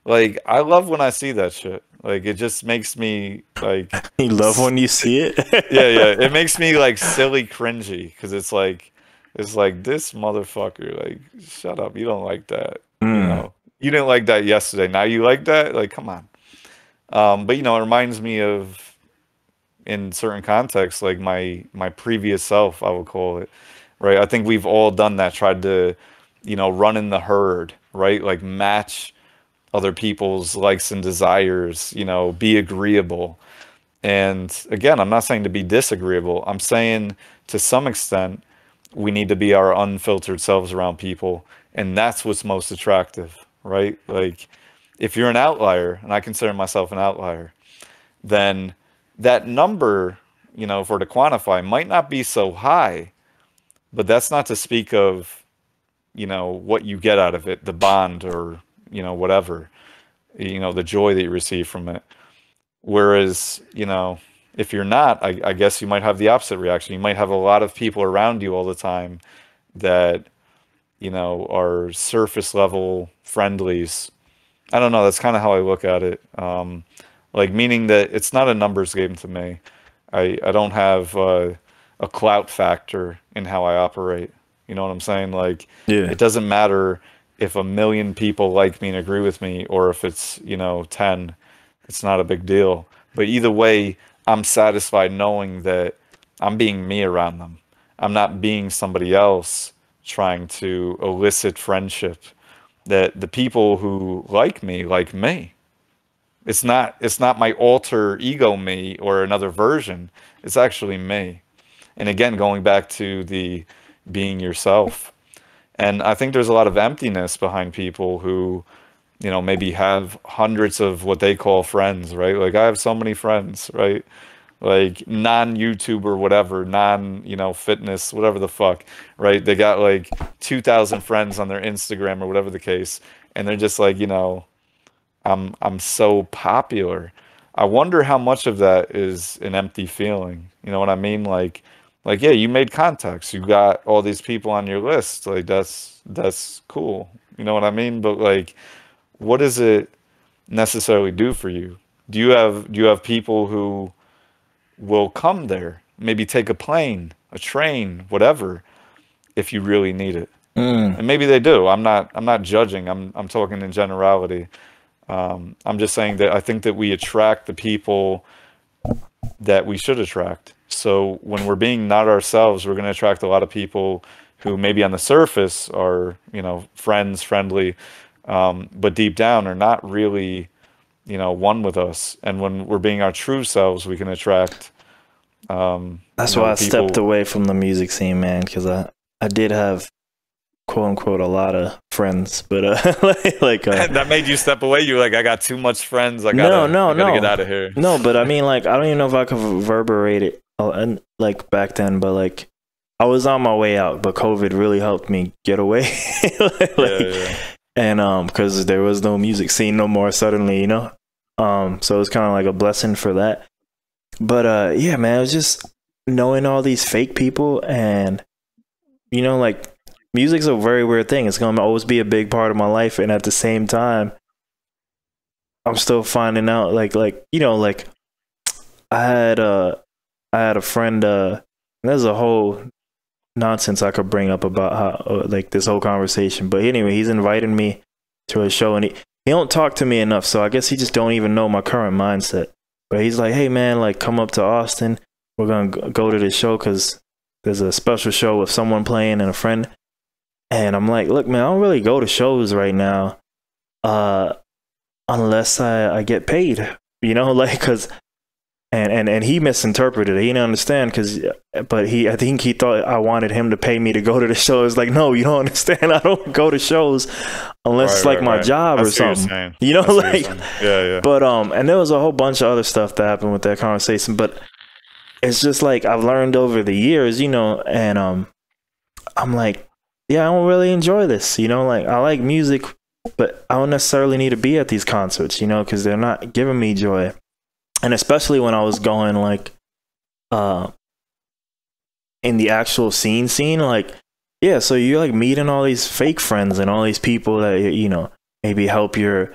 Like, I love when I see that shit. Like, it just makes me like. You love when you see it. Yeah. It makes me like silly cringy because it's like this motherfucker. Like, shut up. You don't like that. You know, you didn't like that yesterday. Now you like that. Like, come on. But you know, it reminds me of, in certain contexts, like my previous self, I would call it, right? I think we've all done that. Tried to, you know, run in the herd, right? Like match other people's likes and desires, you know, be agreeable. And again, I'm not saying to be disagreeable. I'm saying to some extent, we need to be our unfiltered selves around people. And that's what's most attractive, right? Like if you're an outlier, and I consider myself an outlier, then that number, you know, for to quantify might not be so high, but that's not to speak of you know, what you get out of it, the bond or, you know, whatever, you know, the joy that you receive from it. Whereas, you know, if you're not, I guess you might have the opposite reaction. You might have a lot of people around you all the time that, you know, are surface level friendlies. I don't know. That's kind of how I look at it. Like, meaning that it's not a numbers game to me. I don't have a clout factor in how I operate. You know what I'm saying? Like, Yeah. it doesn't matter if 1 million people like me and agree with me, or if it's, you know, 10. It's not a big deal. But either way, I'm satisfied knowing that I'm being me around them. I'm not being somebody else trying to elicit friendship. That the people who like me. It's not my alter ego me or another version. It's actually me. And again, going back to the being yourself. And I think there's a lot of emptiness behind people who, you know, maybe have hundreds of what they call friends, right? Like, I have so many friends, right? Like, non-YouTuber, whatever, you know, fitness, whatever the fuck, right? They got like 2,000 friends on their Instagram or whatever the case. And they're just like, you know, I'm so popular. I wonder how much of that is an empty feeling. You know what I mean? Like, yeah, you made contacts. You got all these people on your list. Like, that's cool. You know what I mean? But like, what does it necessarily do for you? Do you have people who will come there, maybe take a plane, a train, whatever, if you really need it? And maybe they do. I'm not judging. I'm talking in generality. I'm just saying that I think that we attract the people that we should attract. So when we're being not ourselves, we're going to attract a lot of people who maybe on the surface are, you know, friends, friendly, but deep down are not really, you know, one with us. And when we're being our true selves, we can attract. That's why I stepped away from the music scene, man, because I did have, quote unquote, a lot of friends, but that made you step away. You were like, I got too much friends. I gotta get out of here. No, but I mean, like, I don't even know if I could reverberate it like back then, but like, I was on my way out, but COVID really helped me get away. Yeah. And because there was no music scene no more suddenly, you know. So it was kind of like a blessing for that. But yeah, man, it was just knowing all these fake people, and you know, like, music's a very weird thing. It's gonna always be a big part of my life, and at the same time, I'm still finding out, like you know, like, I had a friend. There's a whole nonsense I could bring up about how like this whole conversation. But anyway, he's invited me to a show, and he don't talk to me enough, so I guess he just don't even know my current mindset. But he's like, hey man, like, come up to Austin. We're gonna go to this show because there's a special show with someone playing and a friend. And I'm like, look, man, I don't really go to shows right now, unless I get paid, you know, like, cause, and he misinterpreted it. He didn't understand, but I think he thought I wanted him to pay me to go to the show. It's like, no, you don't understand. I don't go to shows unless it's like my job or something, you know, like, yeah. But, and there was a whole bunch of other stuff that happened with that conversation, but it's just like, I've learned over the years, you know, and, I'm like, yeah, I don't really enjoy this, you know, like, I like music, but I don't necessarily need to be at these concerts, you know, because they're not giving me joy. And especially when I was going, like, in the actual scene, like, yeah, so you're like meeting all these fake friends and all these people that, you know, maybe help you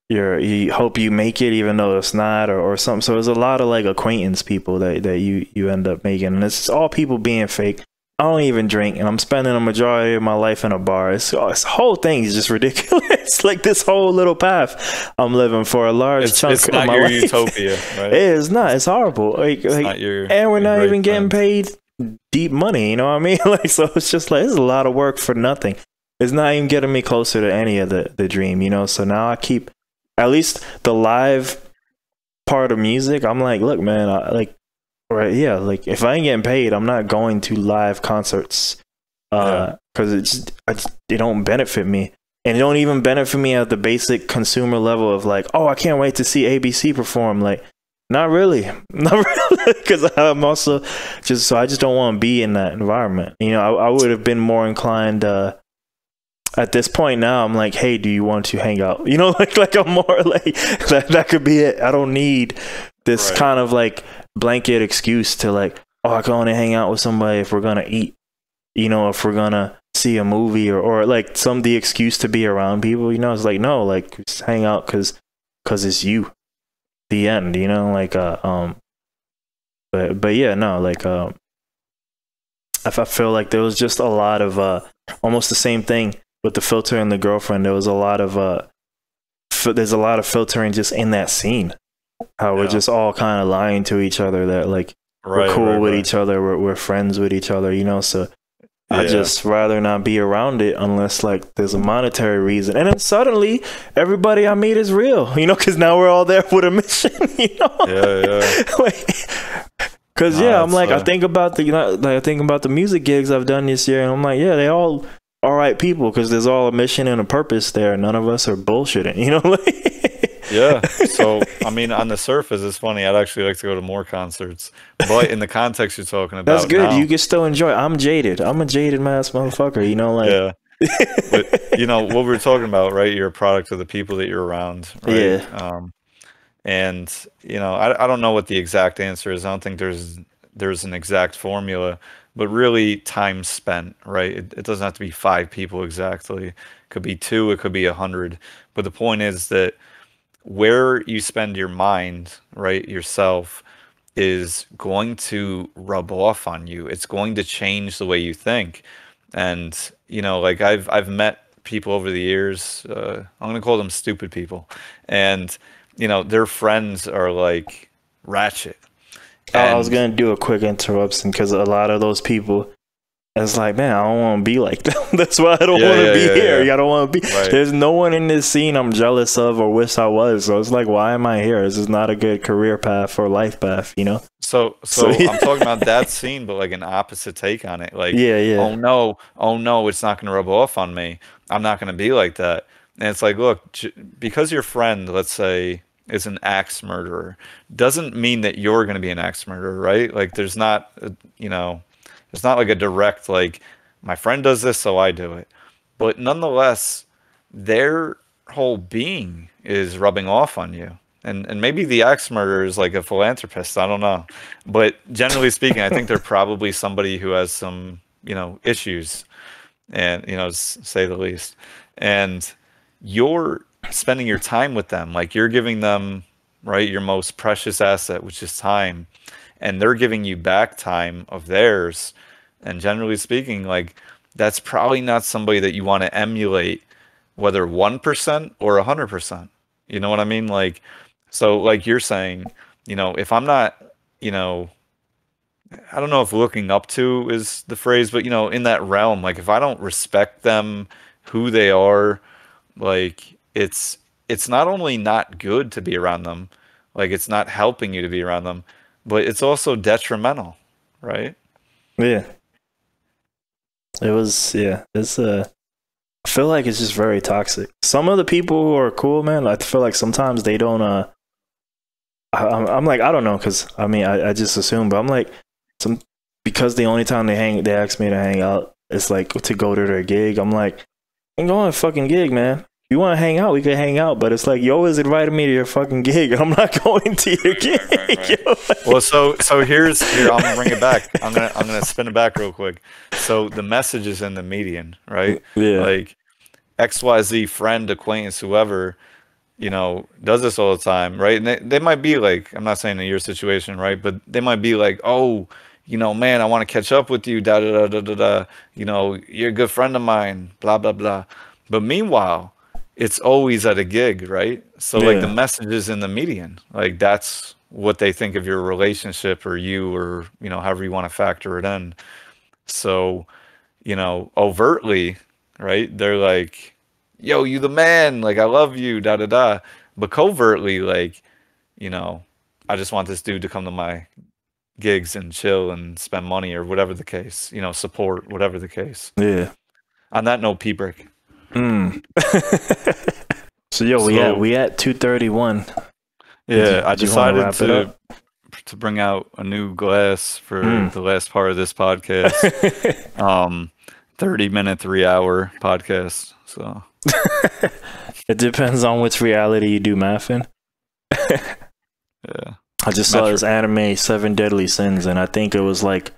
hope you make it even though it's not, or something. So there's a lot of like acquaintance people that you end up making, and it's all people being fake. I don't even drink, and I'm spending a majority of my life in a bar. This whole thing is just ridiculous. Like, this whole little path I'm living for a large chunk of my life. It's not your utopia, right? It is not. It's horrible. Like, not and we're not even getting paid deep money, you know what I mean? Like, so it's just like, it's a lot of work for nothing. It's not even getting me closer to any of the dream, you know? So now I keep, at least the live part of music, I'm like, look, man, right, yeah, like, if I ain't getting paid, I'm not going to live concerts, because it don't benefit me, and it don't even benefit me at the basic consumer level of like, oh, I can't wait to see ABC perform. Like, not really, because I'm also I just don't want to be in that environment. You know, I would have been more inclined at this point now, I'm like, hey, do you want to hang out? You know, like I'm more like that could be it. I don't need this kind of like blanket excuse to like, oh, I can only hang out with somebody if we're gonna eat, you know, if we're gonna see a movie or like the excuse to be around people. You know, it's like, no, like just hang out because it's you. The end, you know, like but yeah, no, like I feel like there was just a lot of almost the same thing with the filter and the girlfriend. There was a lot of there's a lot of filtering just in that scene. How we're just all kind of lying to each other that like we're cool with each other, we're friends with each other, you know. So I just rather not be around it unless like there's a monetary reason. And then suddenly everybody I meet is real, you know, because now we're all there with a mission, you know. Because I'm like, I think about the, you know, like I think about the music gigs I've done this year, and I'm like, yeah, they all right people because there's all a mission and a purpose there. None of us are bullshitting, you know. Yeah. So I mean, on the surface, it's funny. I'd actually like to go to more concerts, but in the context you're talking about, that's good. Now, you can still enjoy. I'm jaded. I'm a jaded ass motherfucker. You know, like But you know what we're talking about, right? You're a product of the people that you're around, right? Yeah. And you know, I don't know what the exact answer is. I don't think there's an exact formula, but really time spent, right? It doesn't have to be 5 people exactly. It could be 2, it could be 100. But the point is that where you spend your mind, right, yourself, is going to rub off on you. It's going to change the way you think. And you know, like I've met people over the years. I'm gonna call them stupid people, and you know, their friends are like ratchet. I was gonna do a quick interruption because a lot of those people, it's like, man, I don't want to be like them. That's why I don't want to be here. I don't want to be. There's no one in this scene I'm jealous of or wish I was. So it's like, why am I here? This is not a good career path or life path, you know. So I'm talking about that scene, but like an opposite take on it. Like, oh no, it's not gonna rub off on me. I'm not gonna be like that. And it's like, look, because your friend, let's say, is an axe murderer, doesn't mean that you're going to be an axe murderer, right? Like, there's not, you know, it's not like a direct, like, my friend does this, so I do it. But nonetheless, their whole being is rubbing off on you. And maybe the axe murderer is like a philanthropist, I don't know. But generally speaking, I think they're probably somebody who has some, you know, issues, and, you know, say the least. And you're spending your time with them, like you're giving them, right, your most precious asset, which is time, and they're giving you back time of theirs. And generally speaking, like, that's probably not somebody that you want to emulate, whether 1% or 100%. You know what I mean? Like, so like you're saying, you know, if I'm not, you know, I don't know if looking up to is the phrase, but you know, in that realm, like if I don't respect them, who they are, like it's not only not good to be around them, like it's not helping you to be around them, but it's also detrimental, right? Yeah. It was, it's I feel like it's just very toxic. Some of the people who are cool, man, I feel like sometimes they don't I'm like, I don't know, because I mean I just assume, but I'm like, because the only time they ask me to hang out, it's like to go to their gig. I'm like, I'm going to a fucking gig, man. You want to hang out, we can hang out, but it's like, you always invited me to your fucking gig, and I'm not going to your gig. Right. Well, so here I'm gonna bring it back. I'm gonna spin it back real quick. So the message is in the median, right? Yeah. Like XYZ friend, acquaintance, whoever, you know, does this all the time, right? And they might be like, I'm not saying in your situation, right, but they might be like, oh, you know, man, I want to catch up with you, da da da da da da. You know, you're a good friend of mine, blah blah blah. But meanwhile, it's always at a gig, right? So like the message is in the median. Like that's what they think of your relationship or you, or, you know, however you want to factor it in. So, you know, overtly, right, they're like, yo, you the man, like I love you, da da da. But covertly, like, you know, I just want this dude to come to my gigs and chill and spend money, or whatever the case, you know, support, whatever the case. Yeah. On that note, P-Brick. So we at 2:31. Yeah, I decided to bring out a new glass for the last part of this podcast. 30-minute, 3-hour podcast. So It depends on which reality you do math in. yeah. I just saw this anime, Seven Deadly Sins, and I think it was like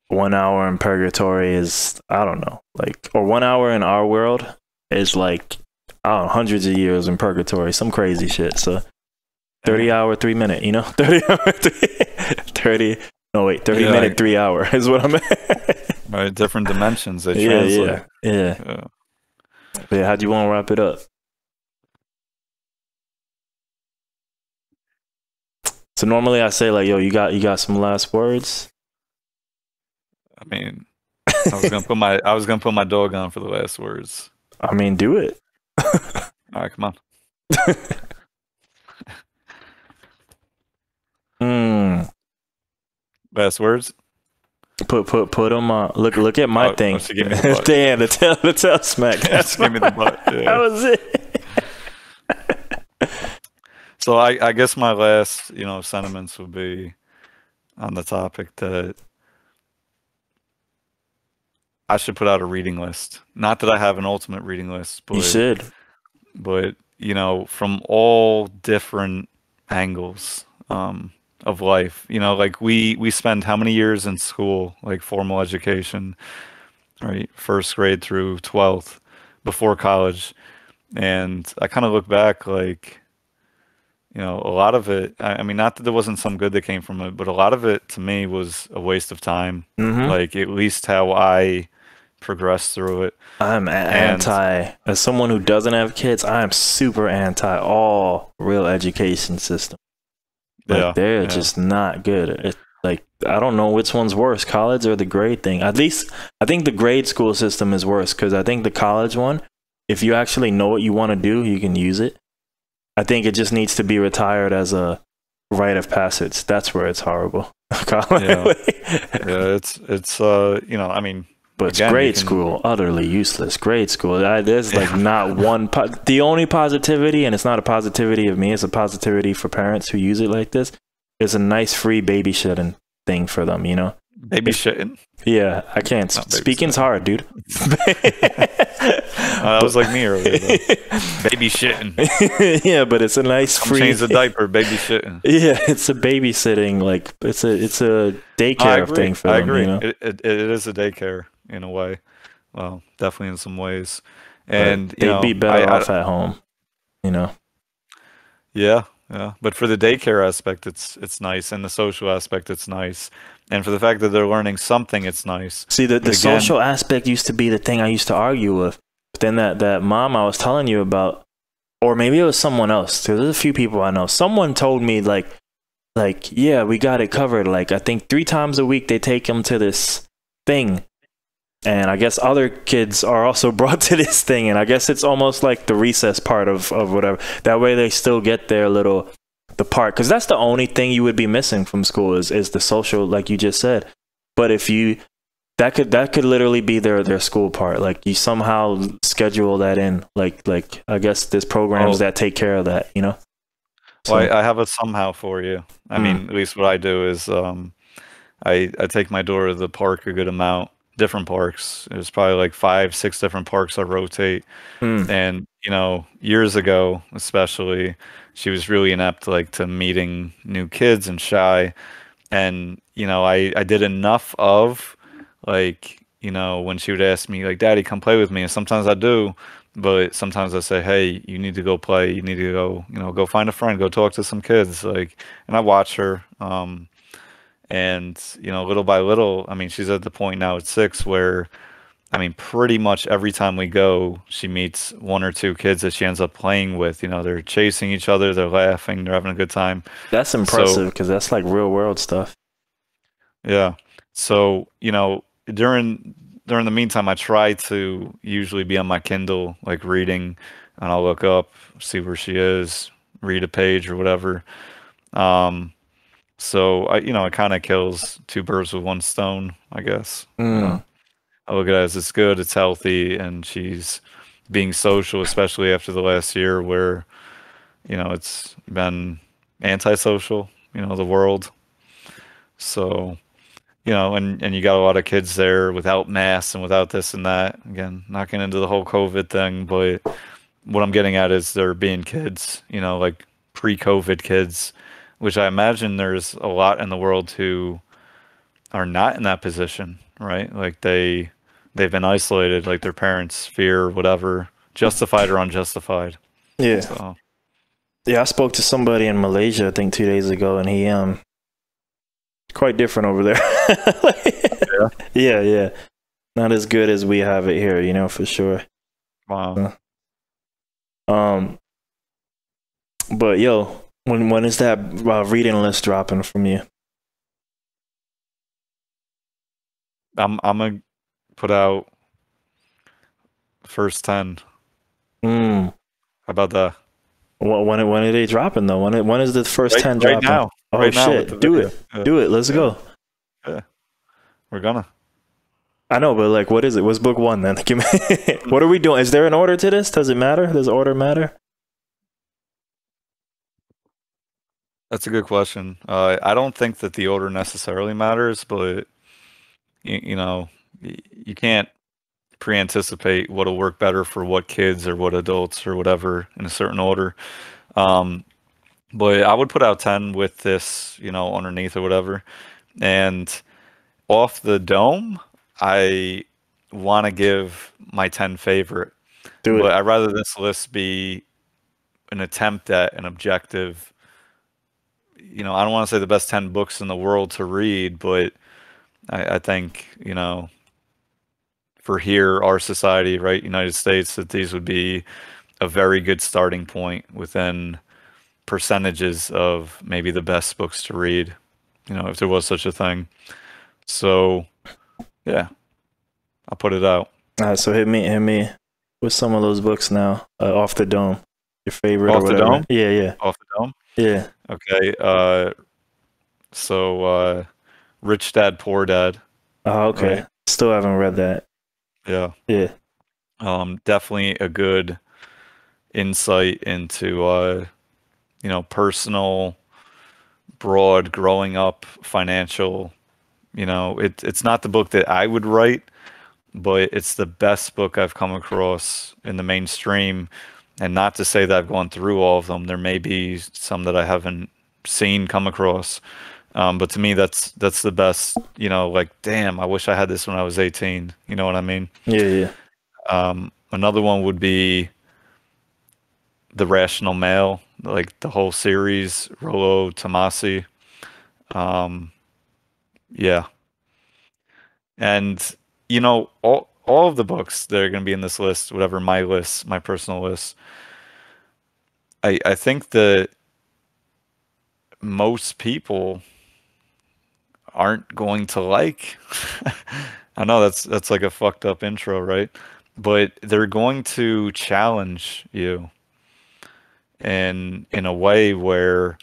1 hour in purgatory is, I don't know, like, or 1 hour in our world is like, I don't know, hundreds of years in purgatory, some crazy shit. So 30 hour, 3 minute, you know, 30 hour, 30 minute, 3 hour is what I'm at. Right, different dimensions they translate. Yeah. How do you want to wrap it up? So normally I say like, yo, you got some last words? I mean, I was gonna put my dog on for the last words. I mean, do it. All right, come on. Last words. Put them on. Look at my thing. She gave me the butt. Damn, the tail smack. She gave me the butt. Yeah. That was it. So I guess my last, sentiments would be on the topic that I should put out a reading list. Not that I have an ultimate reading list, but you should. But from all different angles of life, like we spend how many years in school, like formal education, right? First grade through 12th, before college, and I kind of look back like, a lot of it, I mean, not that there wasn't some good that came from it, but a lot of it to me was a waste of time. Like, at least how I progressed through it. I'm as someone who doesn't have kids, I'm super anti all real education system. Like, they're just not good. Like, I don't know which one's worse, college or the grade thing. At least, I think the grade school system is worse, because I think the college one, if you actually know what you want to do, you can use it. I think it just needs to be retired as a rite of passage. That's where it's horrible. It's I mean, but it's grade school, utterly useless. Grade school, there's like not one. The only positivity, and it's not a positivity of me, it's a positivity for parents who use it like this. It's a nice free babysitting thing for them, Babysitting? Yeah, I can't. Speaking's hard, dude. That was like me earlier, though. Babysitting. Yeah, but it's a nice free. Change the diaper, babysitting. Yeah, it's a babysitting, like it's a daycare thing for them. I agree. It is a daycare in a way. Well, definitely in some ways, and they'd be better off at home. Yeah. But for the daycare aspect, it's nice, and the social aspect, it's nice. And for the fact that they're learning something, it's nice. See, the social aspect used to be the thing I used to argue with. But then that mom I was telling you about, or maybe it was someone else. There's a few people I know. Someone told me like, yeah, we got it covered. Like, I think 3 times a week they take them to this thing. And I guess other kids are also brought to this thing. And I guess it's almost like the recess part of whatever. That way they still get their the part, because that's the only thing you would be missing from school is the social, like you just said. But if you that could literally be their school part. Like, you somehow schedule that in. Like I guess there's programs that take care of that. So, well, I have a somehow for you. I mean, at least what I do is I take my daughter to the park a good amount. Different parks. There's probably like 5-6 different parks I rotate. And years ago, especially, she was really inept to meeting new kids and shy. And I did enough of when she would ask me like, "Daddy, come play with me," and sometimes I do, but sometimes I say, "Hey, you need to go play. You need to go go find a friend, go talk to some kids." And I watch her. And, little by little, I mean, she's at the point now at 6 where, I mean, pretty much every time we go, she meets 1 or 2 kids that she ends up playing with. They're chasing each other, they're laughing, they're having a good time. That's impressive, because that's like real world stuff. Yeah. So, during the meantime, I try to usually be on my Kindle, reading, and I'll look up, see where she is, read a page or whatever. So it kind of kills 2 birds with 1 stone, I guess. I look at it as it's good, it's healthy, and she's being social, especially after the last year where, it's been antisocial, the world. So, you know, and you got a lot of kids there without masks and without this and that. Again, not getting into the whole COVID thing, but what I'm getting at is they're being kids, you know, like pre-COVID kids, which I imagine there's a lot in the world who are not in that position, right? Like they've been isolated, like their parents fear whatever, justified or unjustified. Yeah. So Yeah, I spoke to somebody in Malaysia, I think 2 days ago, and he quite different over there. Yeah. Not as good as we have it here, you know, for sure. wow. But yo, when is that reading list dropping from you? I'm gonna put out first 10. How about that? When are they dropping though? When is the first 10 dropping? Right now. Oh right now shit! Do it. Do it. Let's go. Yeah. We're gonna. I know, but like, what is it? What's book one then? Give me. What are we doing? Is there an order to this? Does it matter? Does order matter? That's a good question. I don't think that the order necessarily matters, but you know, you can't pre-anticipate what'll work better for what kids or what adults or whatever in a certain order. But I would put out 10 with this, you know, underneath or whatever. And off the dome, I want to give my 10 favorite. Do it. But I'd rather this list be an attempt at an objective. You know, I don't want to say the best 10 books in the world to read, but I think, you know, for here, our society, right, United States, that these would be a very good starting point within percentages of maybe the best books to read, you know, if there was such a thing. So, yeah, I'll put it out. All right, so hit me with some of those books now. Off the dome, your favorite Off or the whatever. dome? Yeah. Off the dome? Yeah. Okay. So Rich Dad, Poor Dad. Oh, okay. Right? Still haven't read that. Yeah. Yeah. Definitely a good insight into you know, personal, broad, growing up, financial. You know, it's not the book that I would write, but it's the best book I've come across in the mainstream. And not to say that I've gone through all of them. There may be some that I haven't seen come across. But to me, that's the best. You know, like, damn, I wish I had this when I was 18. You know what I mean? Yeah. Another one would be The Rational Male, like the whole series, Rollo, Tomassi. Yeah. And, you know, all of the books that are going to be in this list, whatever my list, my personal list, I think that most people aren't going to like. I know that's like a fucked up intro, right? But they're going to challenge you in a way where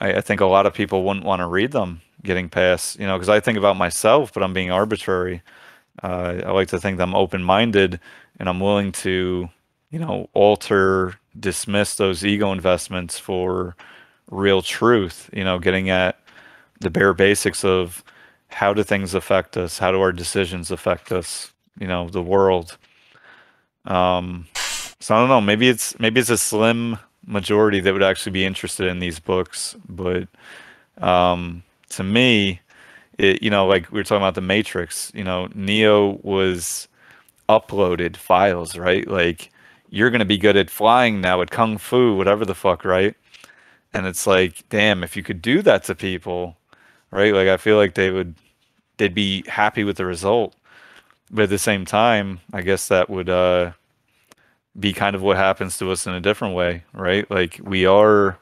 I think a lot of people wouldn't want to read them getting past, you know, because I think about myself, but I'm being arbitrary. I like to think that I'm open-minded and I'm willing to, you know, alter, dismiss those ego investments for real truth, you know, getting at the bare basics of how do things affect us? How do our decisions affect us? You know, the world. So I don't know, maybe it's a slim majority that would actually be interested in these books, but to me, you know, like we were talking about the Matrix, you know, Neo was uploaded files, right? Like, you're gonna be good at flying now, at kung fu, whatever the fuck, right? And it's like, damn, if you could do that to people, right? Like, I feel like they'd be happy with the result. But at the same time, I guess that would be kind of what happens to us in a different way, right? Like, we are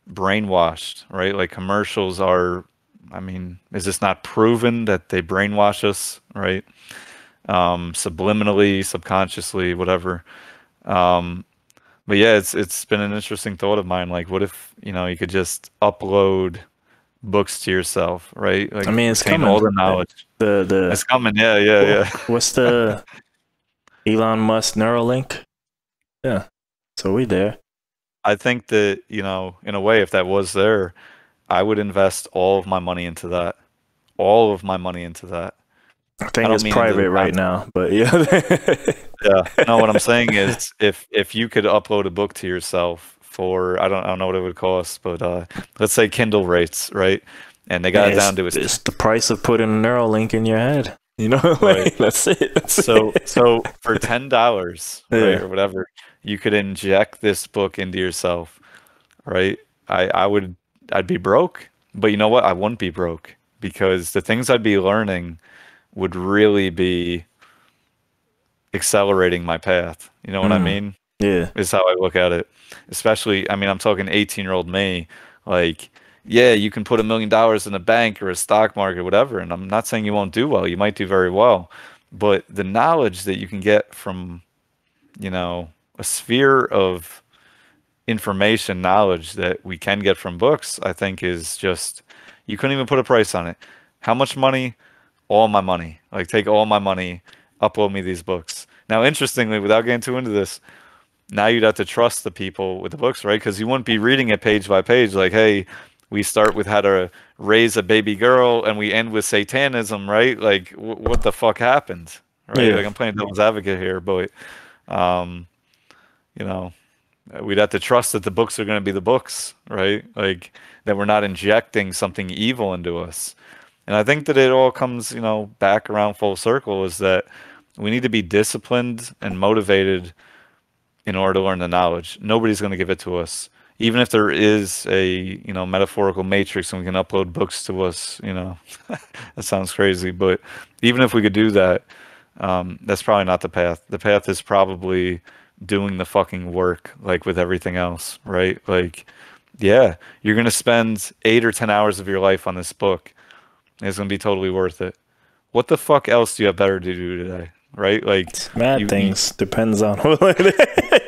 brainwashed, right? Like, commercials are, I mean, is this not proven that they brainwash us, right? Subliminally, subconsciously, whatever. But yeah, it's been an interesting thought of mine. Like, what if, you know, you could just upload books to yourself, right? Like, I mean, it's retain coming. all the knowledge. It's coming. Yeah. What's the Elon Musk Neuralink? Yeah. So we there. I think that, you know, in a way, if that was there, I would invest all of my money into that. all of my money into that. I think it's private right now, but yeah. Yeah. No, what I'm saying is if you could upload a book to yourself for, I don't know what it would cost, but let's say Kindle rates, right? And they got it down to it's the price of putting a neural link in your head. You know, right. That's it. So for $10, right, or whatever, you could inject this book into yourself, right? I'd be broke, but you know what? I wouldn't be broke, because the things I'd be learning would really be accelerating my path. You know what I mean? Yeah. Is how I look at it. Especially, I mean, I'm talking 18-year-old me, like, yeah, you can put $1 million in a bank or a stock market, whatever, and I'm not saying you won't do well. You might do very well, but the knowledge that you can get from, you know, a sphere of information, knowledge that we can get from books, I think is just, you couldn't even put a price on it. How much money? All my money. Like, take all my money, upload me these books. Now, interestingly, without getting too into this, now you'd have to trust the people with the books, right? Because you wouldn't be reading it page by page, like, hey, we start with how to raise a baby girl and we end with Satanism, right? Like, what the fuck happened, right? Yeah. Like, I'm playing devil's advocate here, but, you know, we'd have to trust that the books are going to be the books, right? Like, that we're not injecting something evil into us. And I think that it all comes, you know, back around full circle, is that we need to be disciplined and motivated in order to learn the knowledge. Nobody's going to give it to us. Even if there is a, you know, metaphorical matrix and we can upload books to us, you know, that sounds crazy, but even if we could do that, that's probably not the path. The path is probably doing the fucking work, like with everything else, right? Like, yeah, you're going to spend 8 or 10 hours of your life on this book. And it's going to be totally worth it. What the fuck else do you have better to do today? Right? Like, mad things. Depends on who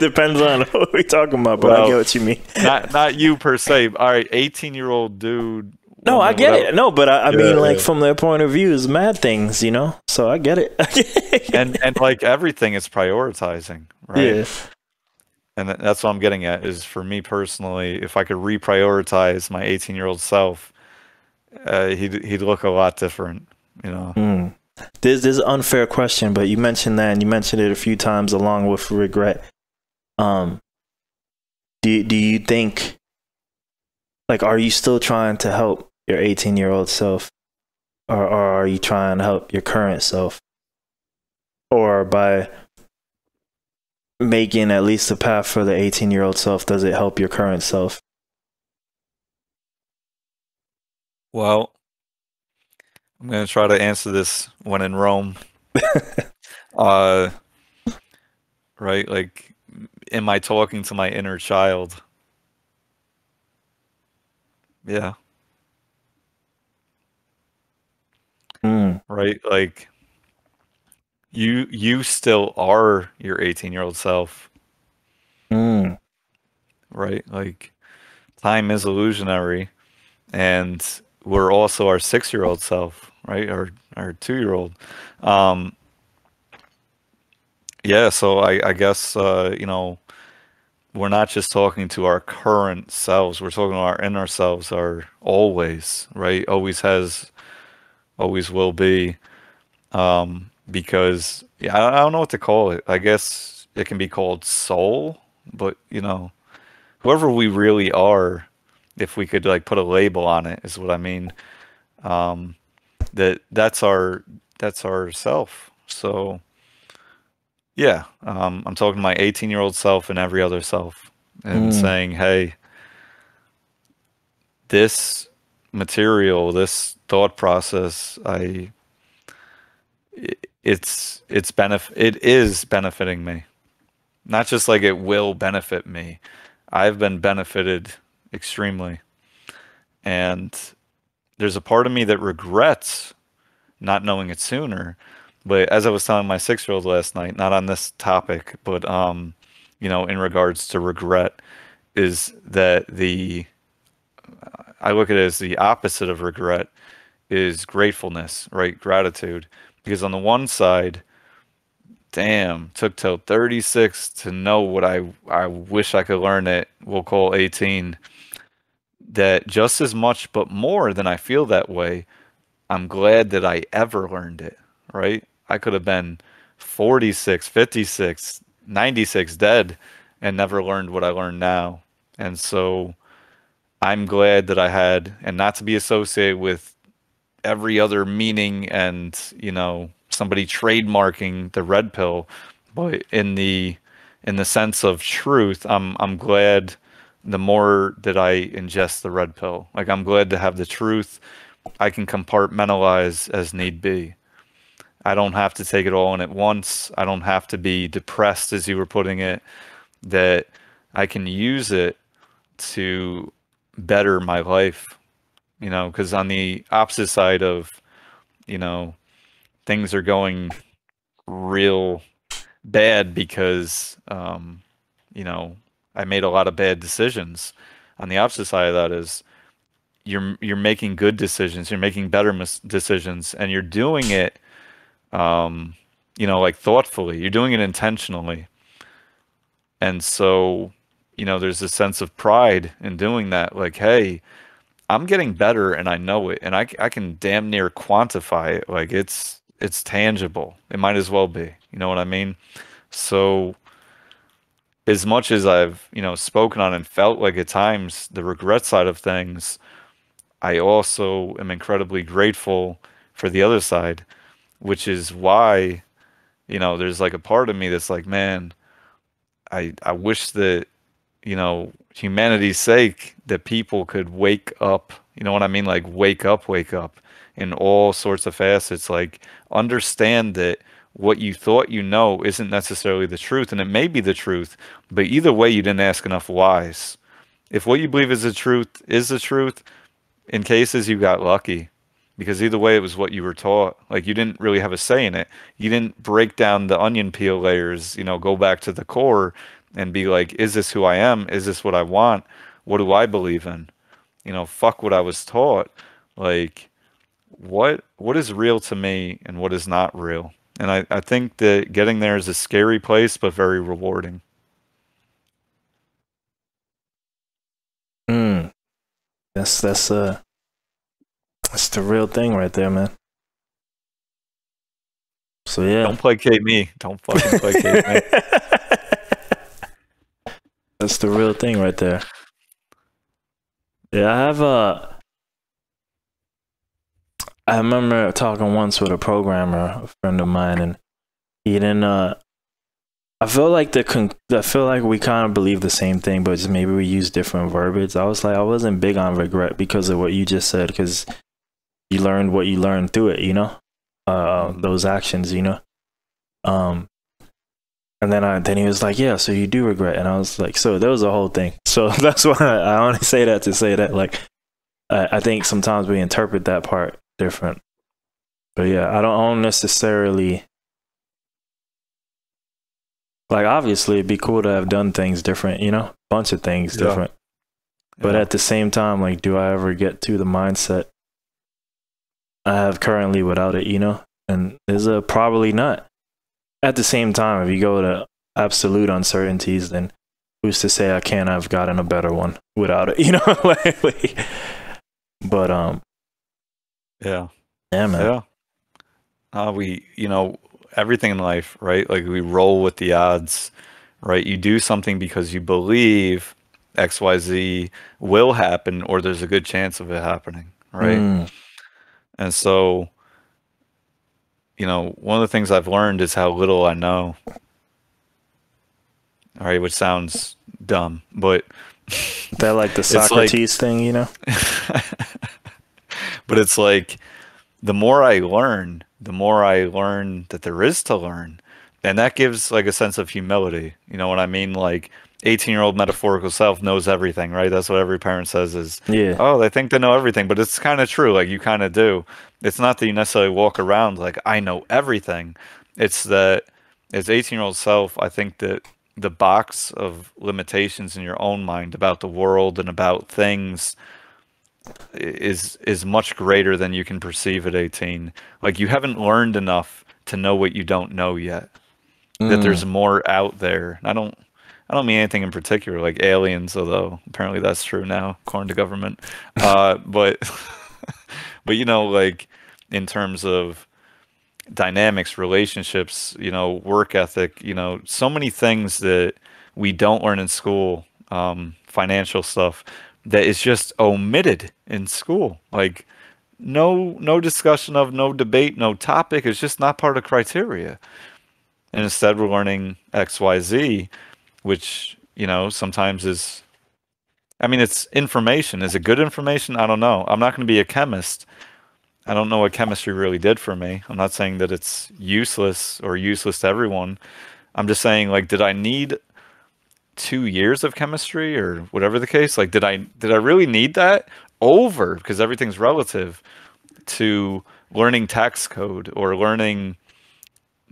depends on who we're talking about, but I get what you mean. not you per se. All right, 18-year-old dude. No, I get it. No, but I mean, like, from their point of view, is mad things, you know? So I get it. and like everything is prioritizing, right? Yeah. And that's what I'm getting at, is for me personally, if I could reprioritize my 18-year-old self, he'd look a lot different, you know. This is an unfair question, but you mentioned that, and you mentioned it a few times along with regret. Do you think, like, are you still trying to help your 18-year-old self, or are you trying to help your current self, or by making at least a path for the 18-year-old self, does it help your current self? Well, I'm going to try to answer this when in Rome. Right? Like, am I talking to my inner child? Yeah. Right? Like, you still are your 18-year-old self. Right? Like, time is illusionary, and we're also our 6-year-old self, right? Our 2-year-old. Yeah, so I guess, you know, we're not just talking to our current selves, we're talking to our inner selves, our always, right? Always has, always will be. Because, yeah, I don't know what to call it. I guess it can be called soul, but, you know, whoever we really are, if we could, like, put a label on it, is what I mean. That's our self. So yeah, I'm talking to my 18-year-old self and every other self, and saying, hey, this material, this thought process, it is benefiting me. Not just like it will benefit me. I've been benefited extremely. And there's a part of me that regrets not knowing it sooner. But as I was telling my 6-year-old last night, not on this topic, but you know, in regards to regret, is that I look at it as the opposite of regret is gratefulness, right? Gratitude. Because on the one side, damn, took till 36 to know what I wish I could learn at, we'll call 18. That just as much, but more than I feel that way, I'm glad that I ever learned it, right? I could have been 46, 56, 96 dead and never learned what I learned now. And so I'm glad that I had, and not to be associated with every other meaning and, somebody trademarking the red pill, but in the sense of truth, I'm glad the more that I ingest the red pill. Like, I'm glad to have the truth. I can compartmentalize as need be. I don't have to take it all in at once. I don't have to be depressed, as you were putting it, that I can use it to better my life, because on the opposite side of, things are going real bad because, I made a lot of bad decisions. On the opposite side of that is you're making good decisions, you're making better decisions, and you're doing it, like thoughtfully. You're doing it intentionally, and so there's a sense of pride in doing that. Like, hey, I'm getting better, and I know it, and I can damn near quantify it. Like it's tangible. It might as well be. You know what I mean? So as much as I've, spoken on and felt like at times the regret side of things, I also am incredibly grateful for the other side, which is why, there's like a part of me that's like, man, I wish that, humanity's sake, that people could wake up, you know what I mean? Like wake up in all sorts of facets, like understand that what you thought isn't necessarily the truth, and it may be the truth, but either way, you didn't ask enough whys. If what you believe is the truth, in cases you got lucky, because either way, it was what you were taught. Like you didn't really have a say in it. You didn't break down the onion peel layers, go back to the core and be like, is this who I am? Is this what I want? What do I believe in? Fuck what I was taught. Like, what is real to me and what is not real? And I think that getting there is a scary place, but very rewarding. That's the real thing right there, man. So yeah. Don't placate me. Don't fucking placate me. That's the real thing right there. Yeah, I remember talking once with a programmer, a friend of mine, and he didn't. I feel like we kind of believe the same thing, but just maybe we use different verbiage. I was like, I wasn't big on regret because of what you just said, because you learned what you learned through it, those actions, and then he was like, yeah, so you do regret, and I was like, so there was a whole thing. So that's why I only say that to say that, like, I think sometimes we interpret that part different. But yeah, I don't necessarily, like, obviously it'd be cool to have done things different, bunch of things different. But at the same time, like, do I ever get to the mindset I have currently without it, And there's a probably not. At the same time, if you go to absolute uncertainties, then who's to say I can't have gotten a better one without it, But yeah, man. Yeah. We, everything in life, right? Like we roll with the odds, right? You do something because you believe XYZ will happen, or there's a good chance of it happening, right? And so, one of the things I've learned is how little I know. All right, which sounds dumb, but that like the Socrates thing, But it's like the more I learn that there is to learn, and that gives like a sense of humility. You know what I mean? Like 18-year-old metaphorical self knows everything, right? That's what every parent says is, oh, they think they know everything, but it's kind of true. Like you kind of do. It's not that you necessarily walk around like I know everything. It's that as 18-year-old self, I think that the box of limitations in your own mind about the world and about things is much greater than you can perceive at 18. Like you haven't learned enough to know what you don't know yet. That there's more out there. I don't mean anything in particular, like aliens, although apparently that's true now, according to government. But like in terms of dynamics, relationships, work ethic, so many things that we don't learn in school, financial stuff that is just omitted in school. Like no discussion of, no debate, no topic. It's just not part of criteria. And instead we're learning XYZ, which, sometimes is, it's information. Is it good information? I don't know. I'm not going to be a chemist. I don't know what chemistry really did for me. I'm not saying that it's useless or useless to everyone. I'm just saying, like, did I need 2 years of chemistry or whatever the case? Like, did I really need that over, because everything's relative, to learning tax code or learning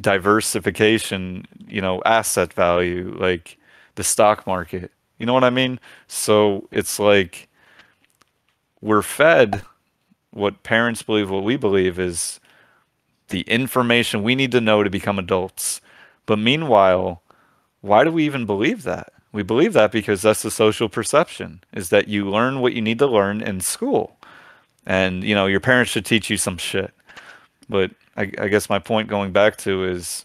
diversification, asset value, like the stock market? You know what I mean? So it's like we're fed what parents believe, what we believe is the information we need to know to become adults. But meanwhile, why do we even believe that? We believe that because that's the social perception, is that you learn what you need to learn in school. And, your parents should teach you some shit. But I guess my point going back to is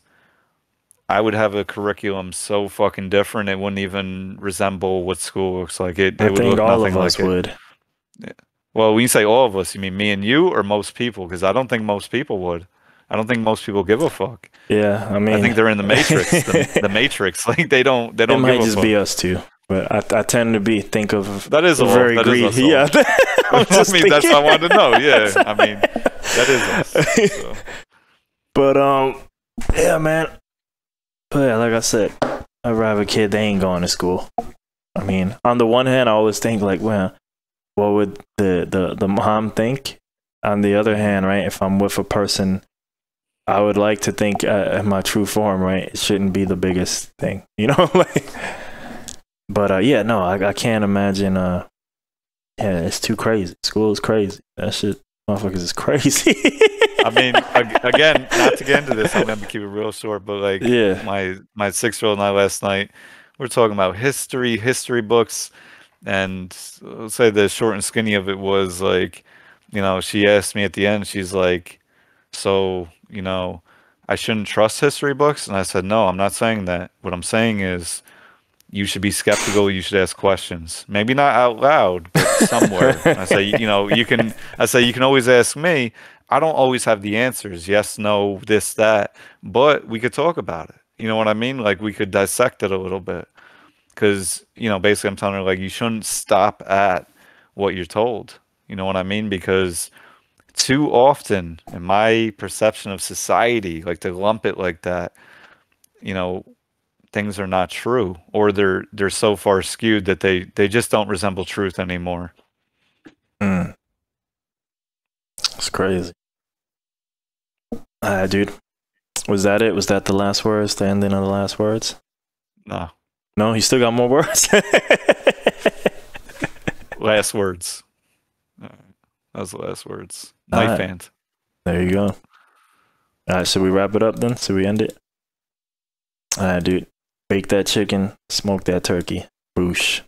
I would have a curriculum so fucking different it wouldn't even resemble what school looks like. It would look nothing like it. Would. Yeah. Well, when you say all of us, you mean me and you or most people? Because I don't think most people would. I don't think most people give a fuck. Yeah, I think they're in the matrix. the matrix, like they don't. It might just be us too. But I tend to think of that is very greedy. Yeah, that's what I wanted to know. Yeah, that is us. So. But yeah, man. But yeah, like I said, I'd rather a kid they ain't going to school. On the one hand, I always think like, well, what would the mom think? On the other hand, right, if I'm with a person, I would like to think in my true form, right, it shouldn't be the biggest thing, like. But yeah, no, I can't imagine. Yeah, it's too crazy. School is crazy. That shit, motherfuckers, is crazy. Again, not to get into this, I'm gonna keep it real short. But like, yeah, my 6-year-old and I last night, we're talking about history books, and let's say the short and skinny of it was like, she asked me at the end, she's like, so, I shouldn't trust history books, and I said, no, I'm not saying that. What I'm saying is, you should be skeptical. You should ask questions. Maybe not out loud, but somewhere. I say, you can always ask me. I don't always have the answers. Yes, no, this, that. But we could talk about it. You know what I mean? Like, we could dissect it a little bit. Because, basically I'm telling her, like, you shouldn't stop at what you're told. You know what I mean? Because too often, in my perception of society, like, to lump it like that, things are not true, or they're so far skewed that they just don't resemble truth anymore. It's crazy. Dude, was that it? Was that the last words? The ending of the last words? No, you still got more words. Last words. That was the last words. Knife hand. There you go. All right, should we wrap it up then? Should we end it? All right, dude. Bake that chicken, smoke that turkey. Boosh.